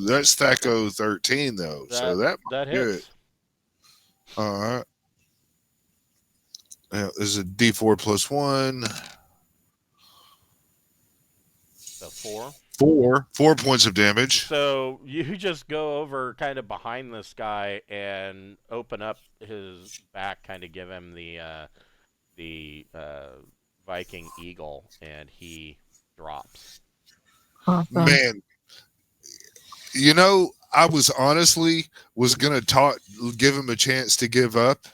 that's Thaco 13 though. So that hits. good. All right. Now, this is a D4 plus 1. So 4. 4 points of damage. So you just go over kind of behind this guy and open up his back, kind of give him the Viking eagle, and he drops. awesome. Man, I was honestly gonna give him a chance to give up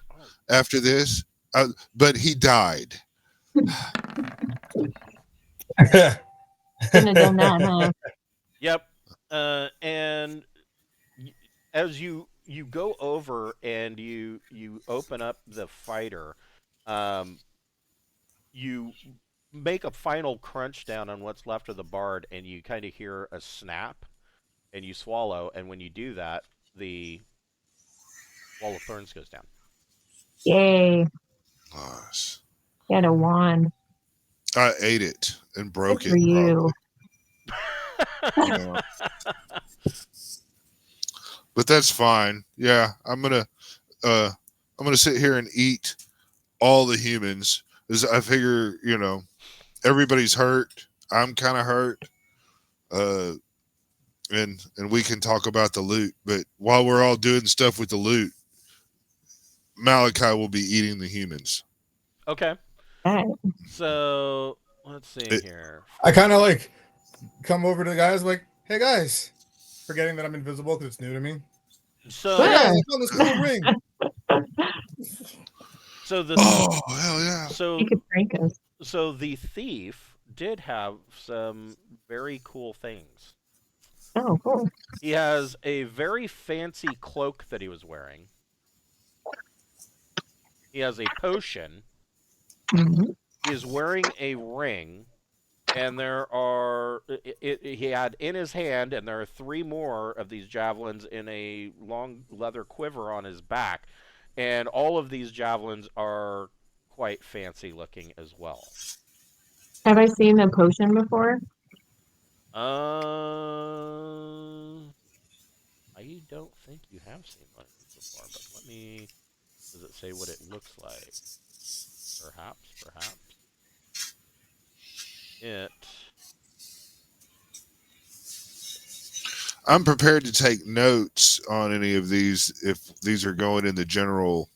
after this, but he died. Couldn't have done that, huh? Yep. And as you you go over and you open up the fighter. Um, you make a final crunch down on what's left of the bard, and you kind of hear a snap, and you swallow. And when you do that, the wall of thorns goes down. Yay. Nice. Get a wand. I ate it and broke Good for it. you. Probably. Yeah. But that's fine. Yeah, I'm gonna sit here and eat all the humans. 'Cause I figure, everybody's hurt. I'm kind of hurt. And we can talk about the loot. But while we're all doing stuff with the loot, Malachi will be eating the humans. Okay. Alright. So let's see here. I kind of like come over to the guys like, hey guys, forgetting that I'm invisible because it's new to me. So Hey guys, I found this cool ring. so the Oh, hell yeah. so You could prank us. so the thief did have some very cool things. Oh, cool. He has a very fancy cloak that he was wearing. He has a potion. hmm He is wearing a ring, and there are he had in his hand, and there are 3 more of these javelins in a long leather quiver on his back, and all of these javelins are quite fancy looking as well. Have I seen the potion before? I don't think you have seen one of these before, but let me. Does it say what it looks like? Perhaps. It. I'm prepared to take notes on any of these if these are going in the general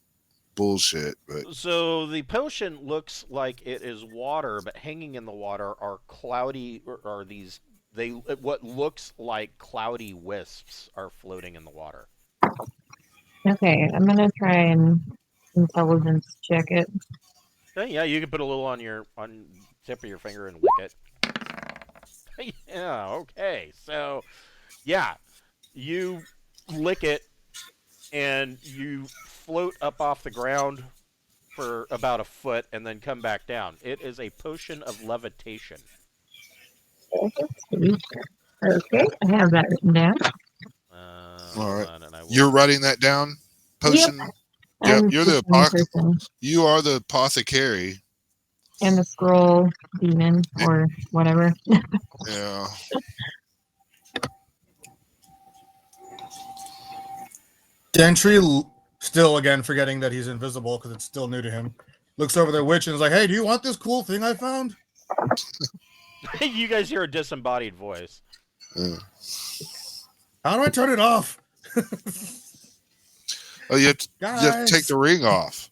bullshit. But So the potion looks like it is water, but hanging in the water are cloudy, or these what looks like cloudy wisps are floating in the water. Okay, I'm gonna try and intelligence check it. Okay, yeah, you can put a little on tip of your finger and lick it. Yeah, okay. So, yeah, you lick it and you float up off the ground for about a foot and then come back down. It is a potion of levitation. Okay, I have that written down. All right. Hold on, and I will... You're writing that down? Potion? Yep, I'm you're the switching person. you are the apothecary. And the scroll demon or whatever. Yeah. Gentry, still again forgetting that he's invisible because it's still new to him, looks over the witch and is like, hey, do you want this cool thing I found? You guys hear a disembodied voice. Yeah. How do I turn it off? Oh, you have to Guys. take the ring off.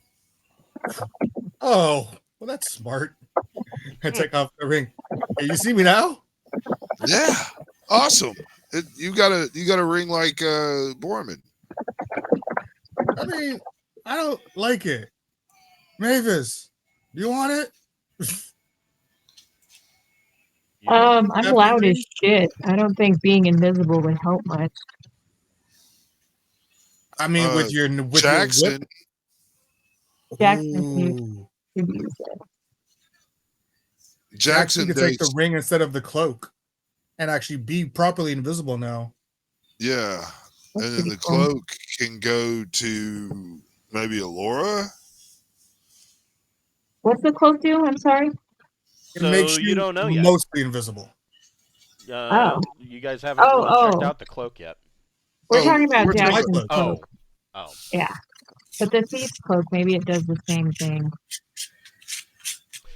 Oh, well, that's smart. I take off the ring. Hey, you see me now? Yeah. Awesome. You got a ring like Borman. I mean, I don't like it. Mavis, do you want it? I'm Happy loud ring? as shit. I don't think being invisible would help much. I mean, with your Jackson. whip? Jackson Ooh. could use it. Jackson could take the ring instead of the cloak and actually be properly invisible now. Yeah. That's And then pretty the cool. cloak can go to maybe Alora. What's the cloak do? I'm sorry. It So makes you don't know yet. mostly invisible. You guys haven't Oh, really checked oh. out the cloak yet. We're talking about we're talking Jackson's about- cloak. Oh. Yeah. But the thief's cloak, maybe it does the same thing.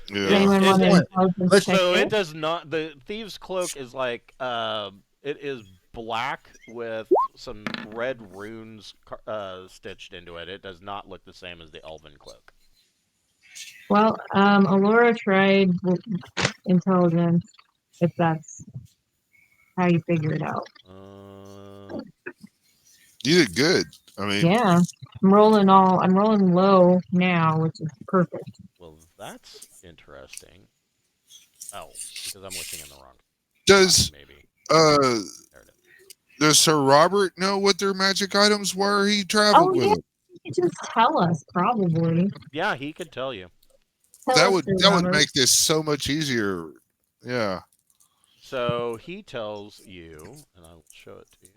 Does Yeah. anyone It- want to it- intelligence check So it? it does not. The thieves' cloak is like it is black with some red runes stitched into it. It does not look the same as the elven cloak. Well, Alora tried intelligence, if that's how you figure it out. You did good. I mean, Yeah. I'm rolling low now, which is perfect. Well, that's interesting. Oh, because I'm looking in the wrong. does Maybe. uh There it is. Does Sir Robert know what their magic items were? He traveled Oh with yeah, them. you could just tell us probably. Yeah, he could tell you. Tell us, Sir That would Robert. make this so much easier. Yeah. So he tells you, and I will show it to you.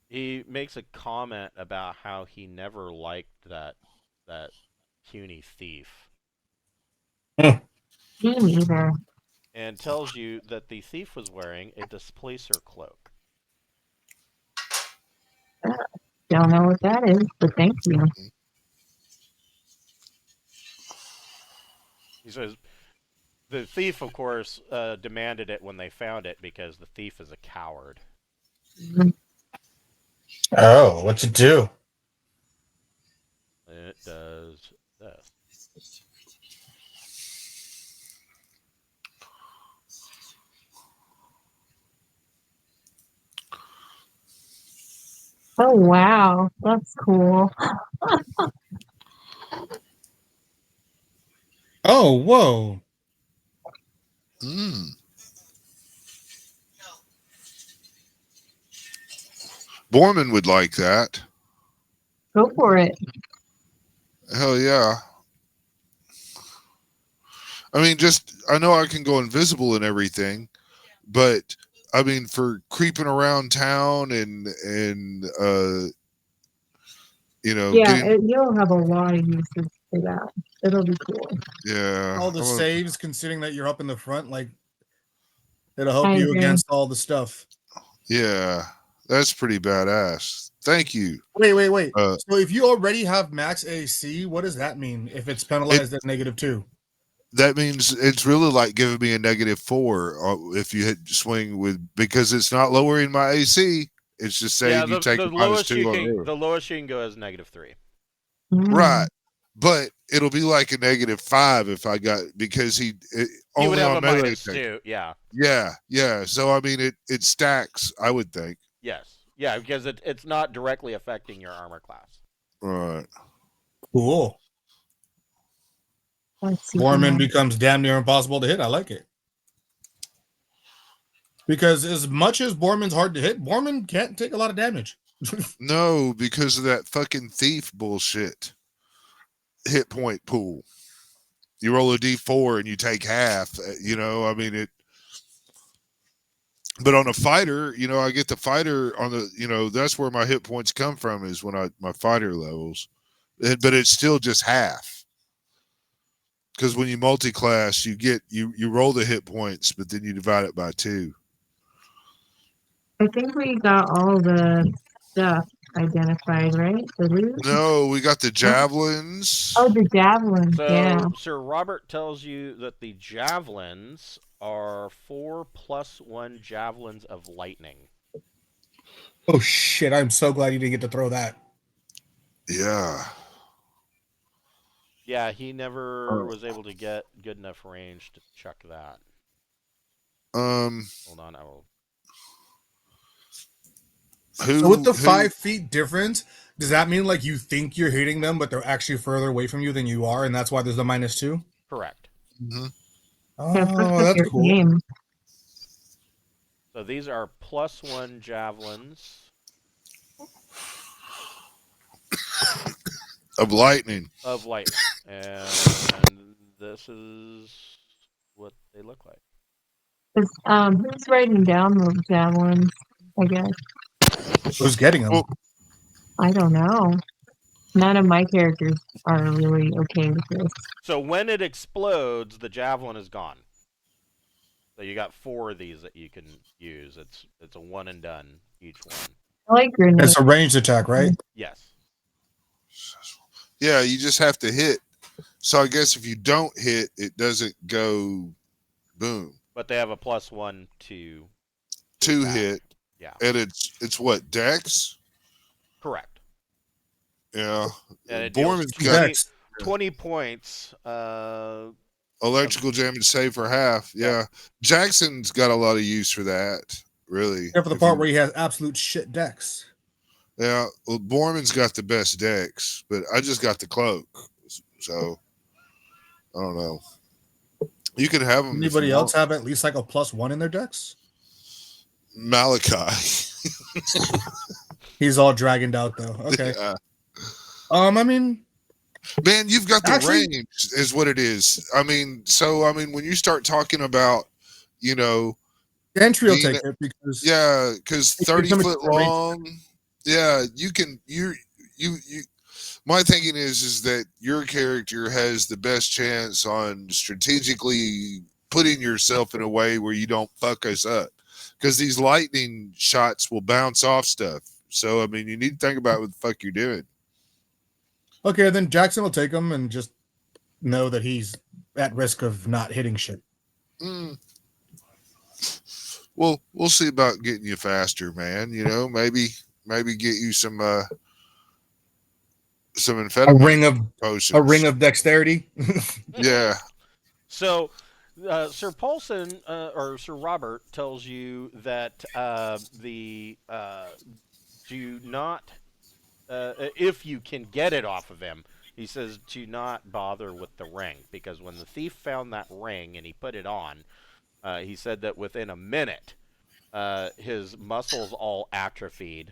He makes a comment about how he never liked that puny thief, Me neither. and tells you that the thief was wearing a displacer cloak. Don't know what that is, but thank you. He says the thief, of course, demanded it when they found it because the thief is a coward. Oh, what's it do? It does this. Oh wow, that's cool. Oh, whoa. Mm. Borman would like that. Go for it. Hell yeah. I mean, I know I can go invisible and everything, but I mean, for creeping around town and Yeah, getting, you'll have a lot of uses for that. It'll be cool. yeah. All the I'm a- saves, considering that you're up in the front, like it'll help I you agree. against all the stuff. yeah, that's pretty badass. Thank you. Wait. Uh, So if you already have max AC, what does that mean if it's penalized at -2? That means it's really like giving me a -4 if you hit swing with, because it's not lowering my AC. It's just Yeah, saying you the take a lowest you -2 on can roll. the lowest you can go is -3. Right. But it'll be like a -5 if I got, because He would only have on a melee attack. -2. Yeah. Yeah. So I mean, it stacks, I would think. Yes. Yeah, because it's not directly affecting your armor class. Right. Cool. Let's see. Borman becomes damn near impossible to hit. I like it. Because as much as Borman's hard to hit, Borman can't take a lot of damage. No, because of that fucking thief bullshit hit point pool. You roll a D4 and you take half. I mean it. But on a fighter, I get the fighter on the, that's where my hit points come from, is when my fighter levels, but it's still just half. Because when you multi-class, you roll the hit points, but then you divide it by 2. I think we got all the stuff identified, right? The loot? No, we got the javelins. Oh, the javelin. So Yeah. Sir Robert tells you that the javelins are 4+1 javelins of lightning. Oh shit! I'm so glad you didn't get to throw that. Yeah. Yeah, he never was able to get good enough range to chuck that. Hold on, I will. So with the 5 feet difference, does that mean like you think you're hitting them, but they're actually further away from you than you are, and that's why there's the -2? Correct. Mm-hmm. Oh, that's cool. Game. So these are +1 javelins Of lightning. of lightning, and this is what they look like. Who's writing down those javelins? I guess. Who's getting them? Well, I don't know. None of my characters are really okay with this. So when it explodes, the javelin is gone. So you got 4 of these that you can use. It's a one and done each one. I like grenades. It's a ranged attack, right? Yes. Yeah, you just have to hit. So I guess if you don't hit, it doesn't go boom. But they have a +1 to attack. Hit. Yeah. And it's what, Dex? Correct. Yeah. And it Borman's deals got 20 points Electrical damage save for half. Yeah. Jackson's got a lot of use for that, really. Except for the If part you- where he has absolute shit decks. Yeah, well, Borman's got the best decks, but I just got the cloak. So, I don't know. You can have them. Anybody else have at least like a +1 in their decks? Malachi. He's all dragoned out though. Okay. Yeah. I mean, Man, you've got the Actually- range, is what it is. I mean, when you start talking about, Gantry will Being- take it because yeah, because It 30 gives him a foot different range. long, yeah, you can, you, my thinking is that your character has the best chance on strategically putting yourself in a way where you don't fuck us up. Because these lightning shots will bounce off stuff. So, I mean, you need to think about what the fuck you're doing. Okay, then Jackson will take him and just know that he's at risk of not hitting shit. Mm. Well, we'll see about getting you faster, man. Maybe get you some amphetamine potions. A ring of dexterity. Yeah. So, Sir Paulson or Sir Robert tells you that do not, if you can get it off of him, he says to not bother with the ring, because when the thief found that ring and he put it on, he said that within a minute, his muscles all atrophied,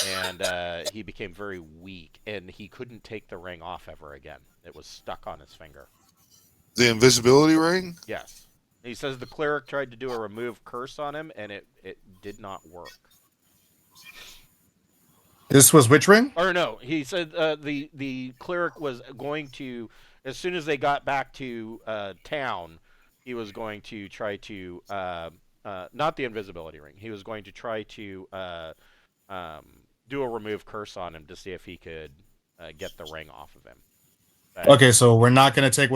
and he became very weak, and he couldn't take the ring off ever again. It was stuck on his finger. The invisibility ring? Yes. He says the cleric tried to do a remove curse on him, and it did not work. This was which ring? Or no, he said the cleric was going to, as soon as they got back to town, he was going to try to, not the invisibility ring, he was going to try to do a remove curse on him to see if he could get the ring off of him. Okay, so we're not going to take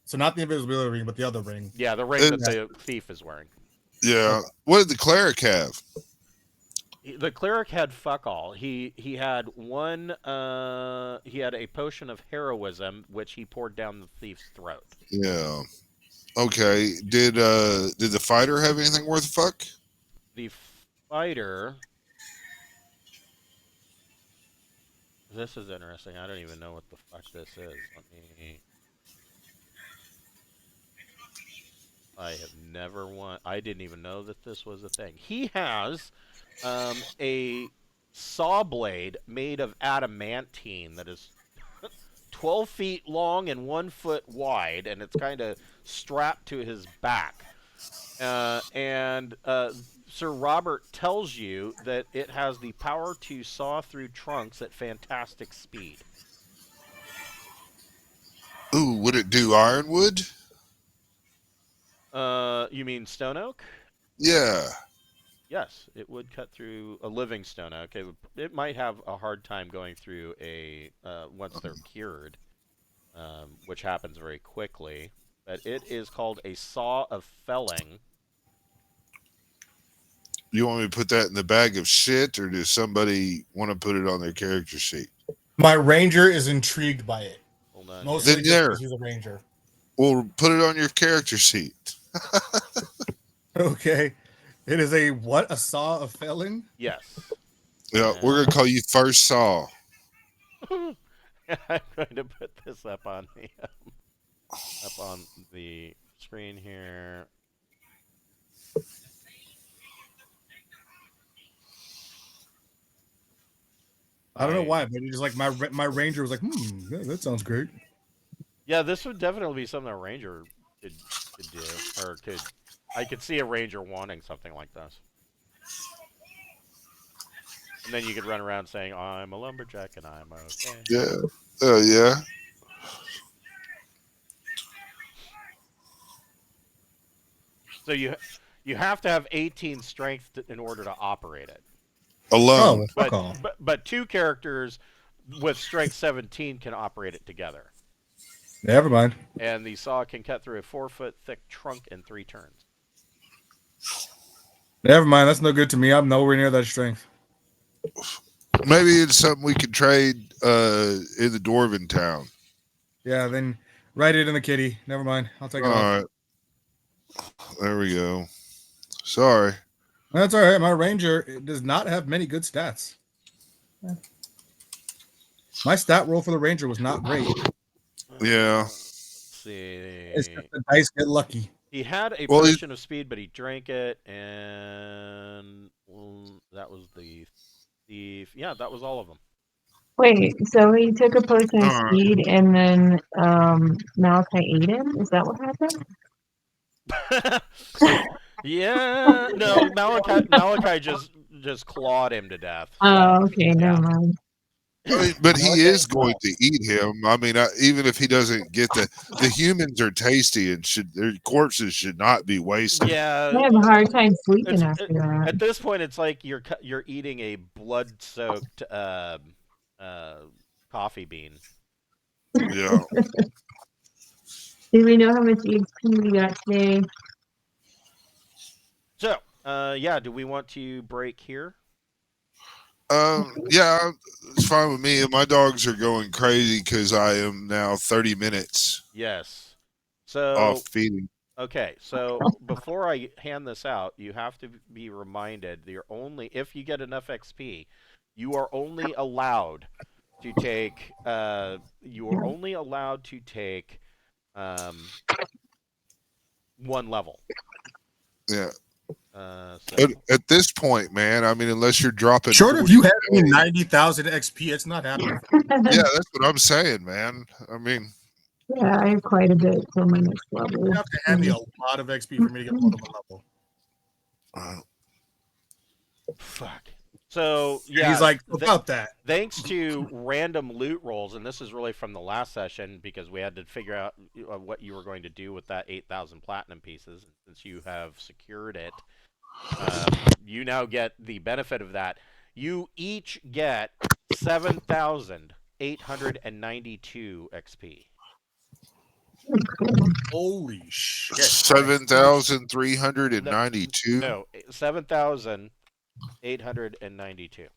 so not the invisibility ring, but the other ring. Yeah, the ring that the thief is wearing. Yeah. What did the cleric have? The cleric had fuck all. He had one. He had a potion of heroism, which he poured down the thief's throat. Yeah. Okay. Did the fighter have anything worth a fuck? The fighter. This is interesting. I don't even know what the fuck this is. Let me. I have never won. I didn't even know that this was a thing. He has a saw blade made of adamantine that is 12 feet long and 1 foot wide, and it's kind of strapped to his back. Sir Robert tells you that it has the power to saw through trunks at fantastic speed. Ooh, would it do ironwood? You mean stone oak? Yeah. Yes, it would cut through a living stone oak. It might have a hard time going through once they're cured, which happens very quickly. But it is called a saw of felling. You want me to put that in the bag of shit, or does somebody want to put it on their character sheet? My ranger is intrigued by it. Hold on. Mostly Then just there. because he's a ranger. Well, put it on your character sheet. Okay. It is a what? A saw of felling? Yes. Yeah, we're gonna call you First Saw. I'm going to put this up on the screen here. I don't know why, but he just like my ranger was like, yeah, that sounds great. Yeah, this would definitely be something a ranger could do, or I could see a ranger wanting something like this. And then you could run around saying, I'm a lumberjack and I'm okay. Yeah. Yeah. So you have to have 18 strength in order to operate it. Alone. Fuck off. But two characters with strength 17 can operate it together. Never mind. And the saw can cut through a 4-foot thick trunk in 3 turns. Never mind. That's no good to me. I'm nowhere near that strength. Maybe it's something we could trade in the Dwarven town. Yeah, then Write it in the kitty. Never mind. I'll take it All off. right. There we go. Sorry. That's all right. My ranger does not have many good stats. My stat roll for the ranger was not great. Yeah. Let's see. It's just the dice get lucky. He had a Well, potion of speed, but he drank it, and that was the thief. Yeah, that was all of them. Wait, so he took a potion of All right. speed and then Malachi ate him? Is that what happened? Yeah, no, Malachi just clawed him to death. So, Oh, okay, yeah. never mind. I mean, but he is going to eat him. I mean, even if he doesn't get the humans are tasty and their corpses should not be wasted. Yeah, I have a hard time sleeping after that. at this point, it's like you're eating a blood-soaked coffee bean. Yeah. Do we know how much EXP we got today? So, yeah, do we want to break here? Yeah, it's fine with me. My dogs are going crazy because I am now 30 minutes Yes. So off feeding. okay, so before I hand this out, you have to be reminded that if you get enough XP, you are only allowed to take one level. Yeah. So, At this point, man, I mean, unless you're dropping. Short of you having 90,000 XP, it's not happening. Yeah, that's what I'm saying, man. I mean, Yeah, I have quite a bit till my next level. You have to hand me a lot of XP for me to get more than one level. fuck. So yeah, He's like, about that. Thanks to random loot rolls, and this is really from the last session because we had to figure out what you were going to do with that 8,000 platinum pieces. And since you have secured it, you now get the benefit of that. You each get 7,892 XP. Holy shit. 7,392. No, 7,892.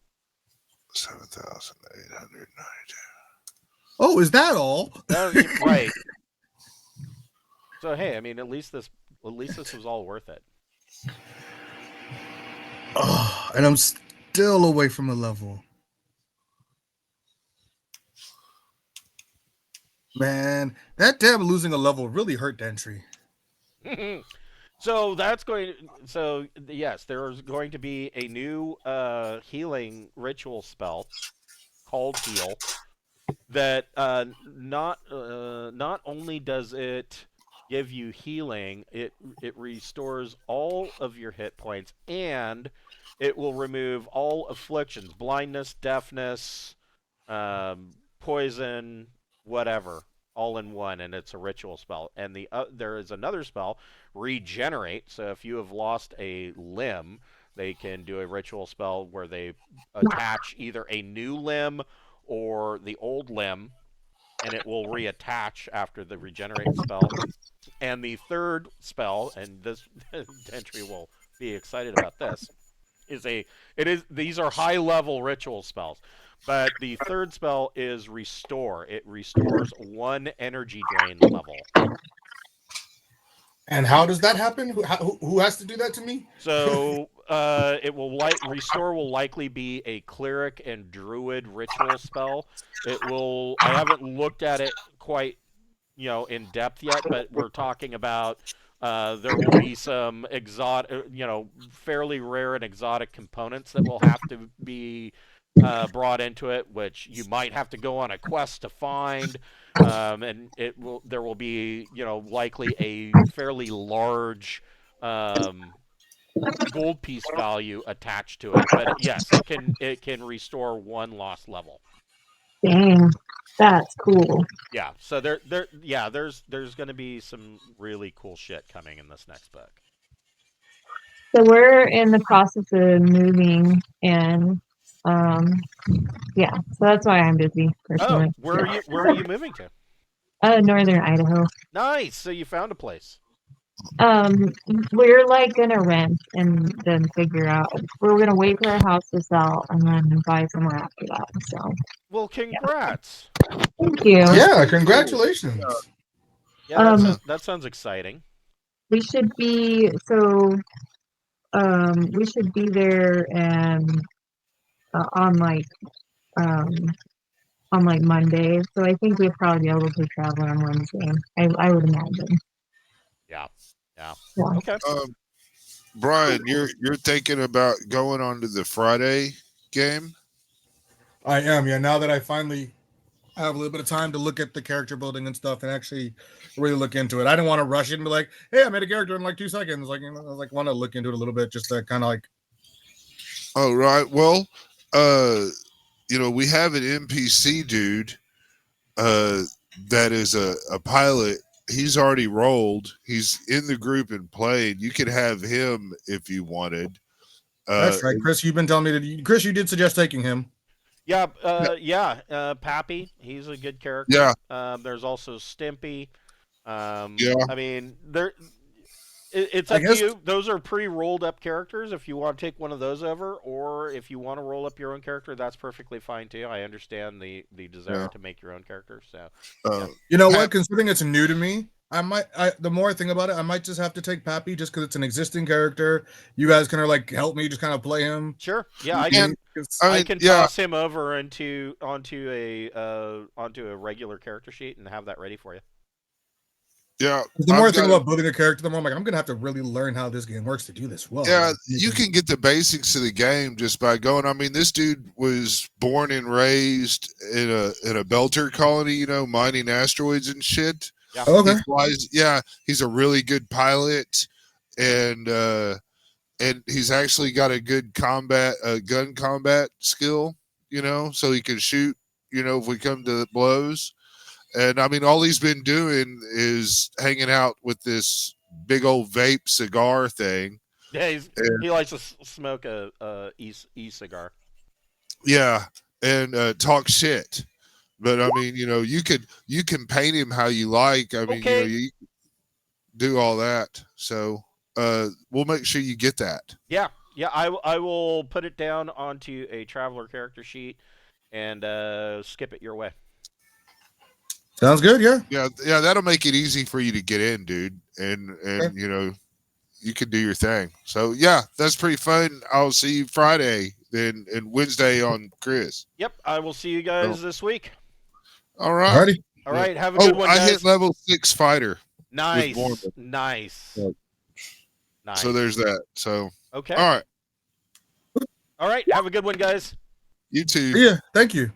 7,892. Oh, is that all? Right. So hey, I mean, at least this was all worth it. Oh, and I'm still away from a level. Man, that damn losing a level really hurt entry. So yes, there is going to be a new healing ritual spell called Heal that not only does it give you healing, it restores all of your hit points, and it will remove all afflictions, blindness, deafness, poison, whatever, all in one, and it's a ritual spell. And there is another spell, Regenerate. So if you have lost a limb, they can do a ritual spell where they attach either a new limb or the old limb, and it will reattach after the Regenerate spell. And the third spell, and this entry will be excited about this, these are high level ritual spells. But the third spell is Restore. It restores one energy drain level. And how does that happen? Who has to do that to me? So Restore will likely be a cleric and druid ritual spell. I haven't looked at it quite, in depth yet, but we're talking about there will be some exotic, fairly rare and exotic components that will have to be brought into it, which you might have to go on a quest to find, and there will be likely a fairly large gold piece value attached to it. But yes, it can restore one lost level. Dang, that's cool. Yeah, so there's going to be some really cool shit coming in this next book. So we're in the process of moving, and yeah, so that's why I'm busy personally. Oh, where are you moving to? Northern Idaho. Nice. So you found a place. We're like gonna rent and then figure out. We're gonna wait for our house to sell and then buy somewhere after that. So. Well, congrats. Thank you. Yeah, congratulations. Yeah, that sounds exciting. We should be we should be there and on um Monday. So I think we'll probably be able to travel on Wednesday. I would imagine. Yeah. Yeah. Yeah. Okay. Brian, you're thinking about going on to the Friday game? I am, yeah. Now that I finally have a little bit of time to look at the character building and stuff and actually really look into it. I didn't want to rush it and be like, hey, I made a character in like 2 seconds. Like, I want to look into it a little bit just to kind of like. Oh, right. Well, we have an NPC dude that is a pilot. He's already rolled. He's in the group and played. You could have him if you wanted. That's right. Chris, you've been telling me Chris, you did suggest taking him. Yeah, Pappy, he's a good character. Yeah. There's also Stimpy. Yeah. I mean, it's up to you. Those are pre-rolled up characters. If you want to take one of those over, or if you want to roll up your own character, that's perfectly fine too. I understand the desire to make your own character. So, you know what? Considering it's new to me, the more I think about it, I might just have to take Pappy just because it's an existing character. You guys can like help me just kind of play him. Sure. Yeah, I can toss him over onto a regular character sheet and have that ready for you. Yeah. The more I think about building a character, the more I'm like, I'm gonna have to really learn how this game works to do this well. Yeah, you can get the basics of the game just by going. I mean, this dude was born and raised in a belter colony, mining asteroids and shit. Yeah. Okay. He's a really good pilot, and he's actually got a good gun combat skill, so he can shoot, if we come to blows. And I mean, all he's been doing is hanging out with this big old vape cigar thing. Yeah, he likes to smoke a e-cigar. Yeah, and talk shit. But I mean, you can paint him how you like. I mean, you do all that. So we'll make sure you get that. Yeah. I will put it down onto a traveler character sheet and skip it your way. Sounds good. Yeah. Yeah. That'll make it easy for you to get in, dude. And you can do your thing. So yeah, that's pretty fun. I'll see you Friday then, and Wednesday on Chris. Yep, I will see you guys this week. All right. Alrighty. All right, have a good one, guys. I hit level 6 fighter. Nice. So Nice. So there's that. So okay. All right. All right, have a good one, guys. You too. Yeah. Thank you.